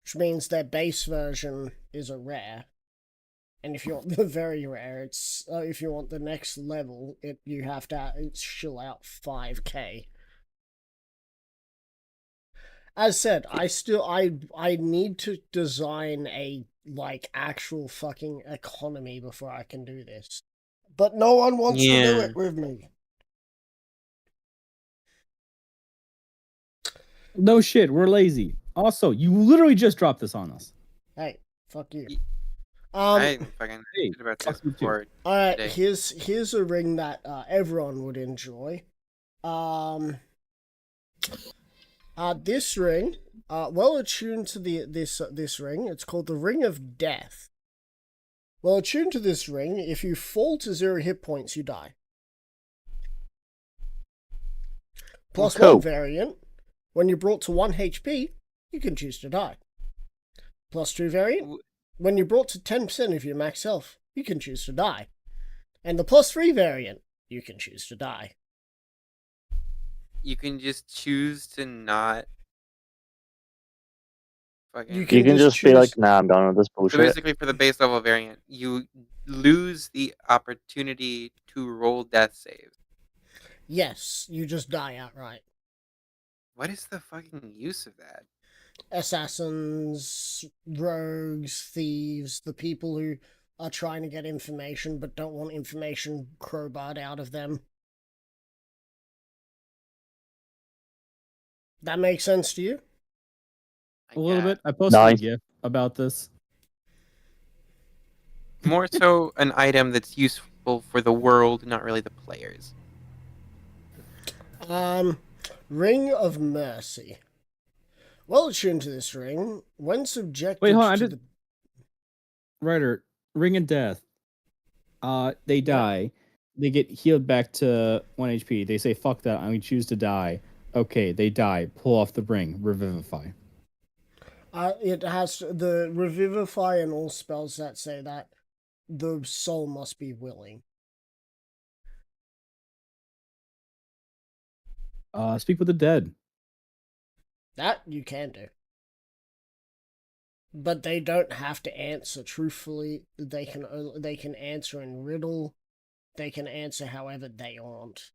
Which means their base version is a rare, and if you want the very rare, it's if you want the next level, you have to shill out 5k. As said, I need to design a actual fucking economy before I can do this, but no one wants to do Yeah. it with me. No shit, we're lazy. Also, you literally just dropped this on us. Hey, fuck you. I fucking Hey, heard about fuck this you too. before Alright, today. here's a ring that everyone would enjoy. This ring, well attuned to this ring, it's called the Ring of Death. Well attuned to this ring, if you fall to 0 hit points, you die. Plus Cool. 1 variant, when you're brought to 1 HP, you can choose to die. Plus 2 variant, when you're brought to 10% of your max health, you can choose to die. And the plus 3 variant, you can choose to die. You can just choose to not fucking. You You can just be choose- like, nah, I'm done with this So bullshit. basically, for the base level variant, you lose the opportunity to roll death saves. Yes, you just die outright. What is the fucking use of that? Assassins, rogues, thieves, the people who are trying to get information but don't want information crowbarred out of them. That makes sense to you? A little Yeah. bit. I posted a Nice. GIF about this. More so an item that's useful for the world, not really the players. Ring of Mercy. Well attuned to this ring, when subjected Wait, hold on. to the... Ryder, Ring of Death. They die. They get healed back to 1 HP. They say, fuck that, I'm going to choose to die. Okay, they die. Pull off the ring. Revivify. It has the Revivify and all spells that say that the soul must be willing. Speak with the dead. That you can do. But they don't have to answer truthfully. They can answer in riddle. They can answer however they want.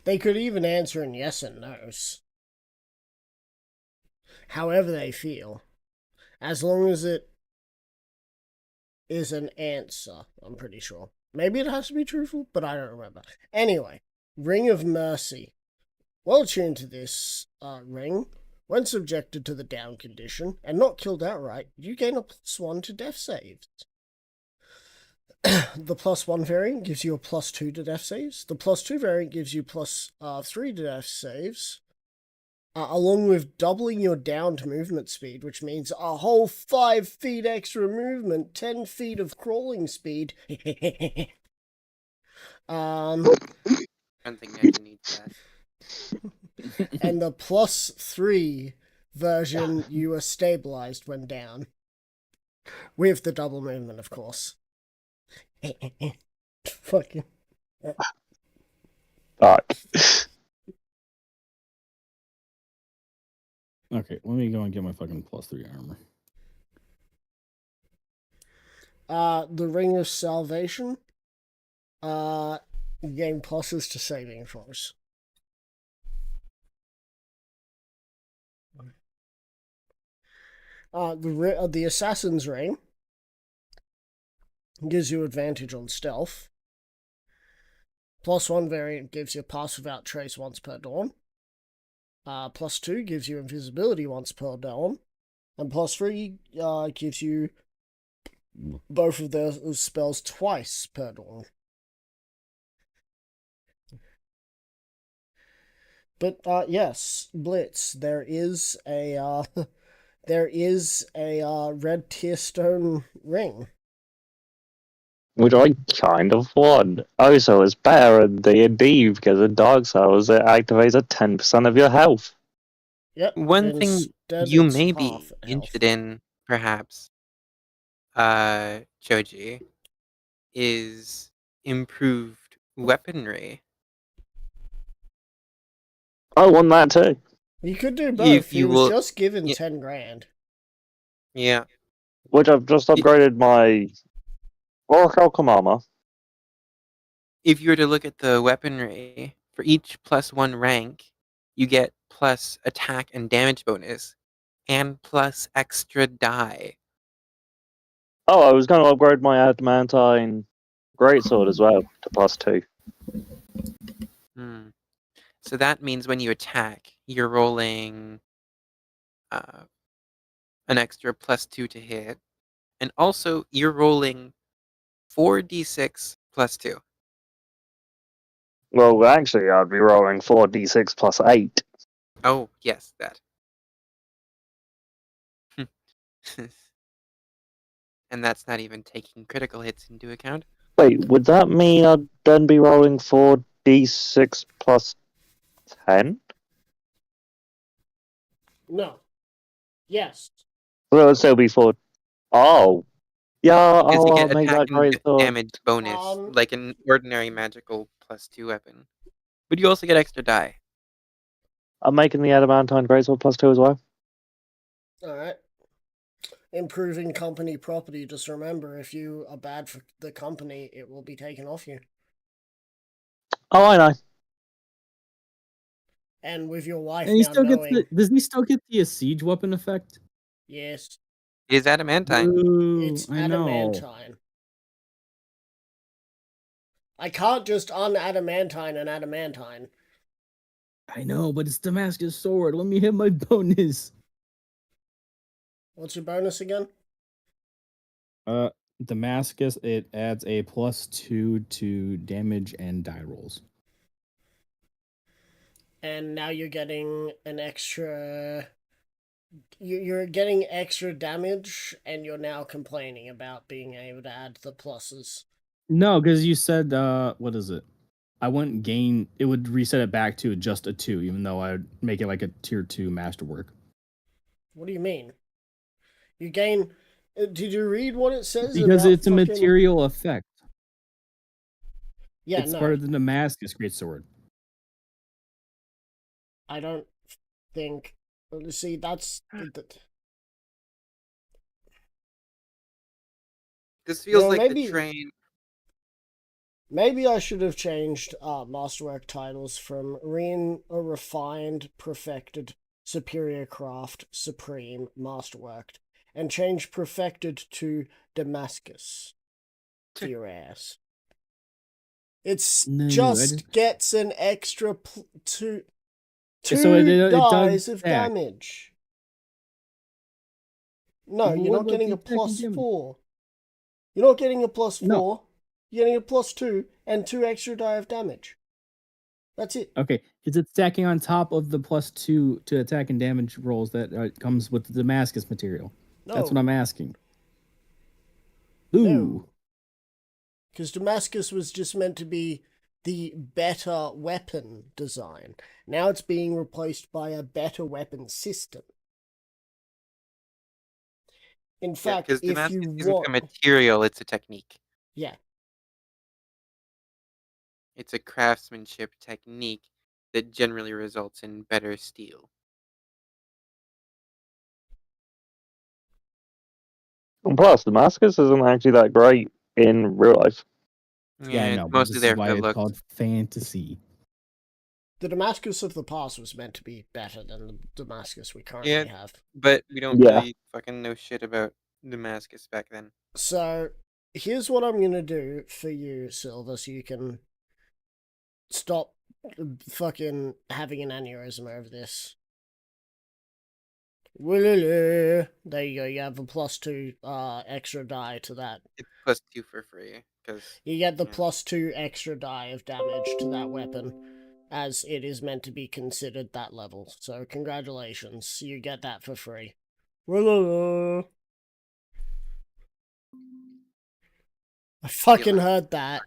They could even answer in yes and no's. However they feel. As long as it is an answer, I'm pretty sure. Maybe it has to be truthful, but I don't remember. Anyway, Ring of Mercy. Well tuned to this ring, when subjected to the down condition and not killed outright, you gain a +1 to death saves. The +1 variant gives you a +2 to death saves. The +2 variant gives you +3 to death saves. Along with doubling your downed movement speed, which means a whole 5 feet extra movement, 10 feet of crawling speed. I don't think Neji needs that. And the +3 version, you are stabilized when down. With the double movement, of course. Fucking. Alright. Okay, let me go and get my fucking +3 armor. The Ring of Salvation. You gain pluses to saving throws. The Assassin's Ring gives you advantage on stealth. +1 variant gives you pass without trace once per dawn. +2 gives you invisibility once per dawn. And +3 gives you both of those spells twice per dawn. But yes, Blitz, there is a red tearstone ring. Which I kind of want. Oh, so it's better in D&D because in Dark Souls it activates at 10% of your health. Yep. One thing instead you it's may half be health. interested in, perhaps, Choji, is improved weaponry. I want that too. You could do both. He you was will- just given yeah. 10 grand. Yeah. Which I've just upgraded my Oracle armor. If you were to look at the weaponry, for each +1 rank, you get plus attack and damage bonus, and plus extra die. Oh, I was going to upgrade my adamantine greatsword as well to +2. So that means when you attack, you're rolling an extra +2 to hit, and also you're rolling 4d6 +2. Well, actually, I'd be rolling 4d6 +8. Oh, yes, that. And that's not even taking critical hits into account. Wait, would that mean I'd then be rolling 4d6 +10? No. Yes. So it would still be 4. Oh. Yeah, Because you I'll get make that attacking greatsword. damage bonus, like an ordinary magical +2 weapon. But you also get extra die. I'm making the adamantine greatsword +2 as well. Alright. Improving company property. Just remember, if you are bad for the company, it will be taken off you. Oh, I know. And with your wife And he now still gets knowing, does he still get the siege weapon effect? yes, It is adamantine. Ooh, it's I know. adamantine. I can't just unadamantine an adamantine. I know, but it's Damascus sword. Let me hit my bonus. What's your bonus again? Damascus, it adds a +2 to damage and die rolls. And now you're getting an extra. You're getting extra damage, and you're now complaining about being able to add the pluses. No, because you said what is it? I wouldn't gain it would reset it back to just a 2, even though I'd make it like a tier 2 masterwork. What do you mean? You gain. Did you read what it says Because about it's a fucking... material effect. Yeah, It's no. part of the Damascus greatsword. I don't think. See, that's. This feels like maybe, the train. Maybe I should have changed Masterwork titles from Refined, Perfected, Superior Craft, Supreme, Masterworked, and change Perfected to Damascus. To your ass. It's No, just gets an extra two so it dies does of stack. damage. No, Well, you're what not about getting the a attacking damage? +4. You're not getting a +4. No. You're getting a +2 and 2 extra die of damage. That's it. Okay, is it stacking on top of the +2 to attack and damage rolls that comes with the Damascus material? No. That's what I'm asking. Ooh. No. Because Damascus was just meant to be the better weapon design. Now it's being replaced by a better weapon system. In fact, because if Damascus you isn't a want... material, it's a technique. Yeah. It's a craftsmanship technique that generally results in better steel. And plus, Damascus isn't actually that great in real life. Yeah, I It's know, but mostly this is there why for it's looks. called fantasy. The Damascus of the past was meant to be better than the Damascus we currently have. But we don't Yeah. really fucking know shit about Damascus back then. So, here's what I'm gonna do for you, Silver, so you can stop fucking having an aneurysm over this. There you go, you have a +2 extra die to that. It's +2 for free, because... You get the +2 extra die of damage to that weapon, as it is meant to be considered that level. So congratulations, you get that for free. I fucking heard that.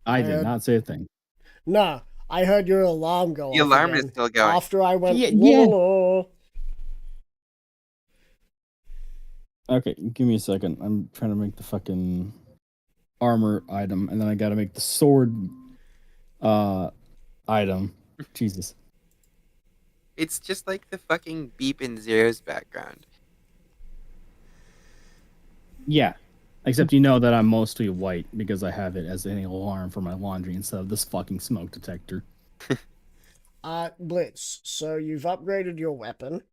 I did not say a thing. No, I heard your alarm go off. The alarm again is still going. after I went. Yeah. Okay, give me a second. I'm trying to make the fucking armor item, and then I gotta make the sword item. Jesus. It's just like the fucking beep in Zero's background. Yeah. Except you know that I'm mostly white because I have it as an alarm for my laundry instead of this fucking smoke detector. Blitz, so you've upgraded your weapon,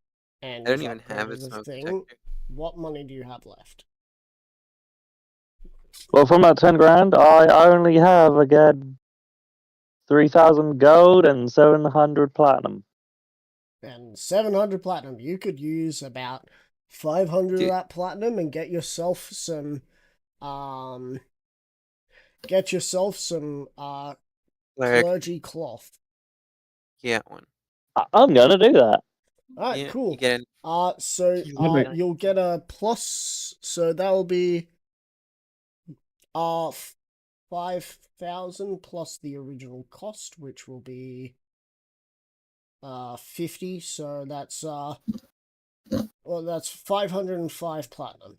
and I don't you've even have a upgraded the smoke thing. detector. What money do you have left? Well, from that 10 grand, I only have, again, 3,000 gold and 700 platinum. And 700 platinum. You could use about 500 of that platinum and get yourself some, clergy cloth. Yeah, one. I'm gonna do that. Alright, Yeah, cool. you get You'll get a plus, so that will be 5,000 plus the original cost, which will be 50, so that's that's 505 platinum.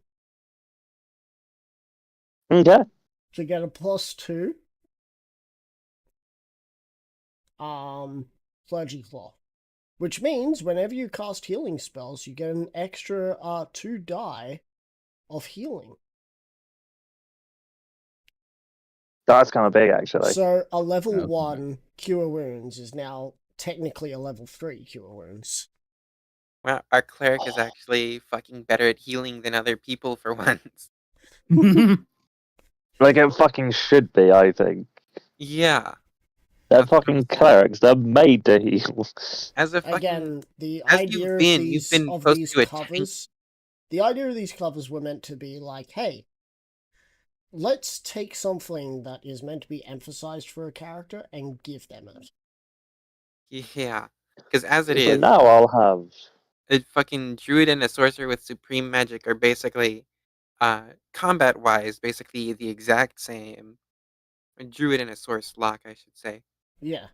Okay. To get a +2, Clergy Claw. Which means whenever you cast healing spells, you get an extra 2 die of healing. That's kind of big, actually. So a level That's 1 Cure Wounds is now technically a level 3 Cure Wounds. Wow, our cleric is actually fucking better at healing than other people for once. Like, it fucking should be, I think. Yeah. They're That's what I'm fucking saying. clerics. They're made to heal. As a fucking Again, the as idea you've been of supposed these to a tank. covers, the idea of these covers were meant to be like, hey, let's take something that is meant to be emphasized for a character and give them it. Yeah. Because as it So is, now I'll have. a fucking druid and a sorcerer with supreme magic are basically, combat-wise, basically the exact same. A druid and a source lock, I should say. Yeah.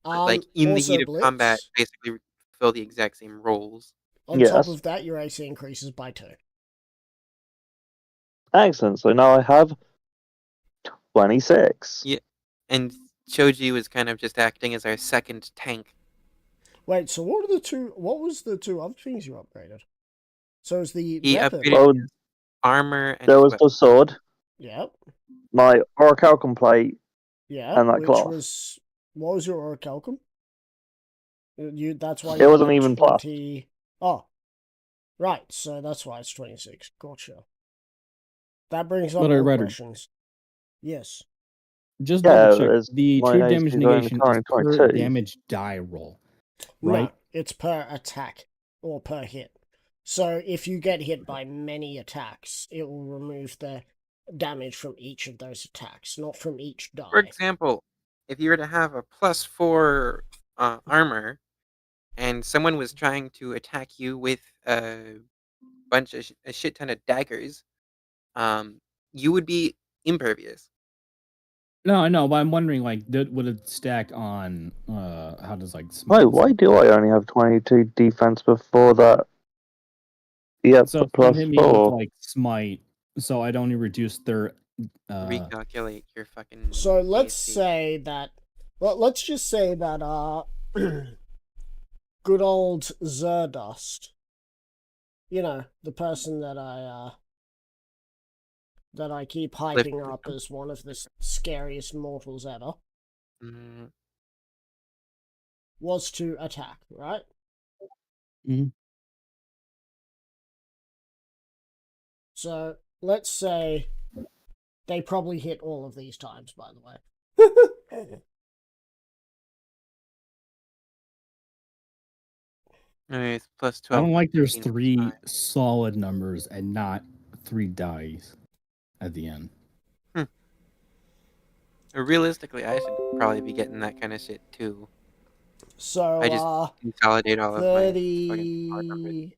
But, like, in the heat Also of combat, Blitz, basically fill the exact same roles. on top Yes. of that, your AC increases by 2. Excellent. So now I have 26. Yeah. And Choji was kind of just acting as our second tank. Wait, so what was the 2 other things you upgraded? So it was the He weapon. upgraded Well, his armor and there his was weapon. the sword, Yep. my orichalcum plate, Yeah, and that which cloth. was what was your orichalcum? That's why It you wasn't got even plus. 20. Oh, right. So that's why it's 26. Gotcha. That brings up But I more read it. questions. Yes. Just Yeah, double check. it's The my true AC damage is only negation is currently per 22. damage die roll, right? No, it's per attack or per hit. So if you get hit by many attacks, it will remove the damage from each of those attacks, not from each die. For example, if you were to have a +4 armor, and someone was trying to attack you with a shit ton of daggers, you would be impervious. No, I know, but I'm wondering, like, would it stack on? How does like? Wait, why do I only have 22 defense before that? Yeah, So if plus they hit me 4. with like smite, so I'd only reduce their. Recalculate your fucking. So let's AC. say that. Well, let's just say that good old Zerdust. You know, the person that I keep hyping up as one of the scariest mortals ever, Mm, was to attack, right? Mhm. So let's say they probably hit all of these times, by the way. it's plus I 12. don't like there's 15, 3 5. solid numbers and not 3 dice at the end. Realistically, I should probably be getting that kind of shit too. So I just consolidate all of my fucking hard numbers. 30,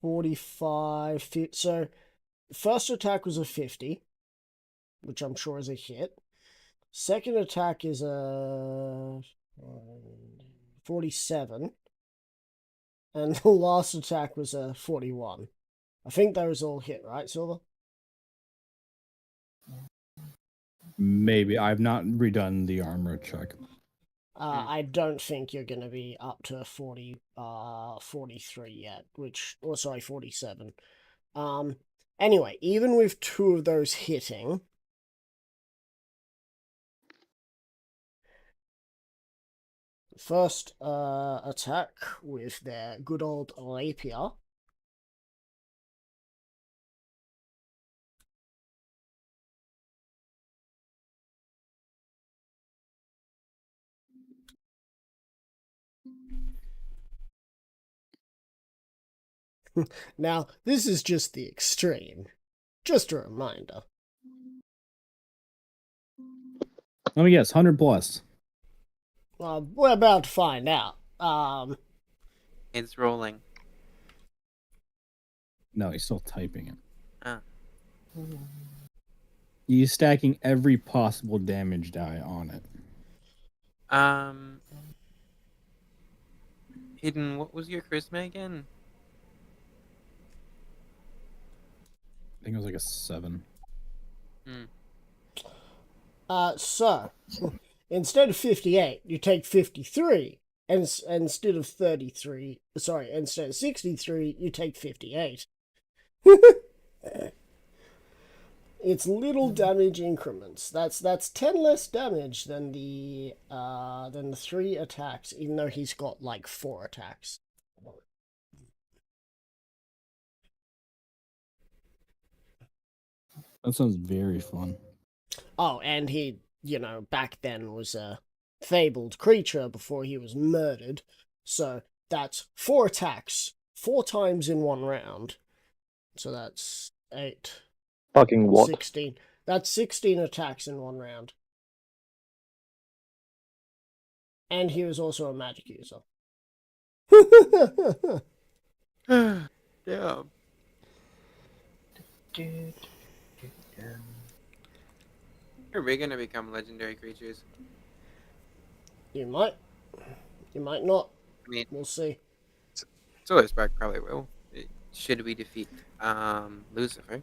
45, 50. So first attack was a 50, which I'm sure is a hit. Second attack is a 47. And the last attack was a 41. I think those all hit, right, Silver? Maybe I've not redone the armor check. I don't think you're going to be up to 43 yet, or sorry, 47. Anyway, even with 2 of those hitting, first attack with their good old rapier. Now, this is just the extreme. Just a reminder. Let me guess, 100 plus. We're about to find out. It's rolling. No, he's still typing it. Ah. He's stacking every possible damage die on it. Hidden, what was your charisma again? I think it was like a 7. So, Instead of 58, you take 53. And instead of 33, sorry, instead of 63, you take 58. It's little damage increments. That's 10 less damage than the 3 attacks, even though he's got like 4 attacks. That sounds very fun. Oh, and he, back then was a fabled creature before he was murdered. So that's 4 attacks, 4 times in 1 round. So that's 8, Fucking what? 16. That's 16 attacks in 1 round. And he was also a magic user. Yeah. Are we gonna become legendary creatures? You might. You might not. I mean, We'll see. Solar Spark probably will. Should we defeat Lucifer?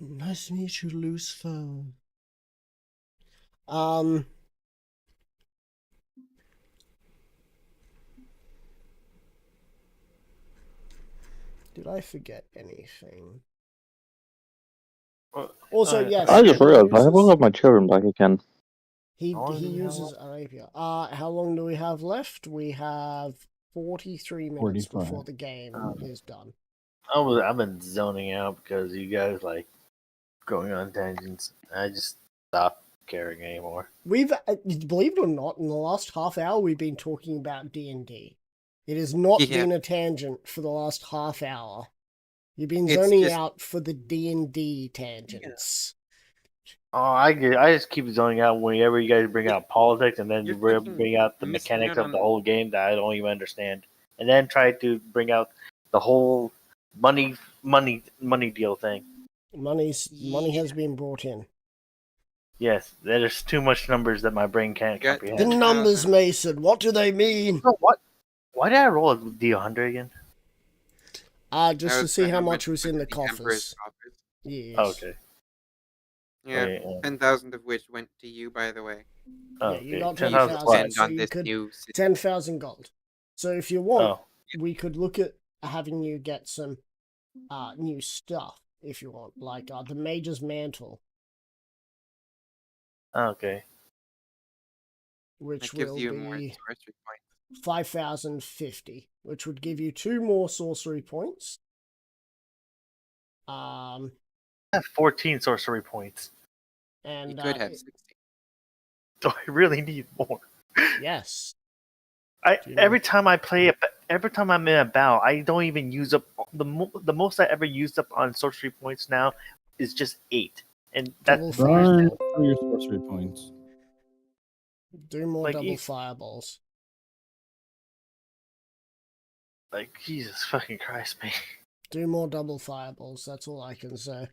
Nice to meet you, Lucifer. Did I forget anything? Also, yes. I just he realized I uses- haven't got my children back again. He How long do we have uses Arabia. How long do we have left? We have 43 minutes 45. before the game is done. I've been zoning out because you guys like going on tangents. I just stopped caring anymore. We've, believe it or not, in the last half hour we've been talking about D&D. It has not Yeah. been a tangent for the last half hour. You've been It's zoning just- out for the D&D tangents. Oh, I just keep zoning out whenever you guys bring out politics, and then you You're fucking bring out the missing mechanics out of the on- whole game that I don't even understand, and then try to bring out the whole money deal thing. Money has been brought in. Yes, there's too much numbers that my brain can't Got The comprehend. 10,000. numbers, Mason, what do they mean? Oh, what? Why did I roll a D100 again? Just That to see how much went was in the Emperor's coffers. coffers. Yes. Oh, okay. Yeah, Okay, 10,000 of which went to you, by the way. oh, Yeah, you okay. got 10,000 10,000. what? Spend so on you this could- new system. 10,000 gold. So if you want, Oh, we could look at having you get some new stuff, if you want, like the Mage's Mantle, okay. which That gives will you more be sorcery points. 5,050, which would give you 2 more sorcery points. I have 14 sorcery points. And You could have 60. Do I really need more? yes, I Do you know- every time I'm in a battle, I don't even use up the most I ever used up on sorcery points now is just 8, and double that's Burn fireball. through your sorcery points. Do more like, double you- fireballs. like Jesus fucking Christ, man. Do more double fireballs. That's all I can say.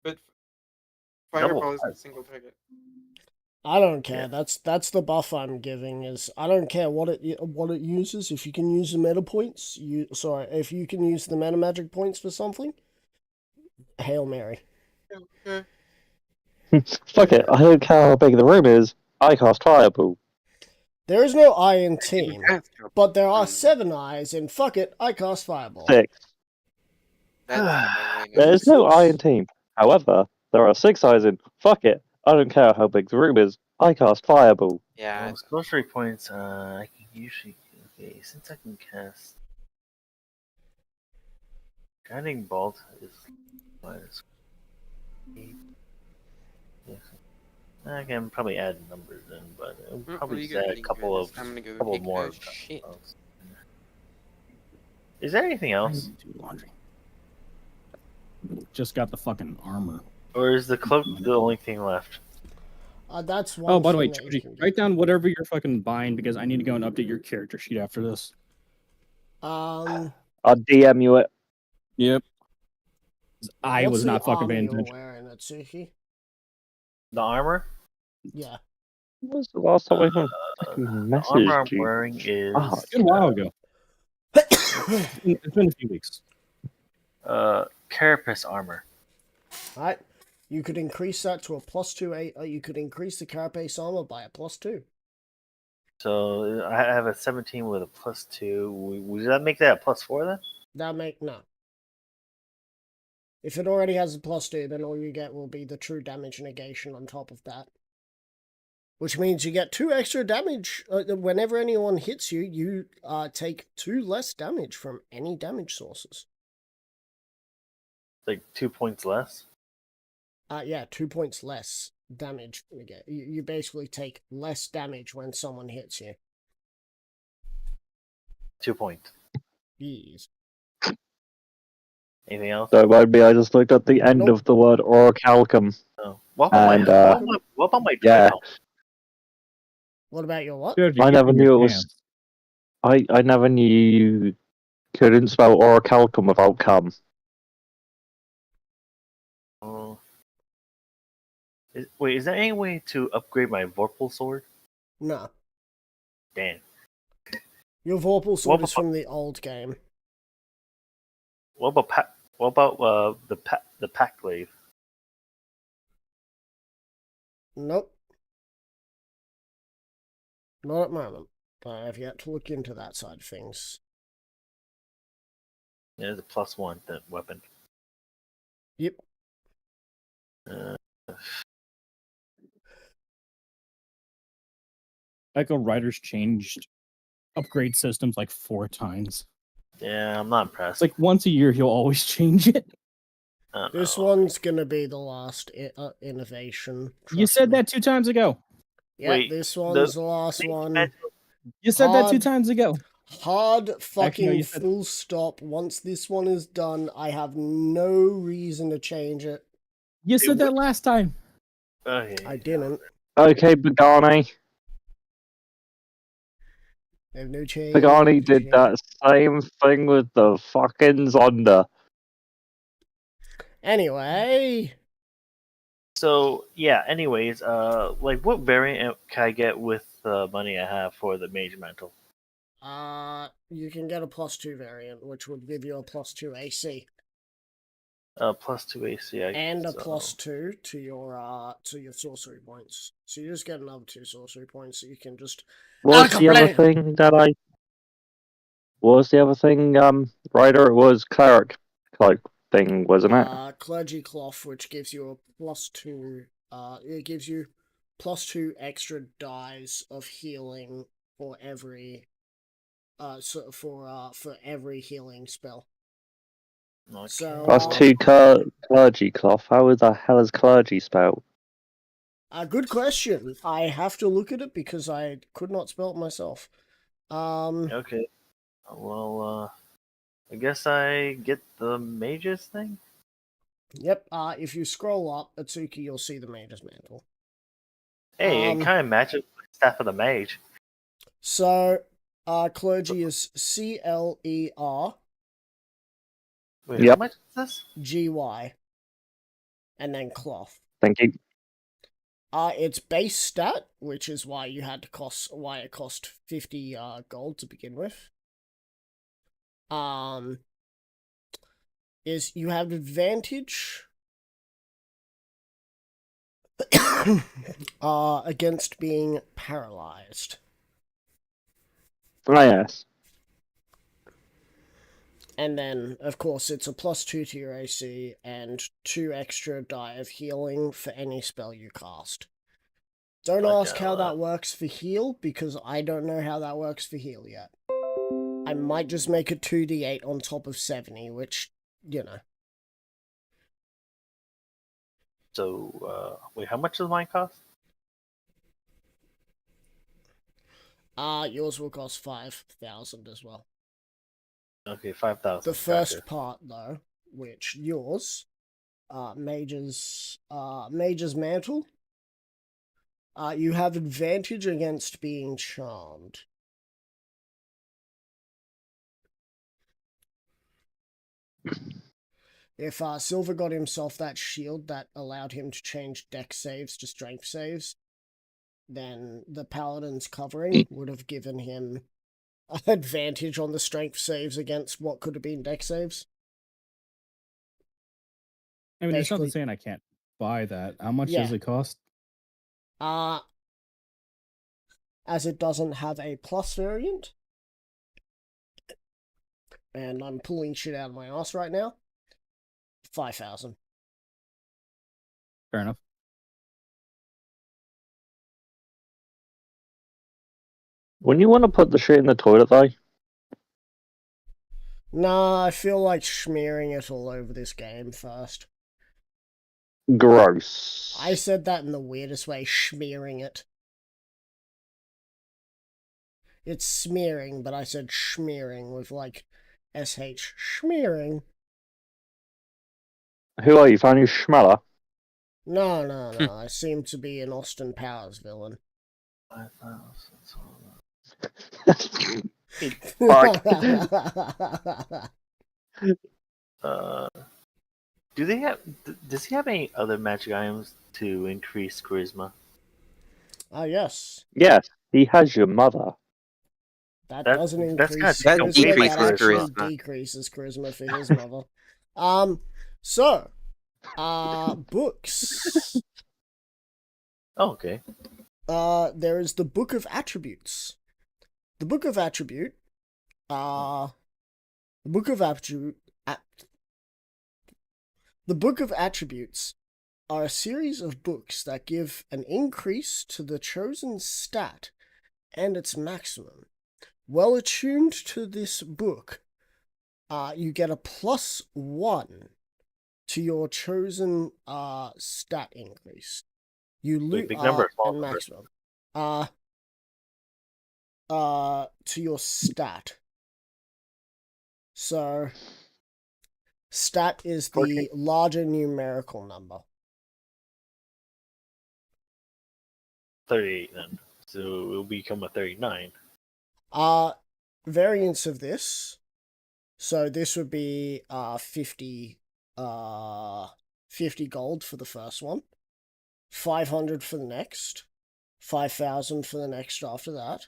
But Double Fireball is fire. a single target. I don't care. Yeah. That's the buff I'm giving. Is I don't care what it uses. If you can use the meta points, if you can use the meta magic points for something, Hail Mary. Okay. Fuck it, I don't care how big the room is. I cast Fireball. There is no I in team, That's but there are 7 eyes, and fuck it, I cast Fireball. 6. melee There is no 6. I in team. However, there are 6 eyes in. Fuck it, I don't care how big the room is. I cast Fireball. Yeah. Well, sorcery points, I can usually since I can cast Guiding Bolt is minus 8. Yes. I can probably add numbers in, but it'll What probably are you just add gonna a couple of I'm gonna go couple take more. a shit. Is there anything I else, need to do laundry. Just got the fucking armor. or is the cloak the only thing left? That's one. Oh, by the way, thing that you Joji, can get. write down whatever you're fucking buying because I need to go and update your character sheet after this. Um, I'll DM you it. Yep. I what's was the not fucking armor paying you're attention. wearing, Atsuki? The armor? Yeah. When was the last time I even The fucking armor I'm messaged you? wearing is Ah, It's been a while ago. It's been a few weeks. Carapace armor. Right. You could increase that to a +2. You could increase the carapace armor by a +2. So I have a 17 with a +2. Would that make that a +4 then? No. If it already has a +2, then all you get will be the true damage negation on top of that. Which means you get 2 extra damage. Whenever anyone hits you, you take 2 less damage from any damage sources. Like 2 points less? Yeah, 2 points less damage. You basically take less damage when someone hits you. 2 points. Yes. Anything else? Don't mind me, I just looked at the end Nope. of the word orichalcum. Oh. What about And, what about my yeah. trial? What about your what? Dude, I you never get your knew it was. pants. I never knew you couldn't spell orichalcum without cum. Oh. Wait, is there any way to upgrade my Vorpal sword? No. Damn. Your Vorpal sword is about- from the old game. What about the pack glaive? Nope. Not at the moment. But I've yet to look into that side of things. Yeah, the +1 that weapon. Yep. Uh, Echo Riders changed upgrade systems like 4 times. yeah, I'm not impressed. It's like once a year he'll always change it. I don't This know. one's gonna be the last innovation. You trust said me. that 2 times ago. Yeah, Wait, this one's the last one. You said that 2 Hard- times ago. Hard fucking you said- full stop. Once this one is done, I have no reason to change it. You said that last time. Okay. I didn't. Okay, Pagani. There's no change. Pagani did that same thing with the fucking Zonda. Anyway, So yeah. Anyways, like what variant can I get with the money I have for the mage mantle? you can get a +2 variant, which would give you a +2 AC +2 AC. and a so- +2 to your sorcery points. So you just get another 2 sorcery points, so you can just. What's the other Complain. thing that I? What was the other thing, Ryder? It was cleric cloak thing, wasn't it? Clergy cloth, which gives you a +2. It gives you +2 extra dies of healing for every. For every healing spell. Okay. So Plus 2 clergy cloth. How the hell is clergy spelled? good question. I have to look at it because I could not spell it myself. Okay. Well, I guess I get the mages thing. Yep. If you scroll up, Atsuki, you'll see the mage's mantle. Hey, it kind of matches with Staff of the Mage. So, clergy is CLERGY, Wait, Yep. how much is this? and then cloth. Thank you. Its base stat, which is why it cost 50 gold to begin with. Is you have advantage against being paralyzed. Ah, yes. And then, of course, it's a +2 to your AC and 2 extra die of healing for any spell you cast. Don't ask how that works for heal, because I don't know how that works for heal yet. I might just make a 2d8 on top of 70, which, you know. So, wait, how much does mine cost? Yours will cost 5,000 as well. Okay, 5,000. The first part, though, which yours, Mage's Mantle, you have advantage against being charmed. If Silver got himself that shield that allowed him to change dex saves to strength saves, then the Paladin's covering would have given him advantage on the strength saves against what could have been dex saves. I mean, there's nothing Basically- saying I can't buy that. How much Yeah. does it cost? As it doesn't have a plus variant, and I'm pulling shit out of my ass right now. 5,000. Fair enough. When you want to put the shit in the toilet, though, Nah, I feel like smearing it all over this game first. gross. I said that in the weirdest way, smearing it. It's smearing, but I said smearing with like SH. Smearing. Who are you? Found you schmeller? No. I seem to be an Austin Powers villain. 5,000. Fuck. Do they have? Does he have any other magic items to increase charisma? Yes. Yes, he has your mother. That That- doesn't that's increase gotta take charisma, away that my actually charisma. decreases charisma for his mother. So, books. Oh, okay. There is the Book of Attributes. The Book of Attribute, the Book of Attribute, the Book of Attributes are a series of books that give an increase to the chosen stat and its maximum. Well attuned to this book, you get a +1 to your chosen stat increase. You lose big number or small and number? maximum. To your stat. So stat is the Okay. larger numerical number. 38 then. So it will become a 39. Variants of this. So this would be 50 50 gold for the first one, 500 for the next, 5,000 for the next after that,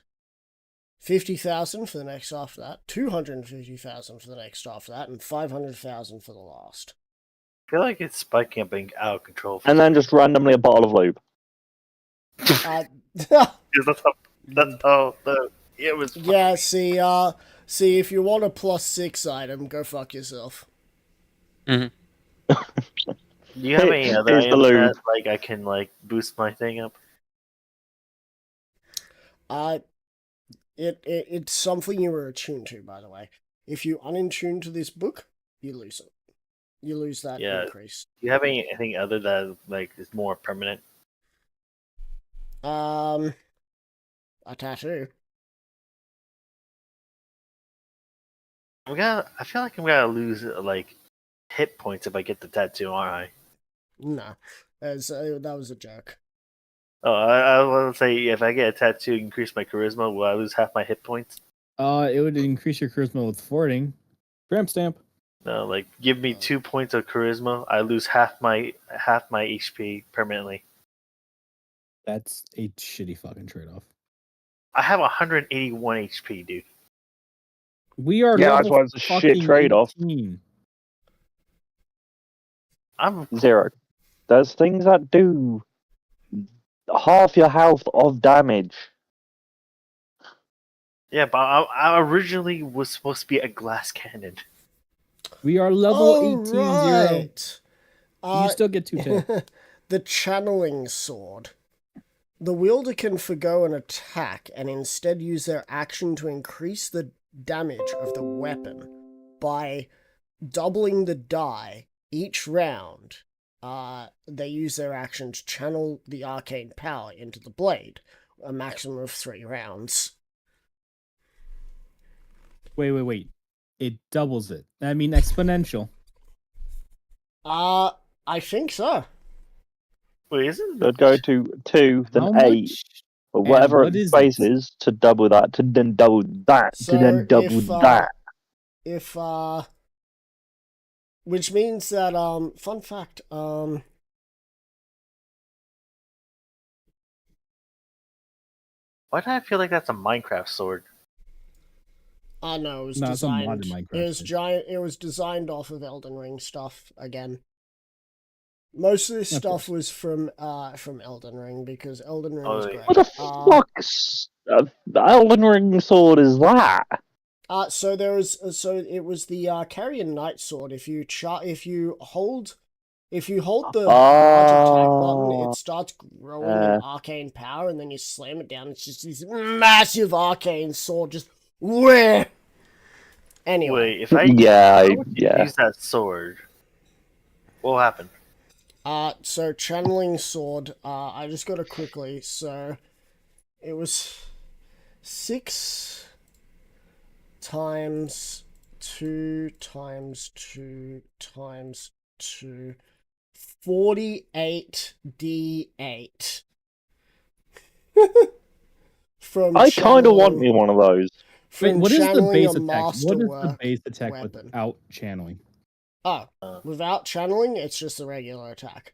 50,000 for the next after that, 250,000 for the next after that, and 500,000 for the last. I feel like it's spiking up and out of control. And then just randomly a bottle of lube. Uh, Because that's how it was. yeah, see, if you want a +6 item, go fuck yourself. Do you have any other Here's the items lube. that like I can like boost my thing up? It's something you were attuned to, by the way. If you unattune to this book, you lose it. You lose that Yeah. increase. Do you have anything other that like is more permanent? A tattoo. I feel like I'm gonna lose like hit points if I get the tattoo, aren't I? No, that was a joke. Oh, I want to say if I get a tattoo, increase my charisma, will I lose half my hit points? It would increase your charisma with forwarding. Tramp stamp. No, like give me 2 points of charisma, I lose half my HP permanently. That's a shitty fucking trade-off. I have 181 HP, dude. We are Yeah, level that's why it's a shit fucking trade-off. 18. I'm 0. There's things that do half your health of damage. yeah, but I originally was supposed to be a glass cannon. We are level 18, Zero. Right. You still get 2 tab. The channeling sword. The wielder can forgo an attack and instead use their action to increase the damage of the weapon by doubling the die each round. They use their action to channel the arcane power into the blade, a maximum of 3 rounds. Wait. It doubles it. I mean, exponential. I think so. Wait, isn't It'd go to 2, then How 8, much? or And whatever what is base it? is to double that, to then double that, So to then double that. Which means that, fun fact, why do I feel like that's a Minecraft sword? I know it was No, it's a designed. modern Minecraft It was sword. giant. It was designed off of Elden Ring stuff again. Most of this Of stuff course. was from Elden Ring because Elden Ring Oh, is yeah. great. What the fuck's Elden Ring sword is that? So there was so it was the Carrion Knight sword. If you hold the large attack button, it Oh, starts growing in arcane power, and then you slam it down. It's just this massive arcane sword, just where. Anyway, Wait, if I yeah, yeah. use that sword, what will happen? so channeling sword. I just got to quickly. So it was 6 times 2 times 2 times 2. 48d8 from I kind of want me channeling one of those. Wait, what is the channeling base a attack? What is the masterwork base attack weapon. without channeling? Oh, Uh, without channeling, it's just a regular attack.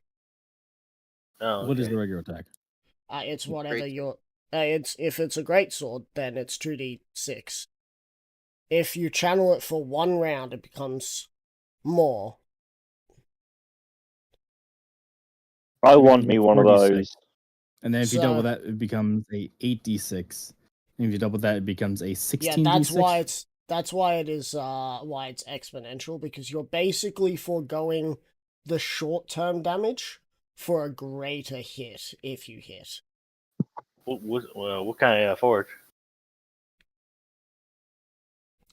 oh, What is okay. the regular attack? It's whatever Great. your. It's if it's a great sword, then it's 2d6. If you channel it for 1 round, it becomes more. I It want becomes me one of 4d6. those. And then if you double So that, it becomes a 8d6. And if you double that, it becomes a yeah, 16d6. that's why it is why it's exponential, because you're basically foregoing the short-term damage for a greater hit if you hit. What kind of forge?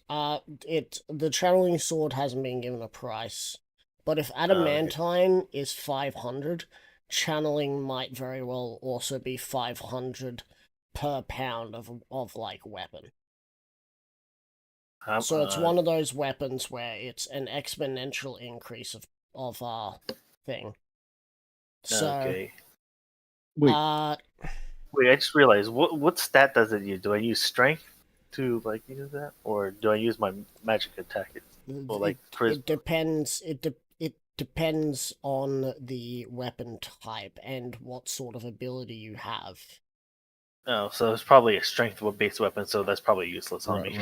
The channeling sword hasn't been given a price, but if Okay. adamantine is 500, channeling might very well also be 500 per pound of like weapon. So it's one of those weapons where it's an exponential increase of thing. So Okay. Wait, Wait, I just realized what stat does it use? Do I use strength to like use that, or do I use my magic attack? Or like charisma? it depends. It depends on the weapon type and what sort of ability you have. Oh, so it's probably a strength based weapon, so that's probably useless on me.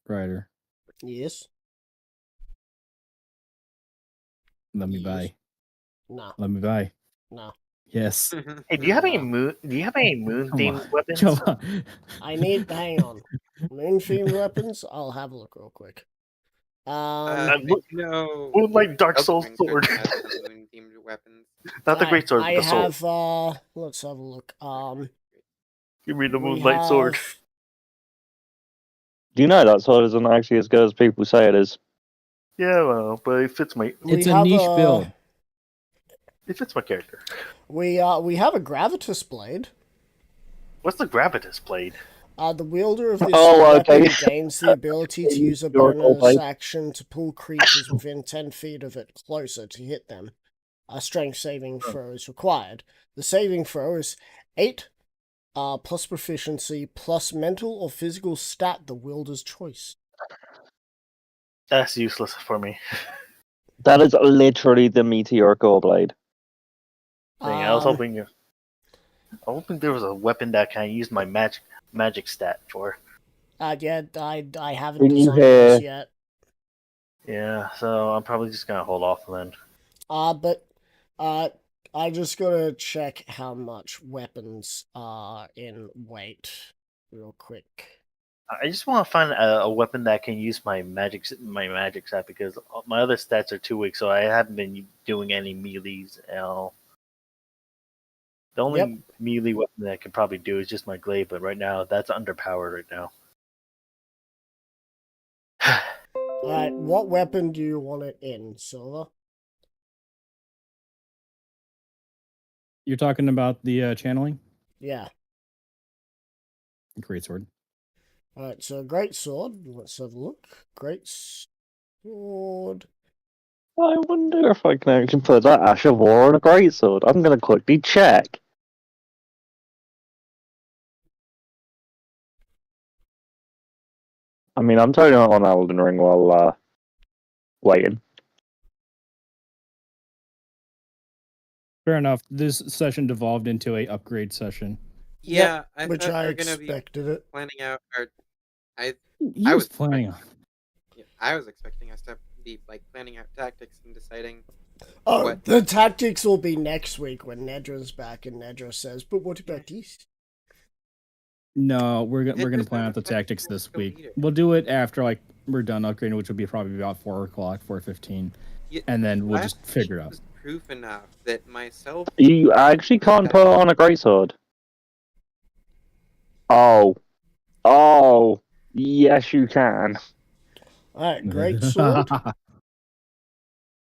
Rider. Yes. Let me Yes. buy. No. Let me buy. No. Yes. Hey, do you have any No. moon? Do you have any moon Come on. themed weapons? Come on. Hang on. Moon themed weapons? I'll have a look real quick. No, Moonlight Dark Elden Soul Ring Sword, certainly has some moon-themed weapons. not the great sword, I but the sword. have let's have a look. Give me the We Moonlight Sword. have Do you know that sword isn't actually as good as people say it is? Yeah, well, but it fits my we It's a have niche build. character. we have a gravitas blade. What's the Gravitas blade? The wielder of this Oh, weapon okay. gains the ability to use a Your gold bonus blade. action to pull creatures within 10 feet of it closer to hit them. A strength saving throw is required. The saving throw is 8 plus proficiency plus mental or physical stat, the wielder's choice. That's useless for me. That is literally the meteor gold blade. Dang, I was hoping there was a weapon that can use my magic stat for. Yeah, I haven't Didn't you designed those hear? yet. Yeah, so I'm probably just gonna hold off then. But I just gotta check how much weapons are in weight real quick. I just want to find a weapon that can use my magic stat because my other stats are too weak, so I haven't been doing any melees. The only Yep. melee weapon that I can probably do is just my glaive, but right now that's underpowered right now. Alright, what weapon do you want it in, Silver? You're talking about the channeling? Yeah. Great sword. Alright, so great sword. Let's have a look. Great sword. I wonder if I can actually put that Ash of War on a greatsword. I'm gonna quickly check. I mean, I'm turning on Elden Ring while waiting. Fair enough. This session devolved into a upgrade session. Yeah, I Which thought I we were gonna be expected it. planning out our. I You was was planning on. Yeah, I was expecting us to be like planning out tactics and deciding Oh, What? the tactics will be next week when Nedra's back and Nedra says, but what about this? No, we're gonna Nedra's plan not out the a tactical tactics this week. leader. We'll do it after we're done upgrading, which will be probably about 4:00, 4:15, and then we'll just Last figure it week out. was proof enough that myself. You actually can't put on a greatsword. Oh, yes, you can. Alright, great sword.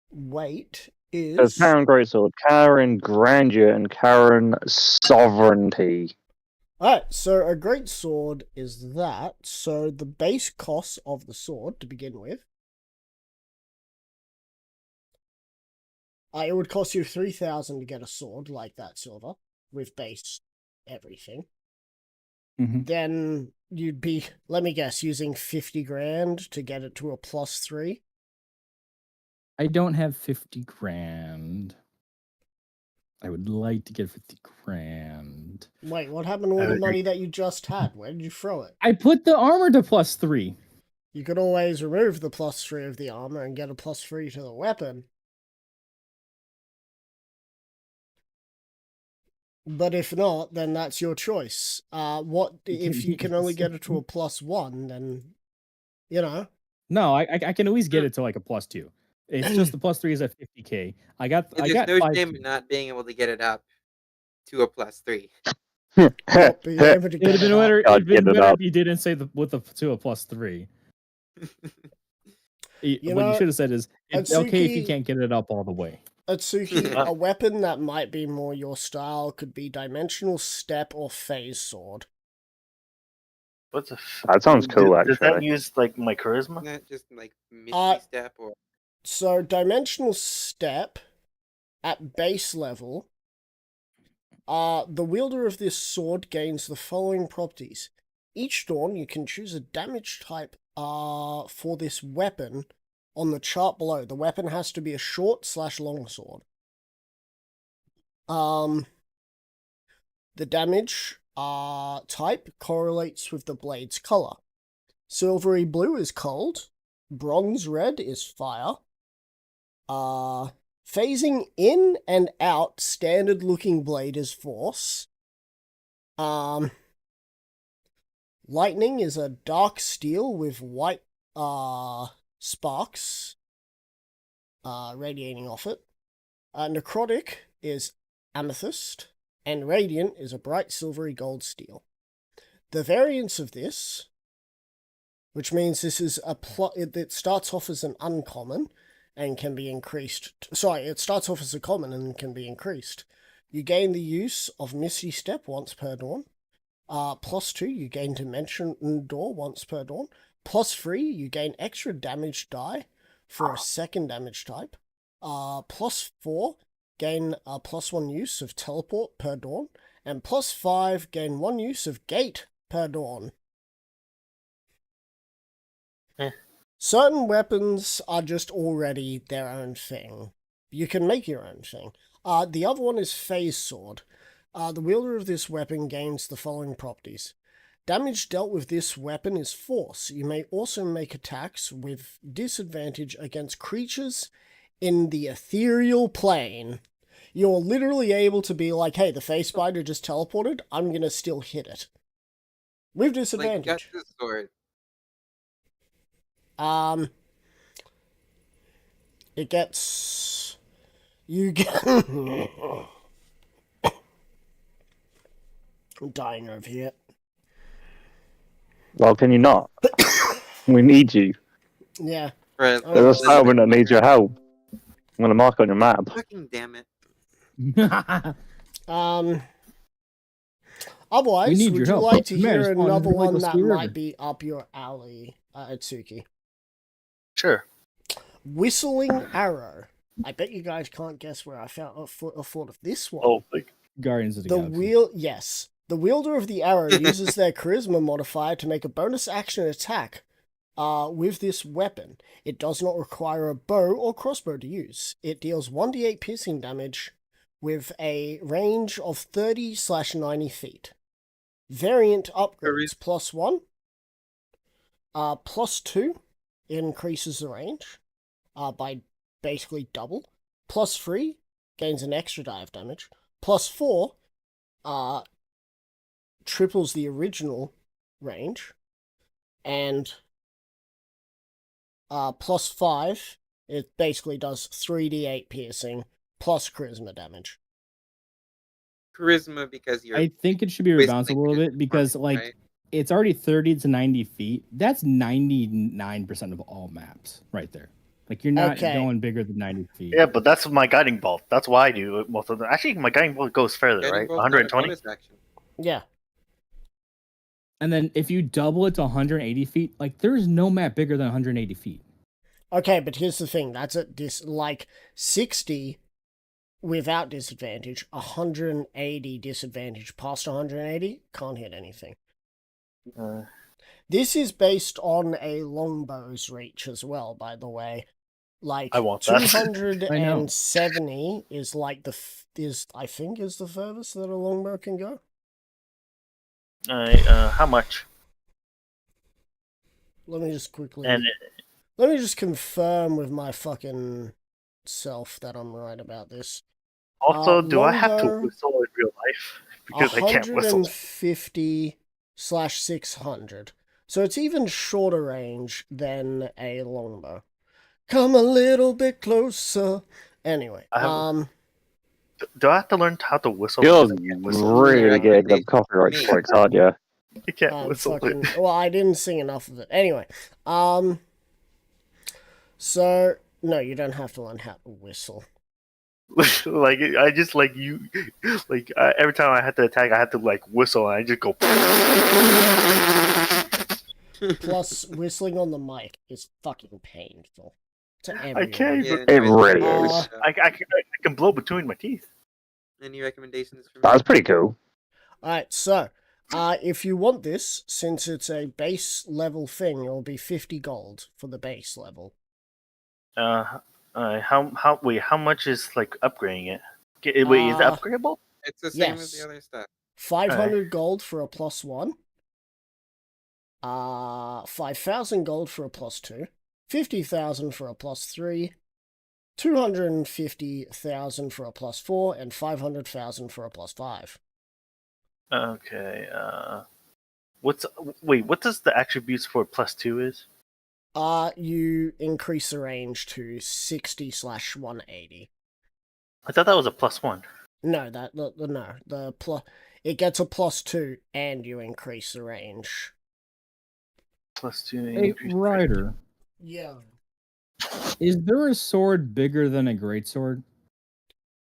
Weight There's is Karen Greatsword, Karen Grandeur, and Karen Sovereignty. alright. So a great sword is that. So the base cost of the sword to begin with, it would cost you 3,000 to get a sword like that silver with base everything. Mhm. Then you'd be, let me guess, using 50 grand to get it to a +3. I don't have 50 grand. I would like to get 50 grand. Wait, what happened to all the money that you just had? Where did you throw it? I put the armor to +3. You could always remove the +3 of the armor and get a +3 to the weapon. But if not, then that's your choice. What if you can only get it to a +1? Then, you know. No, I can always get it to like a +2. It's just the +3 is at 50K. I got There's no 5. shame in not being able to get it up to a +3. Not being able to It would have get been it up. better. God, It'd been get it better up. if you didn't say to a +3. You What know, you should have said is it's okay if you Atsuki- can't get it up all the way. Atsuki, a weapon that might be more your style could be Dimensional Step or Phase Sword. What's a That sounds cool, Does that actually. use like my charisma? Isn't that just like Misty Step or So, Dimensional Step at base level, the wielder of this sword gains the following properties. Each dawn, you can choose a damage type for this weapon on the chart below. The weapon has to be a short/long sword. The damage type correlates with the blade's color. Silvery blue is cold. Bronze red is fire. Phasing in and out, standard looking blade is force. Lightning is a dark steel with white sparks radiating off it. Necrotic is amethyst, and radiant is a bright silvery gold steel. The variance of this, which means this is it starts off as an uncommon and can be increased. Sorry, it starts off as a common and can be increased. You gain the use of Misty Step once per dawn. +2, you gain Dimension Door once per dawn. +3, you gain extra damage die for a second damage type. +4, gain a +1 use of Teleport per dawn. And +5, gain 1 use of Gate per dawn. Certain weapons are just already their own thing. You can make your own thing. The other one is Phase Sword. The wielder of this weapon gains the following properties. Damage dealt with this weapon is force. You may also make attacks with disadvantage against creatures in the ethereal plane. You're literally able to be like, hey, the face spider just teleported, I'm gonna still hit it. With disadvantage. like Guts' sword? It gets... You get... I'm dying over here. Well, can you not? We need you. Yeah. For Oh, There's a well, settlement that needs your help. I'm going to mark on your map. fucking damn it. Otherwise, We need would your you help. like to You managed hear to spawn another into one Michael that Ski River. might be up your alley, Atsuki? Sure. Whistling Arrow. I bet you guys can't guess where I found thought of this one. Oh, like Guardians of the The Galaxy. yes. The wielder of the arrow uses their charisma modifier to make a bonus action attack with this weapon. It does not require a bow or crossbow to use. It deals 1d8 piercing damage with a range of 30/90 feet. Variant upgrades +1. +2 increases the range by basically double. +3 gains an extra die of damage. +4 triples the original range. And +5, it basically does 3d8 piercing plus charisma damage. Charisma because you're I think it should be rebalanced a whistling little against bit because, flying, like, right? it's already 30 to 90 feet. That's 99% of all maps right there. Like, you're not Okay. going bigger than 90 feet. Yeah, but that's my guiding bolt. That's why I do it most of them. Actually, my guiding bolt goes further, Guiding right? bolt's not a 120. bonus action. Yeah. And then if you double it to 180 feet, like, there is no map bigger than 180 feet. Okay, but here's the thing. That's at this, like, 60 without disadvantage, 180 disadvantage. Past 180, can't hit anything. This is based on a longbow's reach as well, by the way. Like, I want that. 270 is like I think is the furthest that a longbow can go. How much? Let me just quickly. And Let me just confirm with my fucking self that I'm right about this. also, do I have to longbow, whistle in real life? Because I can't whistle. 150/600. So it's even shorter range than a longbow. Come a little bit closer. Anyway, Do I have to learn how to whistle? You're Because I can't whistle. really getting them recommendation copyright for me. strikes, aren't you? I can't whistle. well, I didn't sing enough of it. Anyway, so no, you don't have to learn how to whistle. Like I just like you, like every time I had to attack, I had to like whistle, and I just go. Plus, whistling on the mic is fucking painful to everyone. I can't. Yeah, Even, It really Uh, is. I can blow between my teeth. Any recommendations for me? That's pretty cool. Alright, so, if you want this, since it's a base level thing, it'll be 50 gold for the base level. How much is like upgrading it? Wait, is it upgradable? It's the same as Yes. the other stuff. 500 gold for a +1. 5,000 gold for a +2. 50,000 for a +3. 250,000 for a +4, and 500,000 for a +5. Okay. What does the attributes for +2 is? You increase the range to 60/180. I thought that was a +1. No, it gets a +2 and you increase the range. +2. Hey, Ryder, Yeah. is there a sword bigger than a greatsword?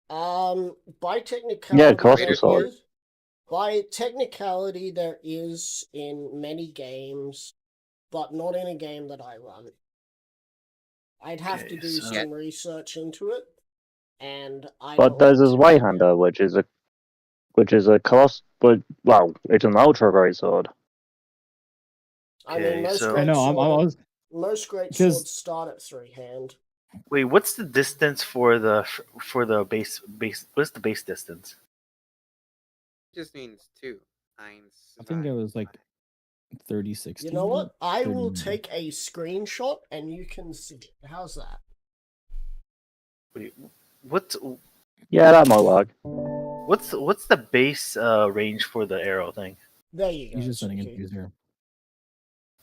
By technicality, Yeah, crossbow there sword. is. By technicality, there is in many games, but not in a game that I run. I'd have to Okay, do so- some research into it, and I. But don't there's want his to- Wayhander, which is a cost, but well, it's an ultra great sword. I mean, Okay, most so- great I know, I was. most great Because- swords start at 3-hand. Wait, what's the distance for the base? What's the base distance? Just means 2 times. I think it was like 30, 60. You know what? I will 30. take a screenshot and you can see it. How's that? Wait, what's Yeah, that might work. the base range for the arrow thing? There you go. He's just sending Suki. it here.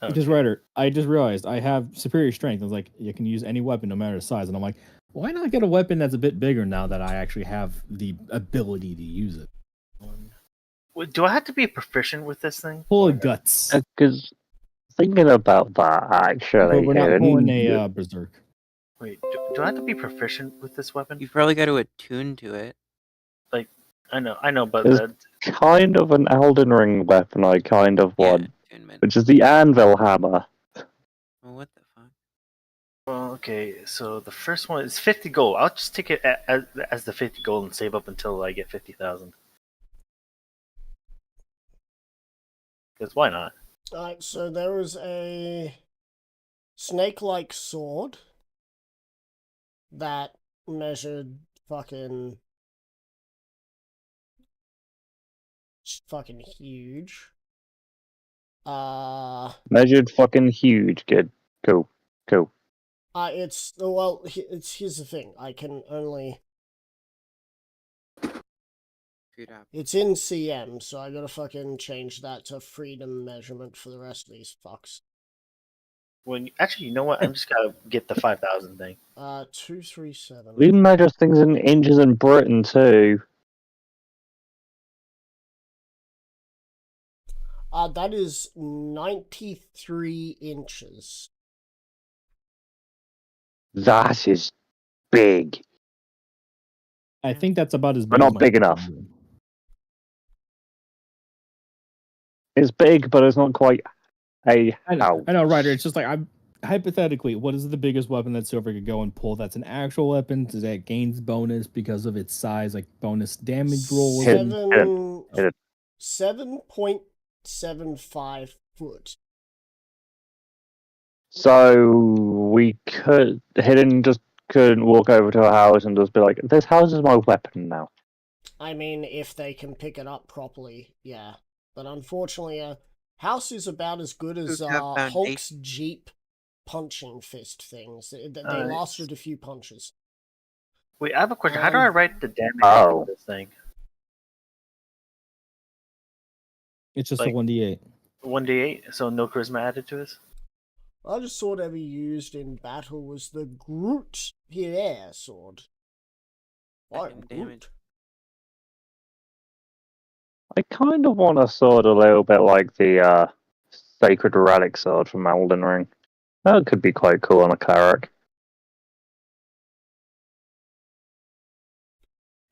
Okay. Because Ryder, I just realized I have superior strength. I was like, you can use any weapon no matter the size. And I'm like, why not get a weapon that's a bit bigger now that I actually have the ability to use it? Wait, do I have to be proficient with this thing? Full Or- of guts. Because thinking about that, But actually, we're not here, pulling a berserk. Wait, do I have to be proficient with this weapon? You've probably got to attune to it. I know, but Is- kind of an Elden Ring weapon I kind of Yeah, want, attunement. which is the Anvil Hammer. Well, what the fuck? well, okay. So the first one is 50 gold. I'll just take it as the 50 gold and save up until I get 50,000. Because why not? Alright, so there was a snake-like sword that measured fucking huge. Measured fucking huge, kid. Cool. Here's the thing. I can only. Screwed up. It's in cm, so I gotta fucking change that to freedom measurement for the rest of these fucks. Actually, you know what? I'm just gotta get the 5,000 thing. 237. We measure things in inches in Britain too. That is 93 inches. That is big. I think that's about as big. But as not my big enough. It's big, but it's not quite a house. I know, Ryder. It's just like I'm hypothetically, what is the biggest weapon that Silver could go and pull? That's an actual weapon. Does that gains bonus because of its size, like bonus damage rolls? Hit it. 7.75 foot. So we could Hidden just couldn't walk over to a house and just be like, "This house is my weapon now." I mean, if they can pick it up properly, yeah. But unfortunately, a house is about as good as Does have foundation. Hulk's Jeep punching fist things. They lasted a few punches. Wait, I have a question. How do I write the damage Oh. of this thing? It's just Like- a 1d8. 1d8, so no charisma added to this? I just saw ever used in battle was the Groot Pierre sword. Second damage. I kind of want a sword a little bit like the Sacred Relic sword from Elden Ring. That could be quite cool on a cleric.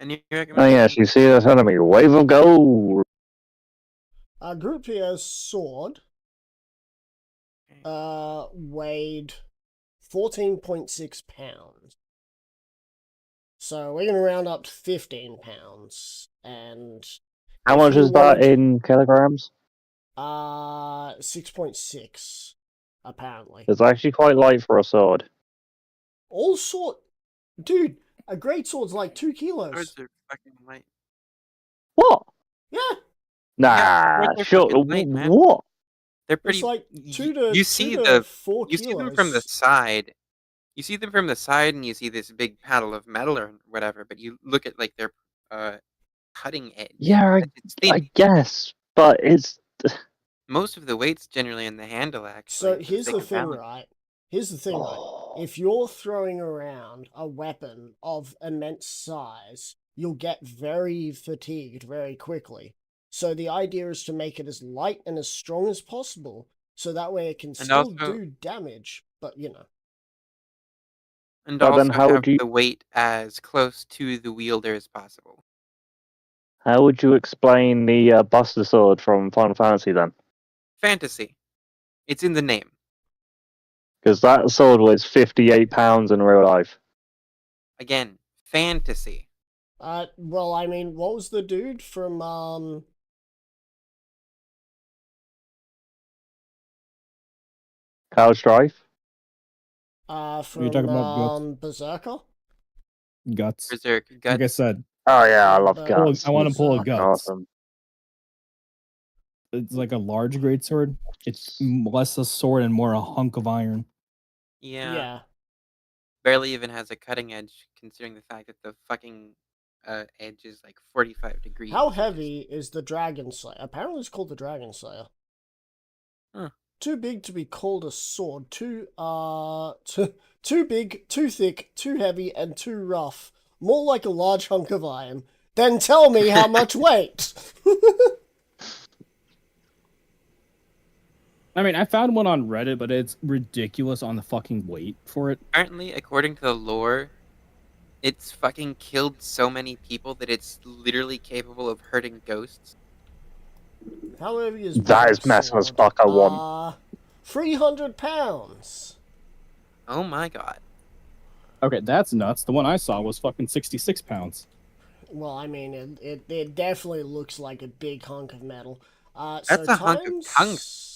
And you Oh recommend? yes, you see this enemy, wave of gold. Groot Pierre's sword weighed 14.6 pounds. So we're gonna round up to 15 pounds. And How if much you is that wanted- in kilograms? 6.6 apparently. It's actually quite light for a sword. All sort, dude. A great sword's like 2 kilos. Swords are fucking light. What? Yeah, Nah, swords are sure. fucking light, man. What? They're pretty. it's like y- 2 to you 2 see to 4 you kilos. see them from the side. You see them from the side, and you see this big paddle of metal or whatever. But you look at like their cutting edge. Yeah, It's thin. I guess, but it's Most of the weight's generally in the handle, So actually. for here's sake the of thing, balance. right? Here's the thing, right? If you're throwing around a weapon of immense size, you'll get very fatigued very quickly. So the idea is to make it as light and as strong as possible, so that way it can still also- do damage, but you know. And But also then how have do you- the weight as close to the wielder as possible. How would you explain the Buster Sword from Final Fantasy then? Fantasy. It's in the name. Because that sword weighs 58 pounds in real life. Again, fantasy. Well, I mean, what was the dude from Cloud Strife? from talking about Guts? Berserker? Guts. Berserk. Like I Guts. said, Oh yeah, I love But- guts. I want to pull a He's Guts. Awesome. It's like a large greatsword. It's less a sword and more a hunk of iron. Yeah. Barely even has a cutting edge, considering the fact that the fucking edge is like 45 degrees. How It just- heavy is the Dragon Slayer? Apparently it's called the Dragon Slayer. Huh. Too big to be called a sword. Too big, too thick, too heavy, and too rough. More like a large hunk of iron. Then tell me how much weight. I mean, I found one on Reddit, but it's ridiculous on the fucking weight for it. Apparently, according to the lore, it's fucking killed so many people that it's literally capable of hurting ghosts. How heavy is That is messing as fuck, I want. 300 pounds. Oh my god. Okay, that's nuts. The one I saw was fucking 66 pounds. Well, I mean, it definitely looks like a big hunk of metal. That's so a hunk of times... tungsten.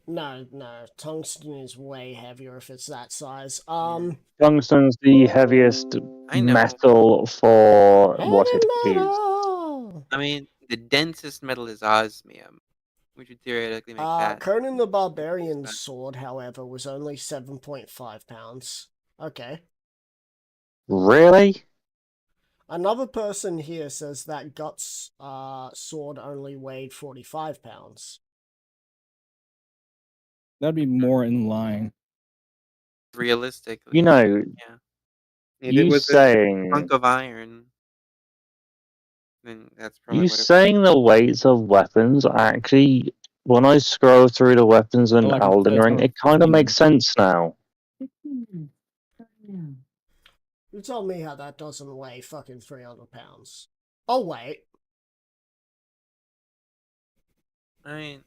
No, tungsten is way heavier if it's that size. Tungsten's the heaviest I know. metal for Heavy what it is. metal! I mean, the densest metal is osmium. We should theoretically make that. Conan the Barbarian's sword, however, was only 7.5 pounds. Okay. Really? Another person here says that Guts' sword only weighed 45 pounds. That'd be more in line. Realistically, You know, yeah. If it you was a saying hunk of iron, then that's probably you what it. saying the weights of weapons actually, when I scroll through the weapons in Like Elden Ring, it kind of makes sense now. 15 minutes. Starting now. You tell me how that doesn't weigh fucking 300 pounds. Oh, wait. I mean,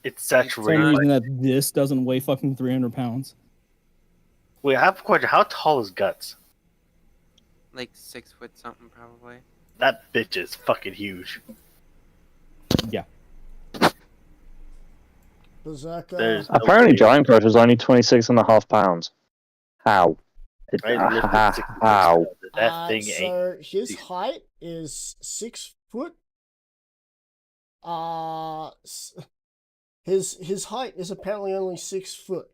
It's Same saturated. reason that this doesn't weigh fucking 300 pounds. Wait, I have a question. How tall is Guts? like 6 foot something probably. That bitch is fucking huge. Yeah. Berserker. There's no Apparently, way. Giant Crush was only 26.5 pounds. How? I lifted 6 How? That thing ain't. So his height is 6 foot. His height is apparently only 6 foot.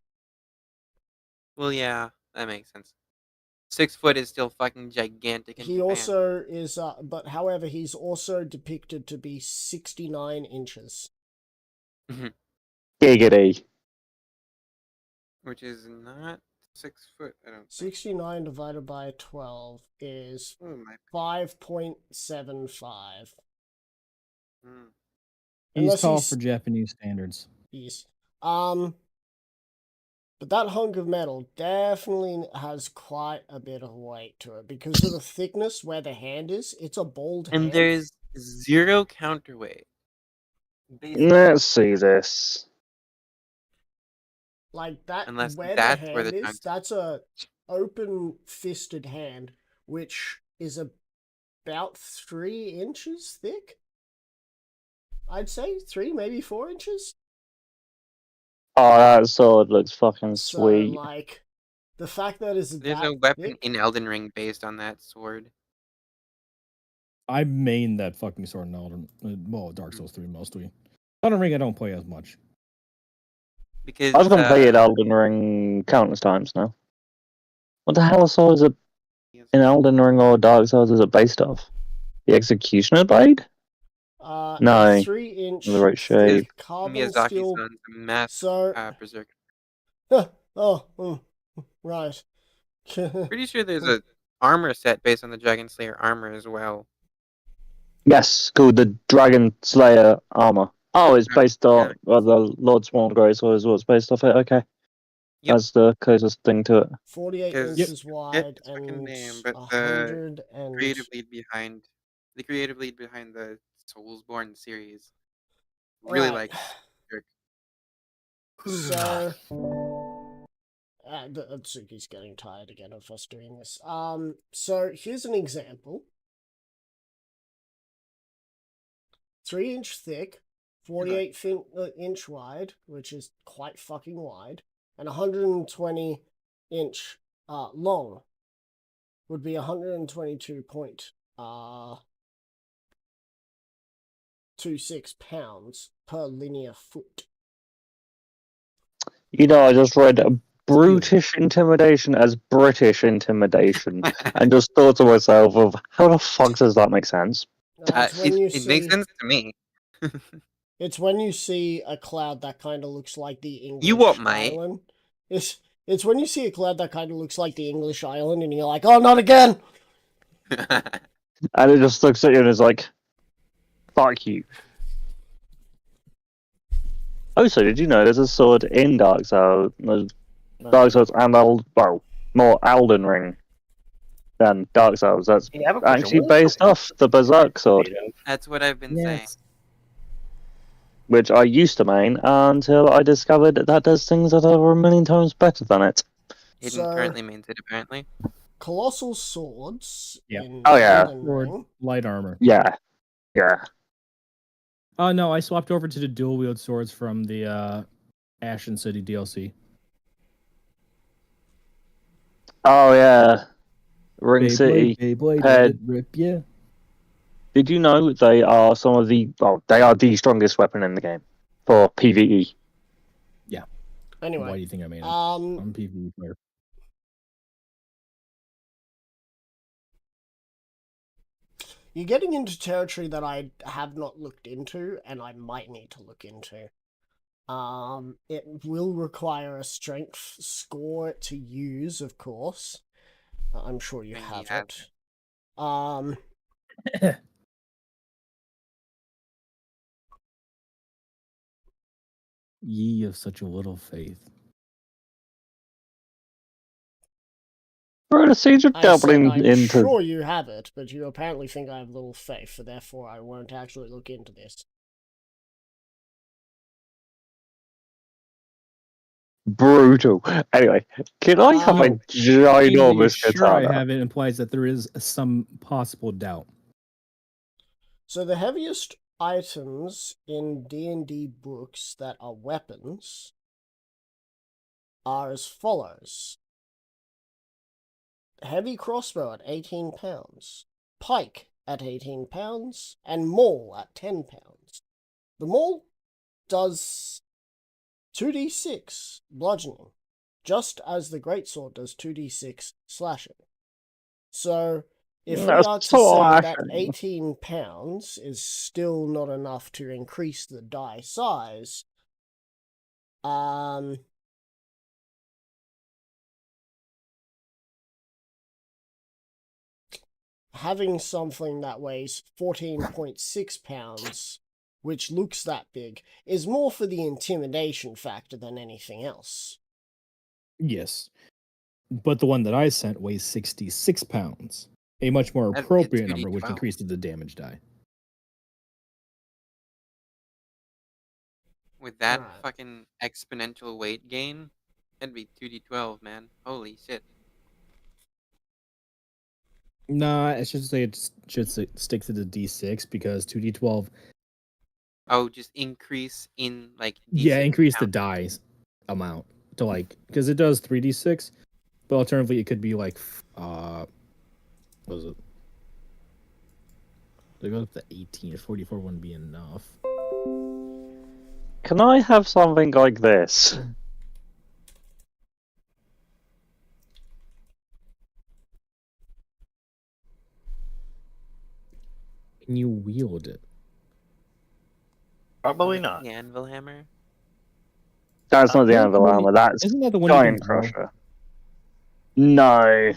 Well, yeah, that makes sense. 6 foot is still fucking gigantic in He Japan. also is, but however, he's also depicted to be 69 inches. Giggity. Which is not 6 foot, I don't think. 69 divided by 12 is Oh my. 5.75. Mm. He's Unless tall he's- for Japanese standards. Yes. But that hunk of metal definitely has quite a bit of weight to it because of the thickness where the hand is. It's a bald hand. And there's 0 counterweight. Basically, Let's see this. Like that, Unless where that's the where hand the is, chunks- that's a open-fisted hand, which is about 3 inches thick. I'd say 3, maybe 4 inches. Oh, that sword looks fucking So, sweet. like, the fact that it's There's that a weapon thick, in Elden Ring based on that sword. I main that fucking sword in Elden. Well, Dark Souls 3 mostly. Elden Ring I don't play as much. Because I've completed Elden Ring countless times now. What the hell sword is it in Elden Ring or Dark Souls is it based off? The Executioner Blade? No, a 3-inch the right shape. thick carbon Miyazaki's steel. son's a massive So, berserker. Right. Pretty sure there's a armor set based on the Dragon Slayer armor as well. Yes, called the Dragon Slayer armor. Oh, it's based on Yeah. the Lord Sworn Grey Sword as well. It's based off it. Okay, Yep. that's the closest thing to it. 48 'Cause- inches Forget wide its fucking and name, but the 100 and creative lead behind the Soulsborne series really Right. likes Dirk. So, Tsuki's getting tired again of us doing this. So here's an example. 3-inch thick, 48-inch wide, which is quite fucking wide, and 120-inch long would be 122.26 pounds per linear foot. You know, I just read brutish intimidation as British intimidation, and just thought to myself of how the fuck does that make sense? It's when you It makes see, sense to me. it's when you see a cloud that kind of looks like the English what, mate? island. It's when you see a cloud that kind of looks like the English island, and you're like, oh, not again! And it just looks at you and is like, fuck you. Also, did you know there's a sword in Dark Souls? Dark Souls and more Elden Ring than Dark Souls. That's Hey, I have a question. actually What is based off the Berserk sword, made of? That's what I've been saying. Yes. which I used to main until I discovered that does things that are a million times better than it. Hidden currently mains it apparently. Colossal swords Yeah. in Oh, yeah. Elden Or Ring. light armor. Yeah. Yeah. Oh no, I swapped over to the dual wield swords from the Ashen City DLC. Oh, yeah. Ring City. Beyblade, Head. rip yeah. Did you know they are they are the strongest weapon in the game? for PvE. Anyway, Why do you think I made it? um, I'm PvE player. you're getting into territory that I have not looked into, and I might need to look into. It will require a strength score to use, of course. I'm sure you And he have has it. Um, Ye of such a little faith. Right, a siege of I said doubling I'm into sure you have it, but you apparently think I have little faith, so therefore I won't actually look into this. brutal. Anyway, can I have a Um, Saying that you're ginormous sure I katana? have it implies that there is some possible doubt. So the heaviest items in D&D books that are weapons are as follows. Heavy crossbow at 18 pounds, pike at 18 pounds, and maul at 10 pounds. The maul does 2d6 bludgeoning, just as the greatsword does 2d6 slashing. So, if we That's are to so say that awesome. 18 pounds is still not enough to increase the die size, having something that weighs 14.6 pounds, which looks that big, is more for the intimidation factor than anything else. Yes. But the one that I sent weighs 66 pounds. A much more That'd be a appropriate number, which 2d12. increases the damage die. With that Alright. fucking exponential weight gain, that'd be 2d12, man. Holy shit. Nah, it should say it should stick to the D6 because 2D12. Oh, just increase in like Yeah, D6 increase the count. dice amount to like because it does 3D6, but alternatively it could be like what was it? They go up to 18 or 44 wouldn't be enough. Can I have something like this? Can you wield it? Probably not. The anvil hammer. That's not the Isn't that anvil one armor, that's isn't that the one you can Giant throw? Crusher. No.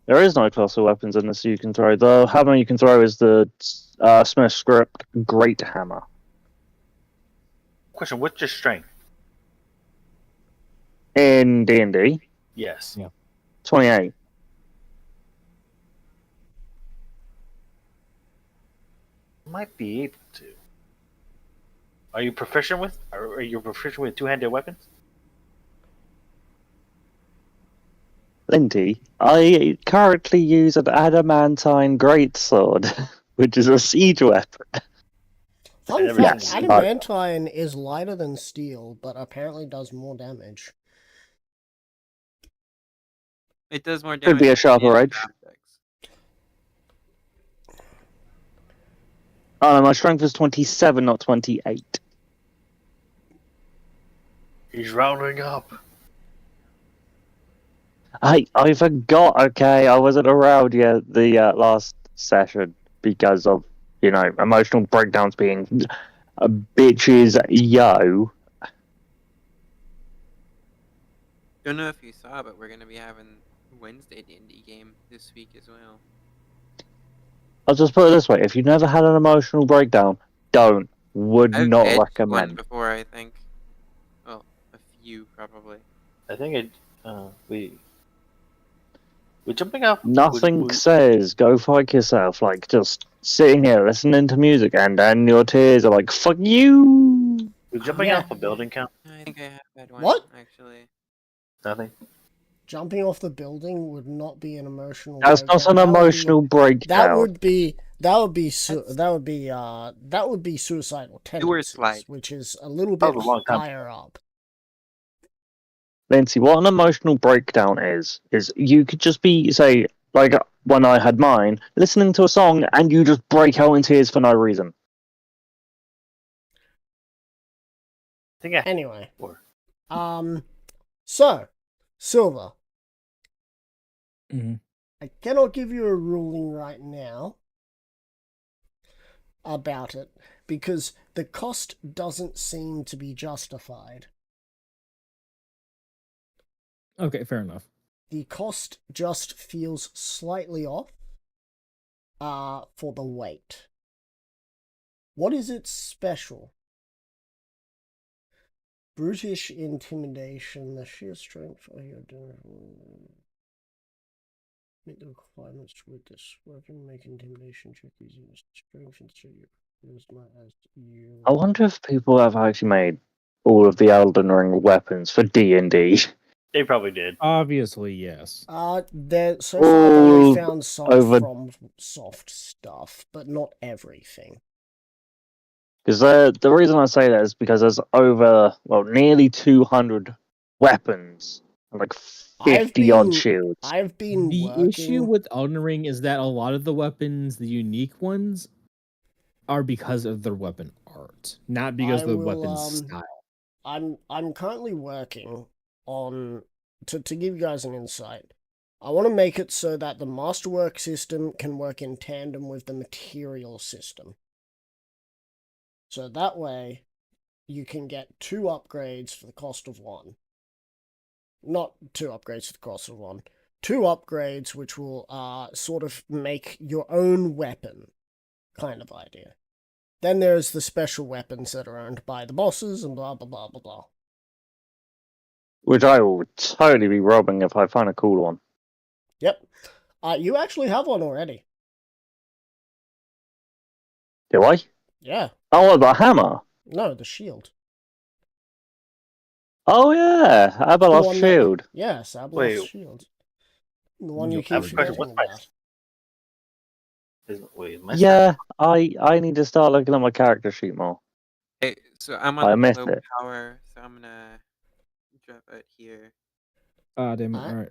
There is no class of weapons in this you can throw. The hammer you can throw is the Smith Script Great Hammer. Question: what's your strength? In D&D, Yes. Yeah. 28. Might be able to. Are you proficient with? Are you proficient with two-handed weapons? Lindy, I currently use an adamantine greatsword, which is a siege weapon. Fun never fact, Yes, adamantine is lighter than steel, but apparently does more damage. It does more Could damage be a to sharper inanimate edge. objects. Oh no, my strength is 27, not 28. He's rounding up. I forgot, okay, I wasn't around yet the last session because of, emotional breakdowns being bitches, yo. Don't know if you saw, but we're gonna be having Wednesday D&D game this week as well. I'll just put it this way, if you've never had an emotional breakdown, would I've not edged one recommend. before, I think. Well, a few probably. I think we're jumping off. Nothing says go fuck yourself, like just sitting here listening to music and then your tears are like, fuck you! We're jumping Yeah. off a building count. I think I have had one. What? Actually. Nothing. Jumping off the building would not be an emotional That's breakdown. not an emotional breakdown. That would be suicidal tendencies, slide. which is a little That bit was a long time. higher up. Lindsay, what an emotional breakdown is you could just be, say, like when I had mine, listening to a song and you just break out in tears for no reason. think I Anyway, or so Silver, Mhm. I cannot give you a ruling right now about it because the cost doesn't seem to be justified. Okay, fair enough. The cost just feels slightly off for the weight. What is its special? Brutish intimidation, the sheer strength of your meet the requirements with this weapon, make intimidation check using strength and show you as much as you. I wonder if people have actually made all of the Elden Ring weapons for D&D. they probably did. Obviously, yes. There so far I've only All found some over- from soft stuff, but not everything. Because the reason I say that is because there's over, nearly 200 weapons and like 50 odd shields. I've been The working. issue with Elden Ring is that a lot of the weapons, the unique ones, are because of their weapon art, not because of the weapon style. I'm currently working on to give you guys an insight. I want to make it so that the masterwork system can work in tandem with the material system. So that way you can get 2 upgrades for the cost of 1. Not 2 upgrades for the cost of 1. 2 upgrades which will sort of make your own weapon kind of idea. Then there's the special weapons that are owned by the bosses and blah blah blah blah blah. Which I will totally be robbing if I find a cool one. Yep. You actually have one already. Do I? Yeah. Oh, the hammer. No, the shield. Oh yeah, The Abeloth one shield. Yes, Abloth's Wait. shield. The one you Yo, keep I have a question. forgetting What's my about. wait? My Yeah, I need to start looking at my character sheet more. Hey, so I'm I on missed low it. power, so I'm gonna drop out here. Ah, damn it! Alright. All right.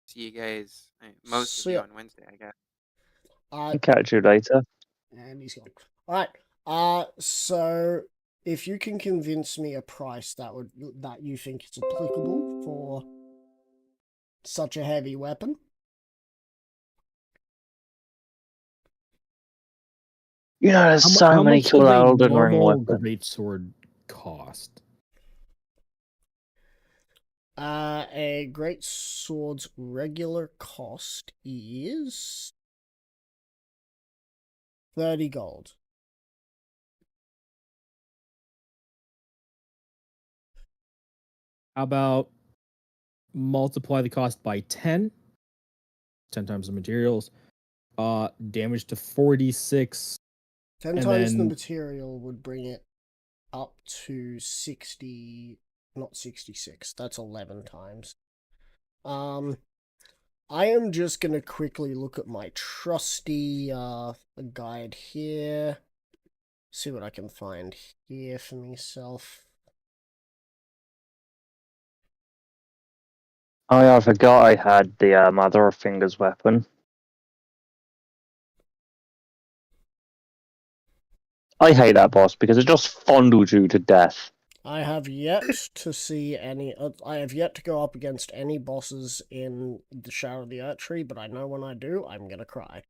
See you guys, most So of you yeah. on Wednesday, I guess. I'll catch you later. And he's gone. Alright. So if you can convince me a price that you think is applicable for such a heavy weapon. You know, there's How so many much cool does a Elden Ring normal weapons. greatsword cost? A great sword's regular cost is 30 gold. How about multiply the cost by 10? 10 times the materials. Damage to 46. 10 And times the then- material would bring it up to 60, not 66. That's 11 times. I am just going to quickly look at my trusty guide here. See what I can find here for myself. Oh yeah, I forgot I had the Mother of Fingers weapon. I hate that boss because it just fondles you to death. I have yet to see any. I have yet to go up against any bosses in the Shadow of the Earth Tree, but I know when I do, I'm gonna cry.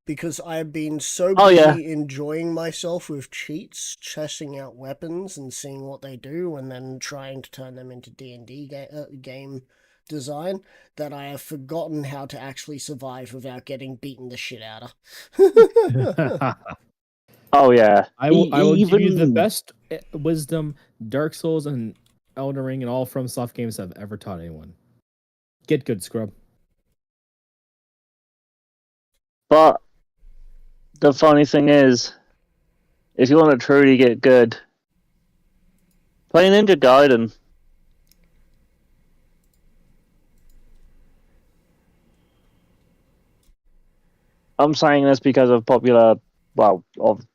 Because I have been so Oh, yeah. busy enjoying myself with cheats, testing out weapons and seeing what they do, and then trying to turn them into D&D game design, that I have forgotten how to actually survive without getting beaten the shit out of. Oh yeah. I will give you the Even- best wisdom Dark Souls and Elden Ring and all FromSoft games have ever taught anyone. Get good, scrub. But the funny thing is, if you want to truly get good, play Ninja Gaiden. I'm saying this because of of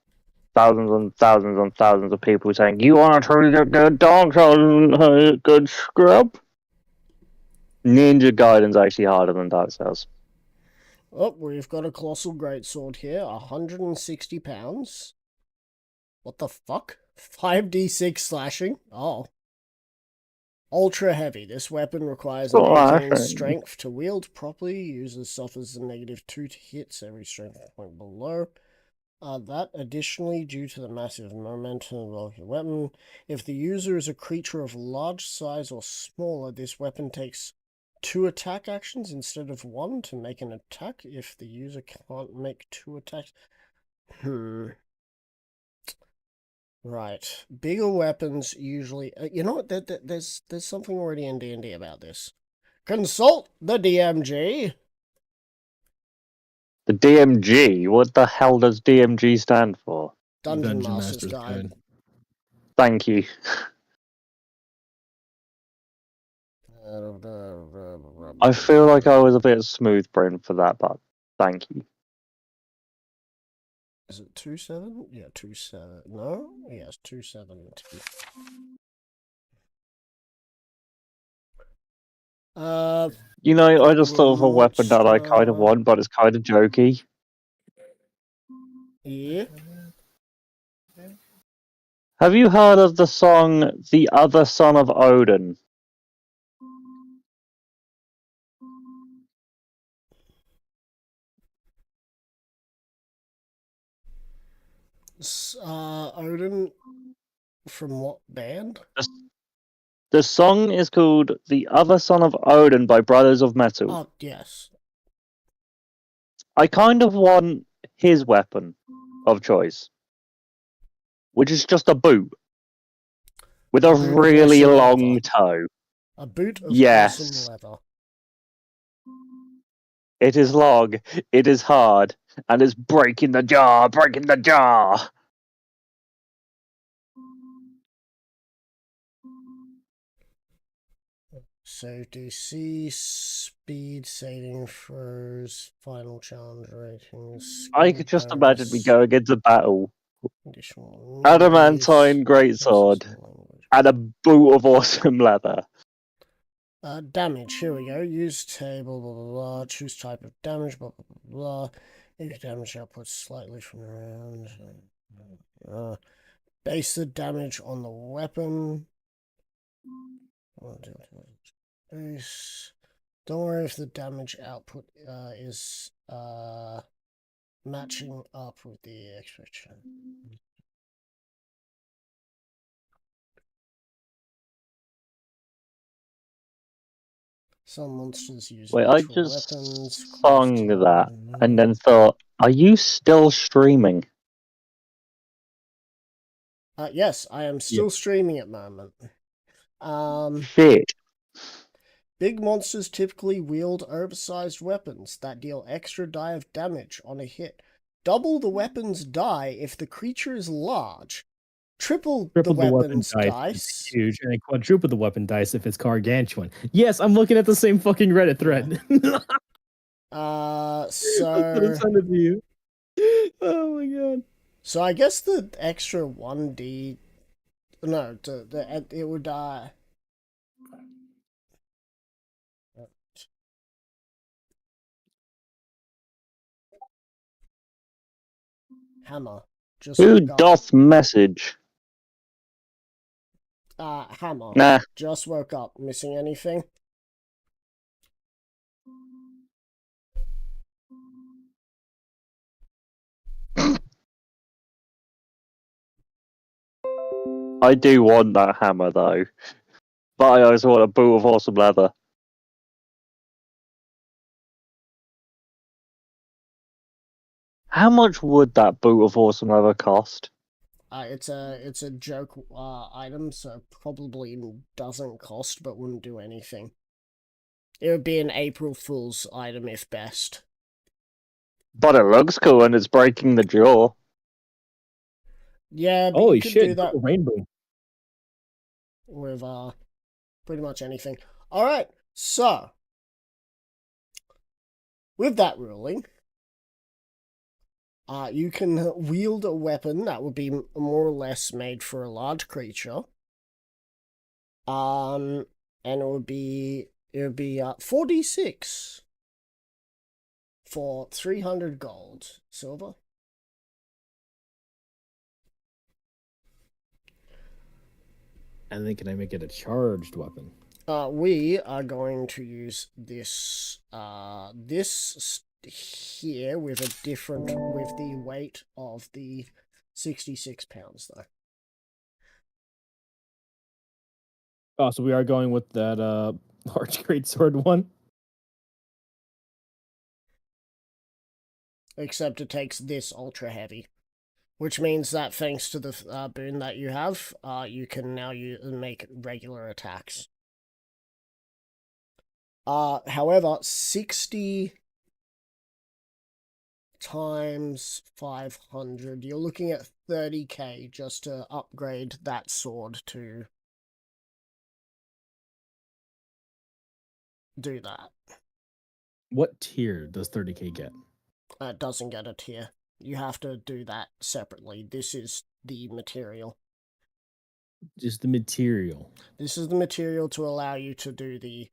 thousands and thousands and thousands of people saying, you want to truly get good, Dark Souls, good scrub? Ninja Gaiden's actually harder than Dark Souls. Oh, we've got a Colossal Greatsword here, £160. What the fuck? 5d6 slashing. Oh. Ultra heavy. This weapon requires an 18 Slashing. strength to wield properly. User suffers a -2 to hits every strength point below. That additionally, due to the massive momentum of the weapon, if the user is a creature of large size or smaller, this weapon takes 2 attack actions instead of 1 to make an attack if the user can't make 2 attacks. Right. Bigger weapons usually... you know what? There's something already in D&D about this. Consult the DMG. The DMG? What the hell does DMG stand for? Dungeon Master's Guide. Thank you. I feel like I was a bit smooth brain for that, but thank you. Is it 2-7? Yeah, 2-7. No? Yes, 2-7. You know, I just thought of a weapon that I kind of monster. want, but it's kind of jokey. Yeah. Have you heard of the song "The Other Son of Odin"? Odin from what band? The song is called "The Other Son of Odin" by Brothers of Metal. Oh, yes. I kind of want his weapon of choice, which is just a boot with a boot of really awesome long leather. toe. A boot of Yes. awesome leather. It is long, it is hard, and it's breaking the jaw, breaking the jaw. So DC, speed, saving throws, final challenge ratings. I could just imagine me going into battle. Additional Adamantine greatsword and a boot of awesome leather. Damage, here we go. Use table, blah, blah, blah. Choose type of damage, blah, blah, blah, blah. If damage output slightly from around. Base the damage on the weapon. Base. Don't worry if the damage output is matching up with the expectation. Some monsters use Wait, I natural just weapons. sung that and then thought, are you still streaming? Yes, I am still streaming at the moment. Shit. Big monsters typically wield oversized weapons that deal extra die of damage on a hit. Double the weapon's die if the creature is large. Triple the weapon's dice. Huge, and quadruple the weapon dice if it's gargantuan. Yes, I'm looking at the same fucking Reddit thread. So send it to you. Oh my god. So I guess the extra 1d. No, it would Hammer. Just Who woke up. doth message? Hammer. Nah. Just woke up. Missing anything? I do want that hammer though. But I also want a boot of awesome leather. How much would that boot of awesome leather cost? It's a joke item, so probably doesn't cost, but wouldn't do anything. It would be an April Fool's item if best. But it looks cool and it's breaking the jaw. Yeah, but Holy you could shit, do that rainbow. with pretty much anything. Alright, so with that ruling, you can wield a weapon that would be more or less made for a large creature. And it would be 4d6 for 300 gold, silver. And then can I make it a charged weapon? We are going to use this here with the weight of the 66 pounds though. Oh, so we are going with that large greatsword one. Except it takes this ultra heavy, which means that thanks to the boon that you have, you can now make regular attacks. However, 60 times 500, you're looking at 30k just to upgrade that sword to do that. What tier does 30k get? It doesn't get a tier. You have to do that separately. This is the material. Just the material. This is the material to allow you to do the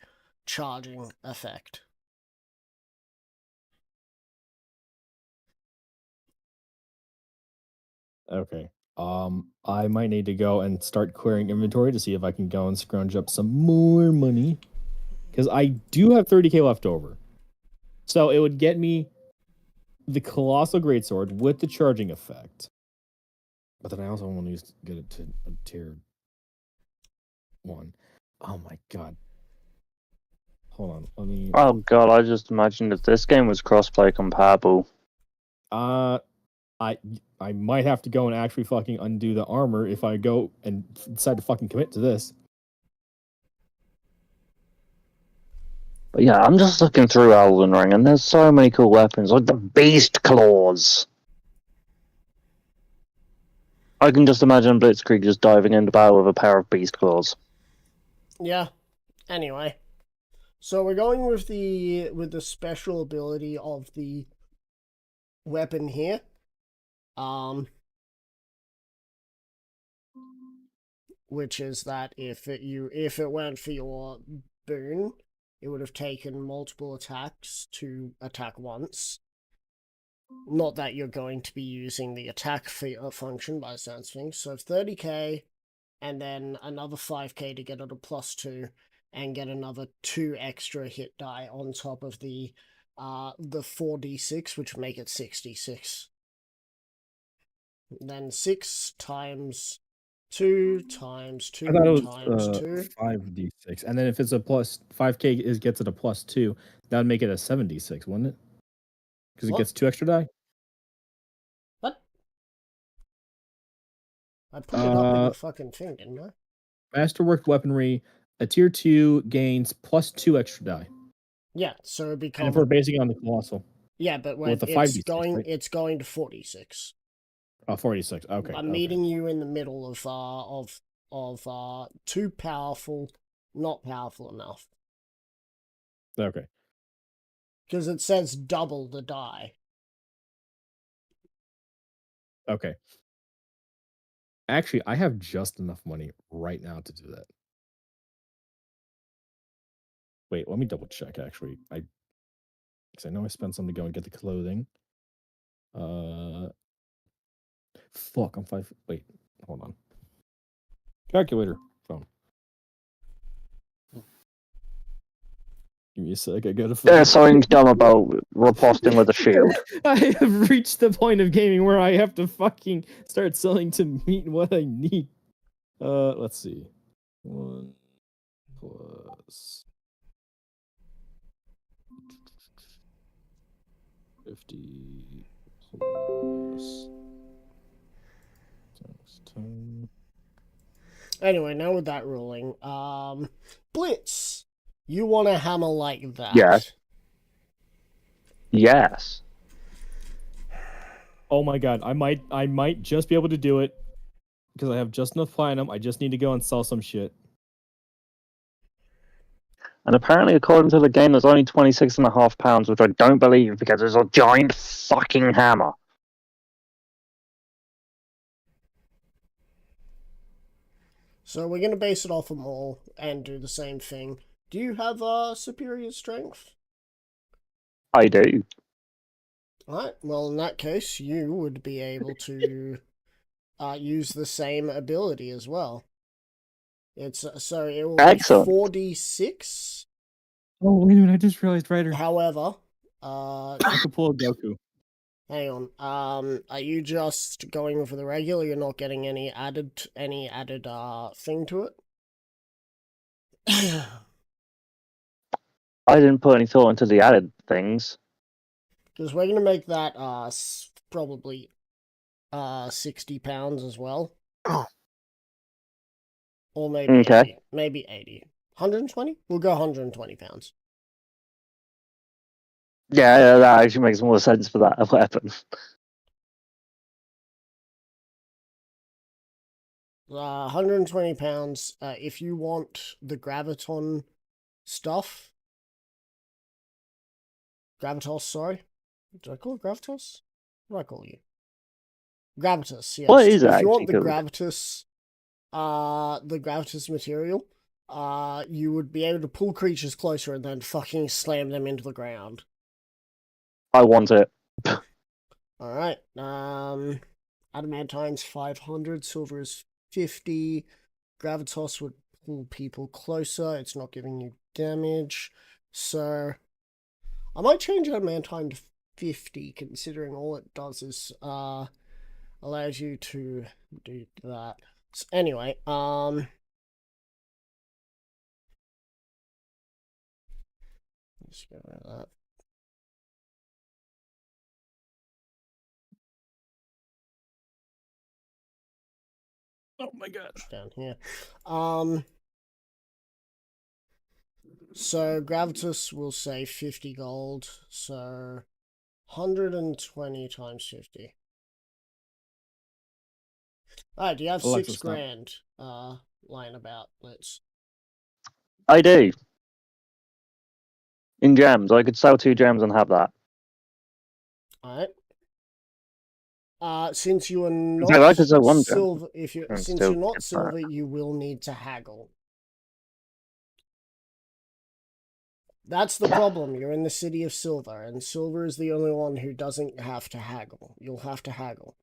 charging effect. Okay. I might need to go and start clearing inventory to see if I can go and scrounge up some more money. Because I do have 30k left over. So it would get me the Colossal Greatsword with the charging effect. But then I also want to get it to a tier 1. Oh my god. Hold on. Let me. Oh god, I just imagined if this game was crossplay compatible. I might have to go and actually fucking undo the armor if I go and decide to fucking commit to this. But yeah, I'm just looking through Elden Ring, and there's so many cool weapons, like the Beast Claws. I can just imagine Blitzkrieg just diving into battle with a pair of Beast Claws. Yeah. Anyway, so we're going with the special ability of the weapon here. Which is that if it weren't for your boon, it would have taken multiple attacks to attack once. Not that you're going to be using the attack function by the sounds of things. So 30k, and then another 5k to get it a +2, and get another 2 extra hit die on top of the 4d6, which would make it 66. Then 6 times 2 times 2 I thought it was times 2. 5d6, and then if it's a plus 5k, gets it a +2. That would make it a 7d6, wouldn't it? Because it What? gets 2 extra die. What? I put it up in the fucking thing, didn't I? Masterwork weaponry, a tier 2 gains +2 extra die. Yeah, so it becomes. And if we're basing it on the colossal. Yeah, but with the it's 5d6, going, right? it's going to 46. Oh, 46. Okay. I'm meeting you in the middle of too powerful, not powerful enough. Okay. Because it says double the die. Okay. Actually, I have just enough money right now to do that. Wait, let me double check. Actually, because I know I spent some to go and get the clothing. Fuck, I'm 5. Wait, hold on. Calculator phone. Give me a sec. I gotta. There's something dumb about riposting with a shield. I have reached the point of gaming where I have to fucking start selling to meet what I need. Let's see. 1 plus 50 plus times 10. Anyway, now with that ruling, Blitz, you want a hammer like that? Yes. Yes. Oh my god, I might just be able to do it because I have just enough platinum. I just need to go and sell some shit. And apparently, according to the game, there's only 26.5 pounds, which I don't believe because it's a giant fucking hammer. So we're going to base it off them all and do the same thing. Do you have superior strength? I do. Alright, well in that case, you would be able to use the same ability as well. It's so it will be Excellent. 4d6. Oh wait a minute! I just realized, Ryder. However, I could pull a Goku. hang on. Are you just going for the regular? You're not getting any added thing to it? I didn't put any thought into the added things. Because we're gonna make that probably £60 as well. Or maybe Okay. 80. Maybe 80. 120? We'll go £120. Yeah, that actually makes more sense for that weapon. £120. If you want the graviton stuff, gravitos, sorry. Did I call it gravitos? What do I call you? Gravitas, yes. What is it If you want actually the called? gravitas material, you would be able to pull creatures closer and then fucking slam them into the ground. I want it. Alright, adamantine's 500, silver is 50, gravitas would pull people closer, it's not giving you damage, so I might change adamantine to 50, considering all it does is, allows you to do that. So anyway, let's go with that. Oh my god. Down here. So gravitas will say 50 gold, so 120 times 50. Alright, do you have Alexa, 6 stop. grand lying about? Let's. I do. In gems, I could sell 2 gems and have that. Alright. Since you are In fact, I not could sell 1 gem. silver, and since still you're not get that. silver, you will need to haggle. That's the problem. You're in the city of silver, and silver is the only one who doesn't have to haggle. You'll have to haggle.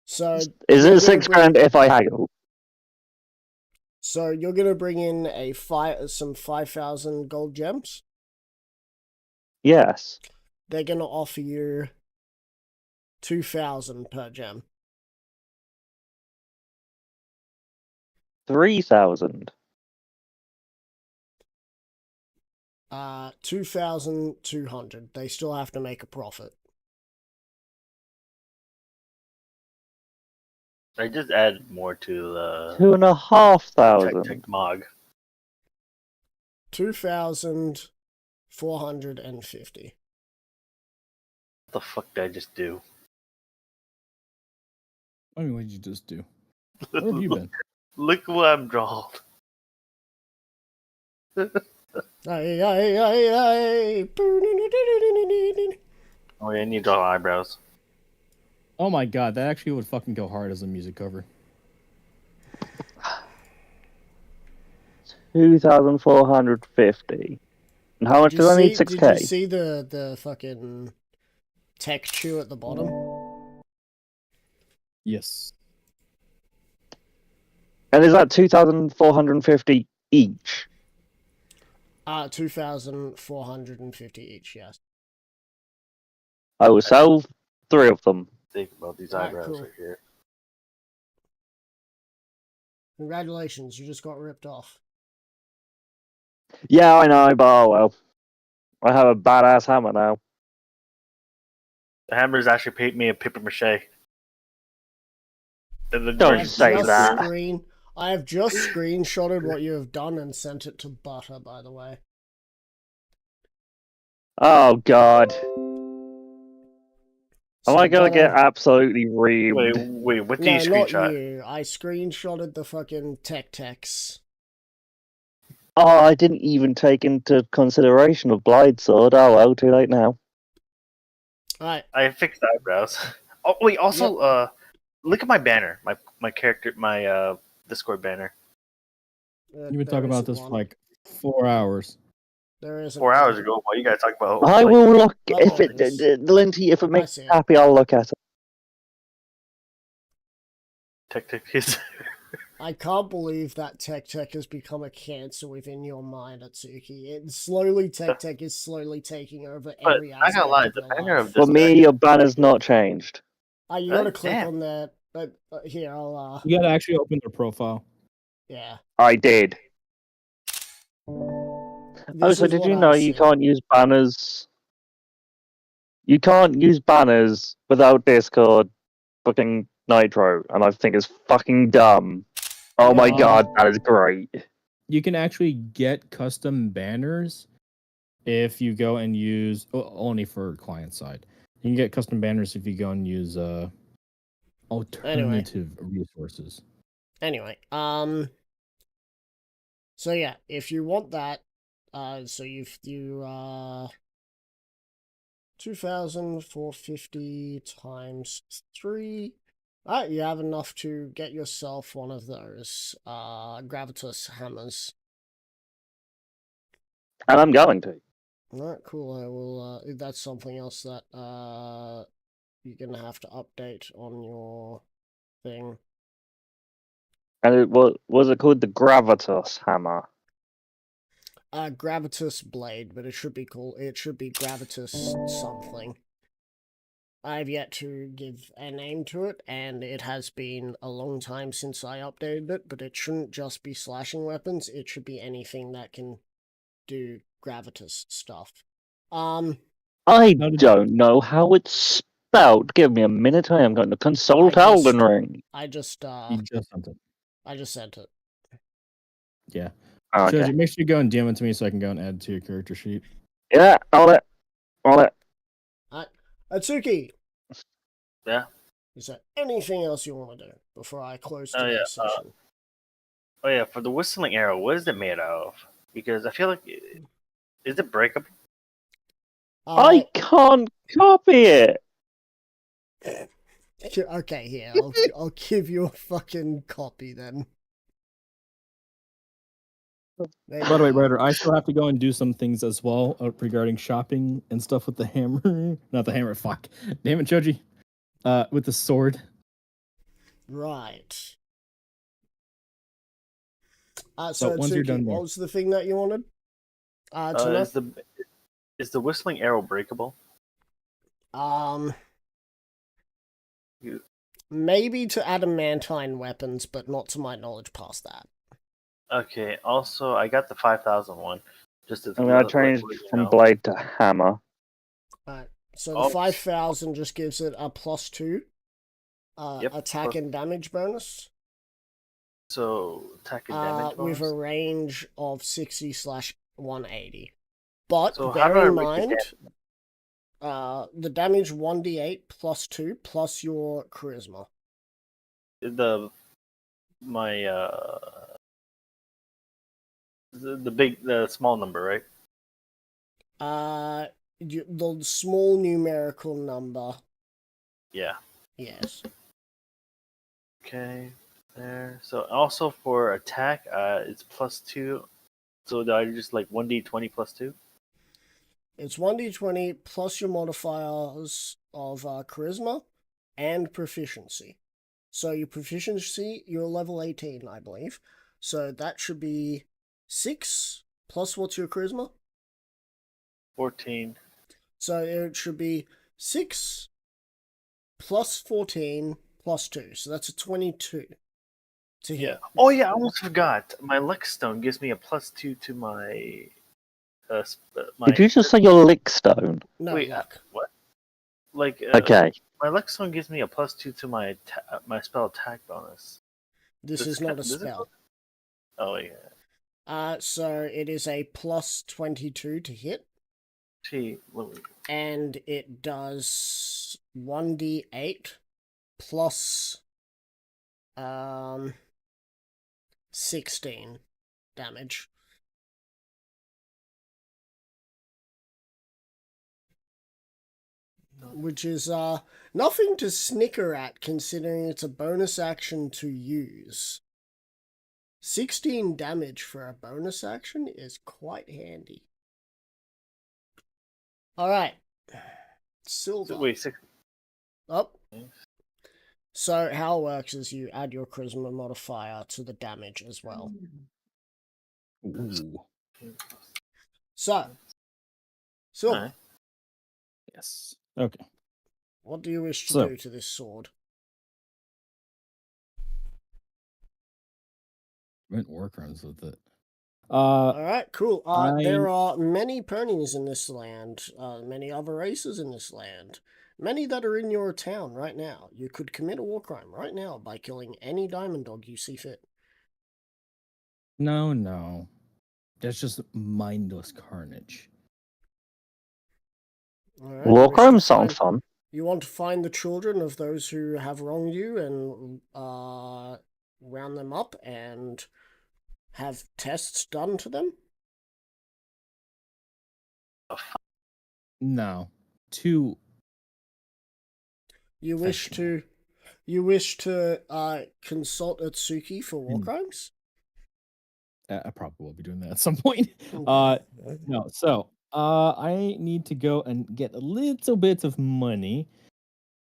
So Is you're it gonna 6 bring- grand if I haggle? So you're gonna bring in some 5,000 gold gems. Yes. They're gonna offer you 2,000 per gem. 3,000. 2,200. They still have to make a profit. I just added more to the 2,500. tech mog. 2,450. What the fuck did I just do? I mean, what did you just do? Where have you been? Look what I'm drawn. Aye, aye, aye, aye. Oh yeah, I need to draw eyebrows. Oh my god, that actually would fucking go hard as a music cover. 2,450. And how much do I need? 6k? Did you see the fucking tech chew at the bottom? Yes. And is that 2,450 each? 2,450 each, yes. I will sell 3 of them. Think about these Alright, eyebrows cool. right here. Congratulations, you just got ripped off. Yeah, I know, but oh well. I have a badass hammer now. The hammers actually paid me a paper mache. Don't say that. I have just screenshotted what you have done and sent it to Butter, by the way. Oh god. Am So I gonna get Butter- absolutely reamed? Wait, what do No, you not screenshot? you. I screenshotted the fucking text. Oh, I didn't even take into consideration of Blade Sword. Oh well, too late now. Alright. I fixed the eyebrows. Oh wait, also look at my banner. My character, my Discord banner. You've been talking about this for like 4 hours. There isn't 4 hours one. ago, while you guys talk about I like, will look Oh, if there it, it is. Linty, if it makes see me it. happy, I'll look at it. Tech is. I can't believe that Tech has become a cancer within your mind, Atsuki. Tech is slowly taking over But every I gotta aspect lie, of the your banner of life. For this me, deck. your banner's not changed. You gotta click Damn. on that. Here, I'll, You gotta actually open their profile. yeah. I did. This So is did what you I know you see. can't use banners? You can't use banners without Discord fucking Nitro, and I think it's fucking dumb. Oh my Yeah. god, that is great. You can actually get custom banners if you go and use only for client side. You can get custom banners if you go and use alternative resources. Anyway, so yeah, if you want that, so you 2,450 times 3. You have enough to get yourself one of those gravitas hammers. And I'm going to. Alright, cool. I will that's something else that you're gonna have to update on your thing. And it was it called the Gravitas Hammer? Gravitas blade, but it should be gravitas something. I've yet to give a name to it, and it has been a long time since I updated it, but it shouldn't just be slashing weapons, it should be anything that can do gravitas stuff. I don't know how it's spelled. Give me a minute, I am going to consult Elden Ring. I just You just sent it. I just sent it. Yeah. Oh, okay. Shoji, make sure you go and DM it to me so I can go and add to your character sheet. Yeah, on it. Atsuki! Yeah. Is there anything else you want to do before I close Oh, today's yeah, session? Oh yeah, for the whistling arrow, what is it made out of? Because I feel like is it breakable? I can't copy it. Okay, here, I'll give you a fucking copy then. By the way, brother, I still have to go and do some things as well regarding shopping and stuff with the hammer. Not the hammer, fuck. Damn it, Choji. With the sword. Right. So once you're Atsuki, done there. what was the thing that you wanted? To know? Is the whistling arrow breakable? Maybe to adamantine weapons, but not to my knowledge past that. Okay. Also, I got the 5,000 one. Just as I'm going to change from blade to hammer. Alright, so the 5,000 just gives it a +2 attack and damage bonus. So attack and damage bonus? with a range of 60/180. But So bear in mind, the damage 1d8 +2 plus your charisma. The small number, right? The small numerical number. Yeah. Yes. Okay. There. So also for attack, it's +2. So do I just like 1d20 +2? It's 1d20 plus your modifiers of charisma and proficiency. So your proficiency, you're level 18, I believe. So that should be 6 plus what's your charisma? 14. So it should be 6 plus 14 plus 2. So that's a 22 to hit. Oh yeah, I almost forgot. My Lex Stone gives me a +2 to my. Did you just say your lick stone? No, wait, what? Like okay. My Lex Stone gives me a +2 to my my spell attack bonus. This is not a spell. Oh yeah. So it is a +22 to hit. And it does 1d8 plus 16 damage. Which is nothing to snicker at considering it's a bonus action to use. 16 damage for a bonus action is quite handy. Alright. Silver. Wait, 6. Oh. So how it works is you add your charisma modifier to the damage as well. Ooh. So, Silver, Alright. Yes. Okay. what do you wish to So- do to this sword? Went work runs with it. Alright, cool. I- There are many ponies in this land, many other races in this land, many that are in your town right now. You could commit a war crime right now by killing any diamond dog you see fit. No. That's just mindless carnage. Alright, War you wish to crimes sound find- fun. You want to find the children of those who have wronged you and round them up and have tests done to them? No. Too You wish to consult Atsuki for war crimes? I probably will be doing that at some point. Okay. No. So, I need to go and get a little bit of money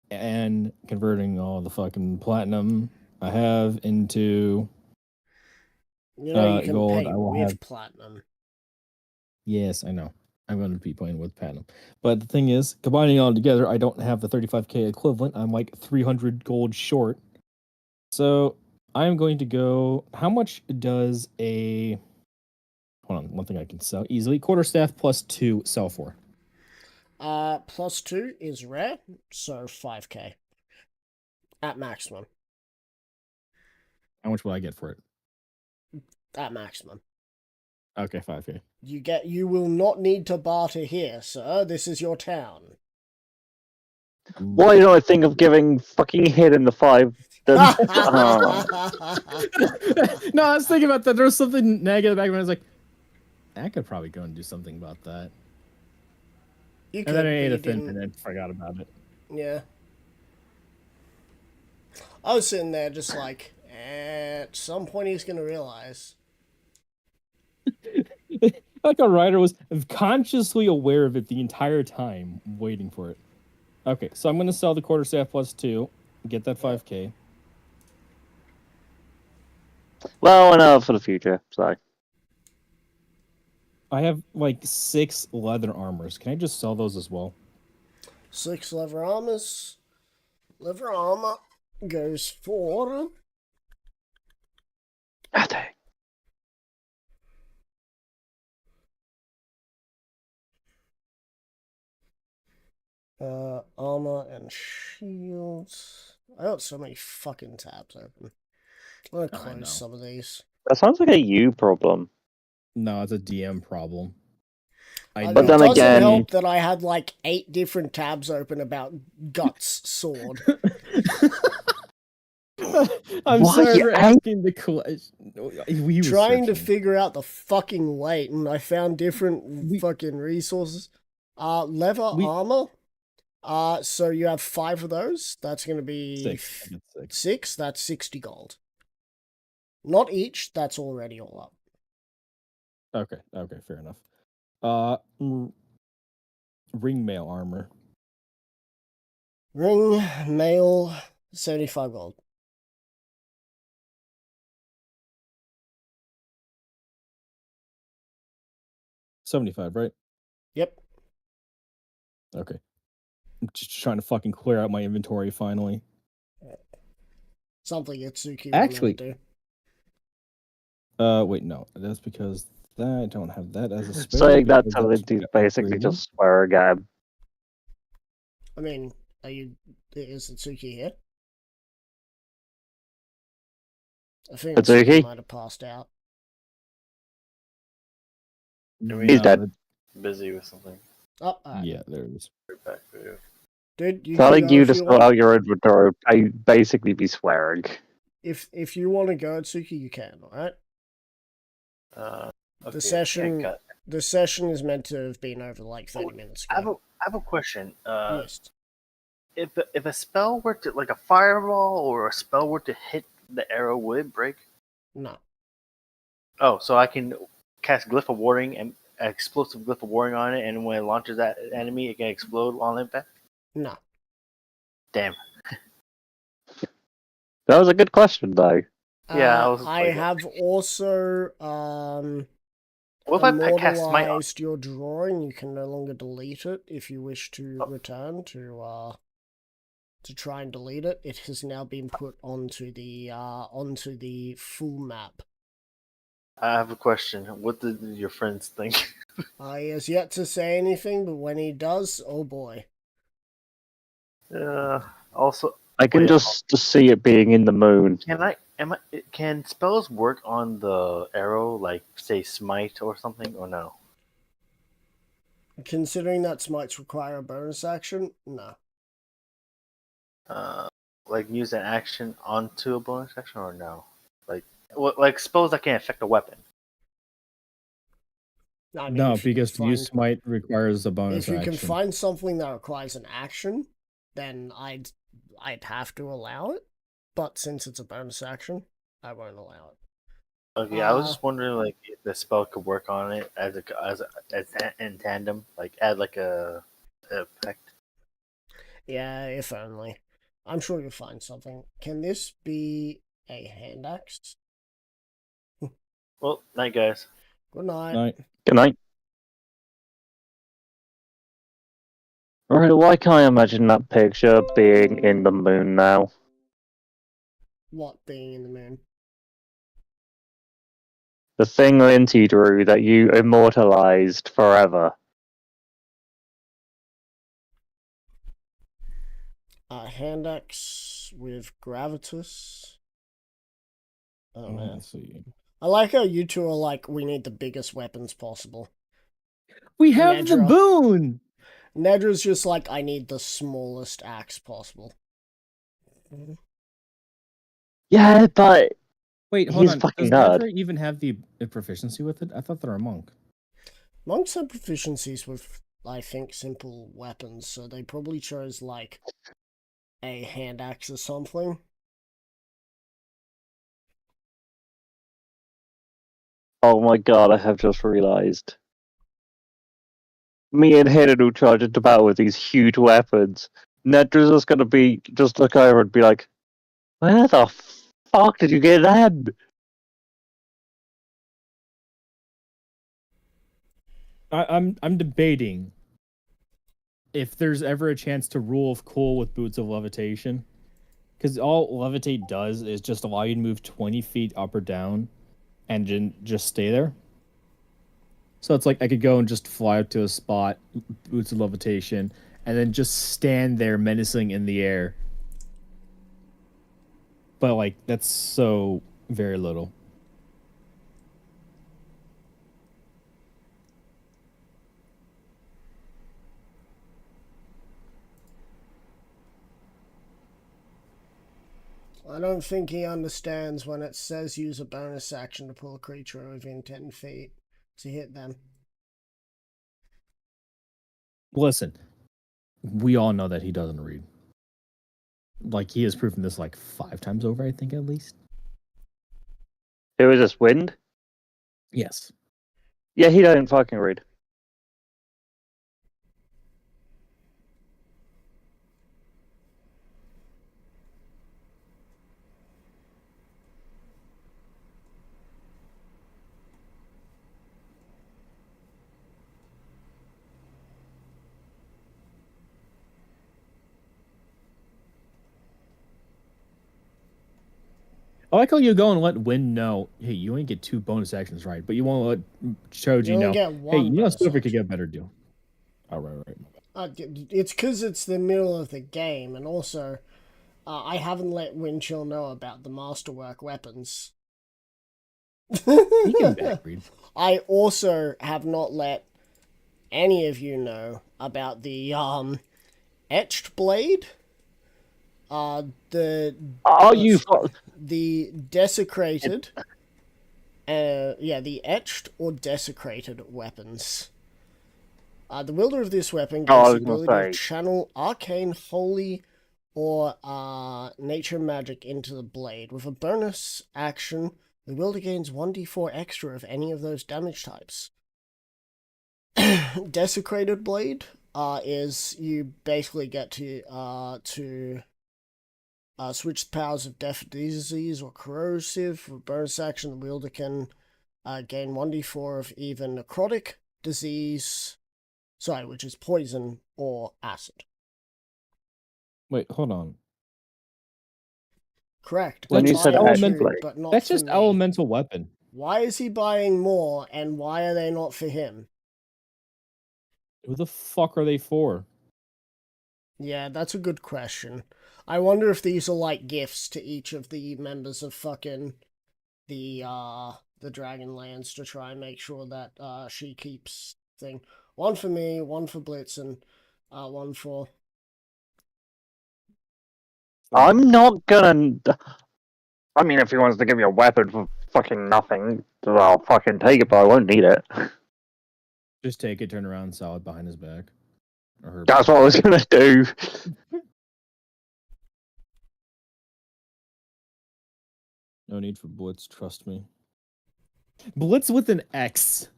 and converting all the fucking platinum I have into You know you can gold. pay I will with have. platinum. Yes, I know. I'm going to be playing with platinum. But the thing is, combining it all together, I don't have the 35k equivalent. I'm like 300 gold short. So I'm going to go. How much does a. Hold on, one thing I can sell easily. Quarterstaff plus 2 sell for. +2 is rare, so 5k. At maximum. How much will I get for it? At maximum. Okay, 5k. You will not need to barter here, sir. This is your town. Why don't I think of giving fucking Hidden the 5? No, I was thinking about that. There was something negative back when I was like, I could probably go and do something about that. You And then I ate a you fin didn't- and then forgot about it. Yeah. I was sitting there just like, at some point he's gonna realize. Like a writer was consciously aware of it the entire time, waiting for it. Okay, so I'm going to sell the quarterstaff plus 2, get that 5k. Well, enough for the future. Sorry. I have like 6 leather armors. Can I just sell those as well? 6 leather armors. Leather armor goes for Ah, dang. armor and shields. I got so many fucking tabs open. I'm gonna Oh, I know. close some of these. That sounds like a you problem. No, it's a DM problem. I But But it then doesn't again- help that I had like 8 different tabs open about Guts sword. I'm Why sorry you for asking the question. Trying to figure out the fucking weight, and I found different fucking resources. Leather armor. So you have 5 of those. That's gonna be 6. I get 6. 6. That's 60 gold. Not each. That's already all up. Okay, fair enough. Ring mail armor. Ring mail 75 gold. $75, right? Yep. Okay. I'm just trying to fucking clear out my inventory finally. Something Itsuki Actually- will never do. Wait, no. That's because I don't have that as a spare. Saying that because to that's Lindy's basically upgraded. just swear a gab. I mean, is Itsuki here? I think Itsuki? Itsuki might have passed out. He's dead. that's- Busy with something. Oh, alright. Yeah, there it is. Right back for you. Dude, you Telling can go you if to you sort want. out your inventory, I basically be swearing. If you want to go, Itsuki, you can, alright? Okay, session- yeah, cut. The session is meant to have been over like 30 minutes I ago. have a question. Yes. If a spell were to, like a fireball or a spell were to hit the arrow, would it break? No. Oh, so I can cast Glyph of Warding and explosive Glyph of Warding on it, and when it launches that enemy, it can explode on impact. No. Damn. That was a good question, though. Yeah, I was I like, have also what if I cast Smite on? immortalized your drawing. You can no longer delete it if you wish to return to try and delete it. It has now been put onto the full map. I have a question. What did your friends think? He has yet to say anything, but when he does, oh boy. Also, I can wait, just see it being in the moon. can spells work on the arrow, like say smite or something, or no? Considering that smites require a bonus action, no. Like use an action onto a bonus action, or no? Like spells that can affect a weapon. I mean, No, if you can because to use find, smite requires a bonus if you can action. find something that requires an action, then I'd have to allow it. But since it's a bonus action, I won't allow it. Okay, I was just wondering, like, if the spell could work on it as in tandem, like add like a effect. Yeah, if only. I'm sure you'll find something. Can this be a hand axe? Well, night, guys. Good night. Right. Good night. Alright, why can't I imagine that picture being in the moon now? What being in the moon? The thing Linty drew that you immortalized forever. Hand axe with gravitas. Oh man. Let's see. I like how you two are like, we need the biggest weapons possible. We have the Nedra. boon. Nedra's just like, I need the smallest axe possible. Yeah, but Wait, hold he's on. fucking Does nerd. Nedra even have the proficiency with it? I thought they're a monk. Monks have proficiencies with, I think, simple weapons, so they probably chose like a hand axe or something. Oh my god, I have just realized. Me and Hideru charge into battle with these huge weapons. Nedra's just gonna be just look over and be like, where the fuck did you get them? I'm debating if there's ever a chance to rule of cool with boots of levitation, because all levitate does is just allow you to move 20 feet up or down, and just stay there. So it's like I could go and just fly up to a spot, boots of levitation, and then just stand there menacing in the air. But like that's so very little. I don't think he understands when it says use a bonus action to pull a creature within 10 feet to hit them. Listen, we all know that he doesn't read. Like he has proven this like 5 times over, I think at least. It was just wind? Yes. Yeah, he doesn't fucking read. I like how you go and let Win know, hey, you only get 2 bonus actions right, but you won't let Choji You only know, get hey, one you know bonus Silver could action. get a better deal. Oh, right. It's because it's the middle of the game, and also, I haven't let Windchill know about the masterwork weapons. He can backread. I also have not let any of you know about the etched blade. The desecrated. The etched or desecrated weapons. The wielder of this weapon gains the ability to channel arcane, holy, or nature magic into the blade. With a bonus action, the wielder gains 1d4 extra of any of those damage types. Desecrated blade is you basically get to Switch powers of death, disease, or corrosive. For bonus action, the wielder can gain 1d4 of either necrotic, disease, which is poison, or acid. Wait, hold on. Correct. When That's you said buying elemental- two, but not That's for just me. elemental weapon. Why is he buying more, and why are they not for him? Who the fuck are they for? Yeah, that's a good question. I wonder if these are like gifts to each of the members of fucking the Dragonlands to try and make sure that she keeps thing. One for me, one for Blitz, and one for. I'm not gonna. I mean, if he wants to give me a weapon for fucking nothing, then I'll fucking take it, but I won't need it. Just take it, turn around, solid behind his back. Or her That's back. what I was gonna do. No need for Blitz, trust me. Blitz with an X.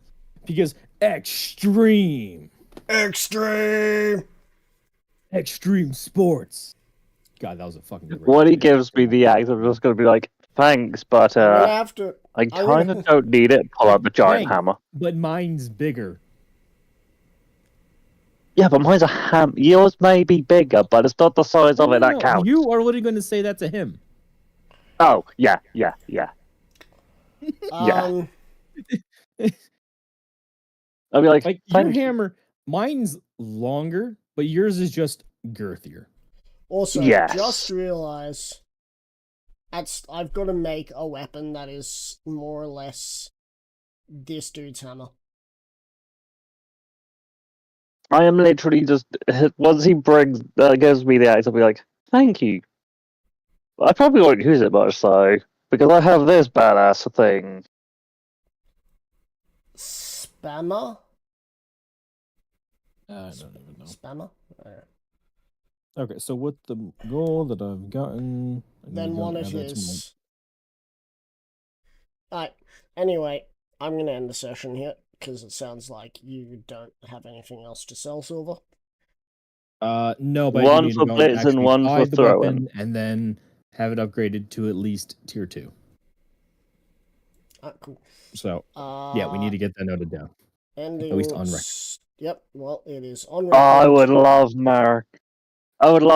Because extreme. Extreme! Extreme sports. God, that was a fucking great When he idea. gives me the axe, I'm just gonna be like, thanks, but I'm gonna have to. I I'm kind gonna- of don't need it. Pull out the giant Hey. hammer. But mine's bigger. Yeah, but mine's a ham. Yours may be bigger, but it's not the size of it that counts. You are literally going to say that to him. Oh, yeah. Um, I'll be like, Like, your thank you. hammer, mine's longer, but yours is just girthier. Also, Yes. just realize I've got to make a weapon that is more or less this dude's hammer. I am literally just once he gives me the axe, I'll be like, thank you. I probably won't use it much though, because I have this badass thing. Spammer? I don't even know. Spammer? Alright. Okay, so with the goal that I've gotten... Then one of his. Alright, anyway, I'm going to end the session here, because it sounds like you don't have anything else to sell, Silver. No, but One you need for to go blitz and actually one buy for the throwing. weapon and then have it upgraded to at least tier 2. Cool. So, yeah, we need to get that noted down. Ending, at least on record. Yep, well, it is on Oh, record. I would love Marek. I would love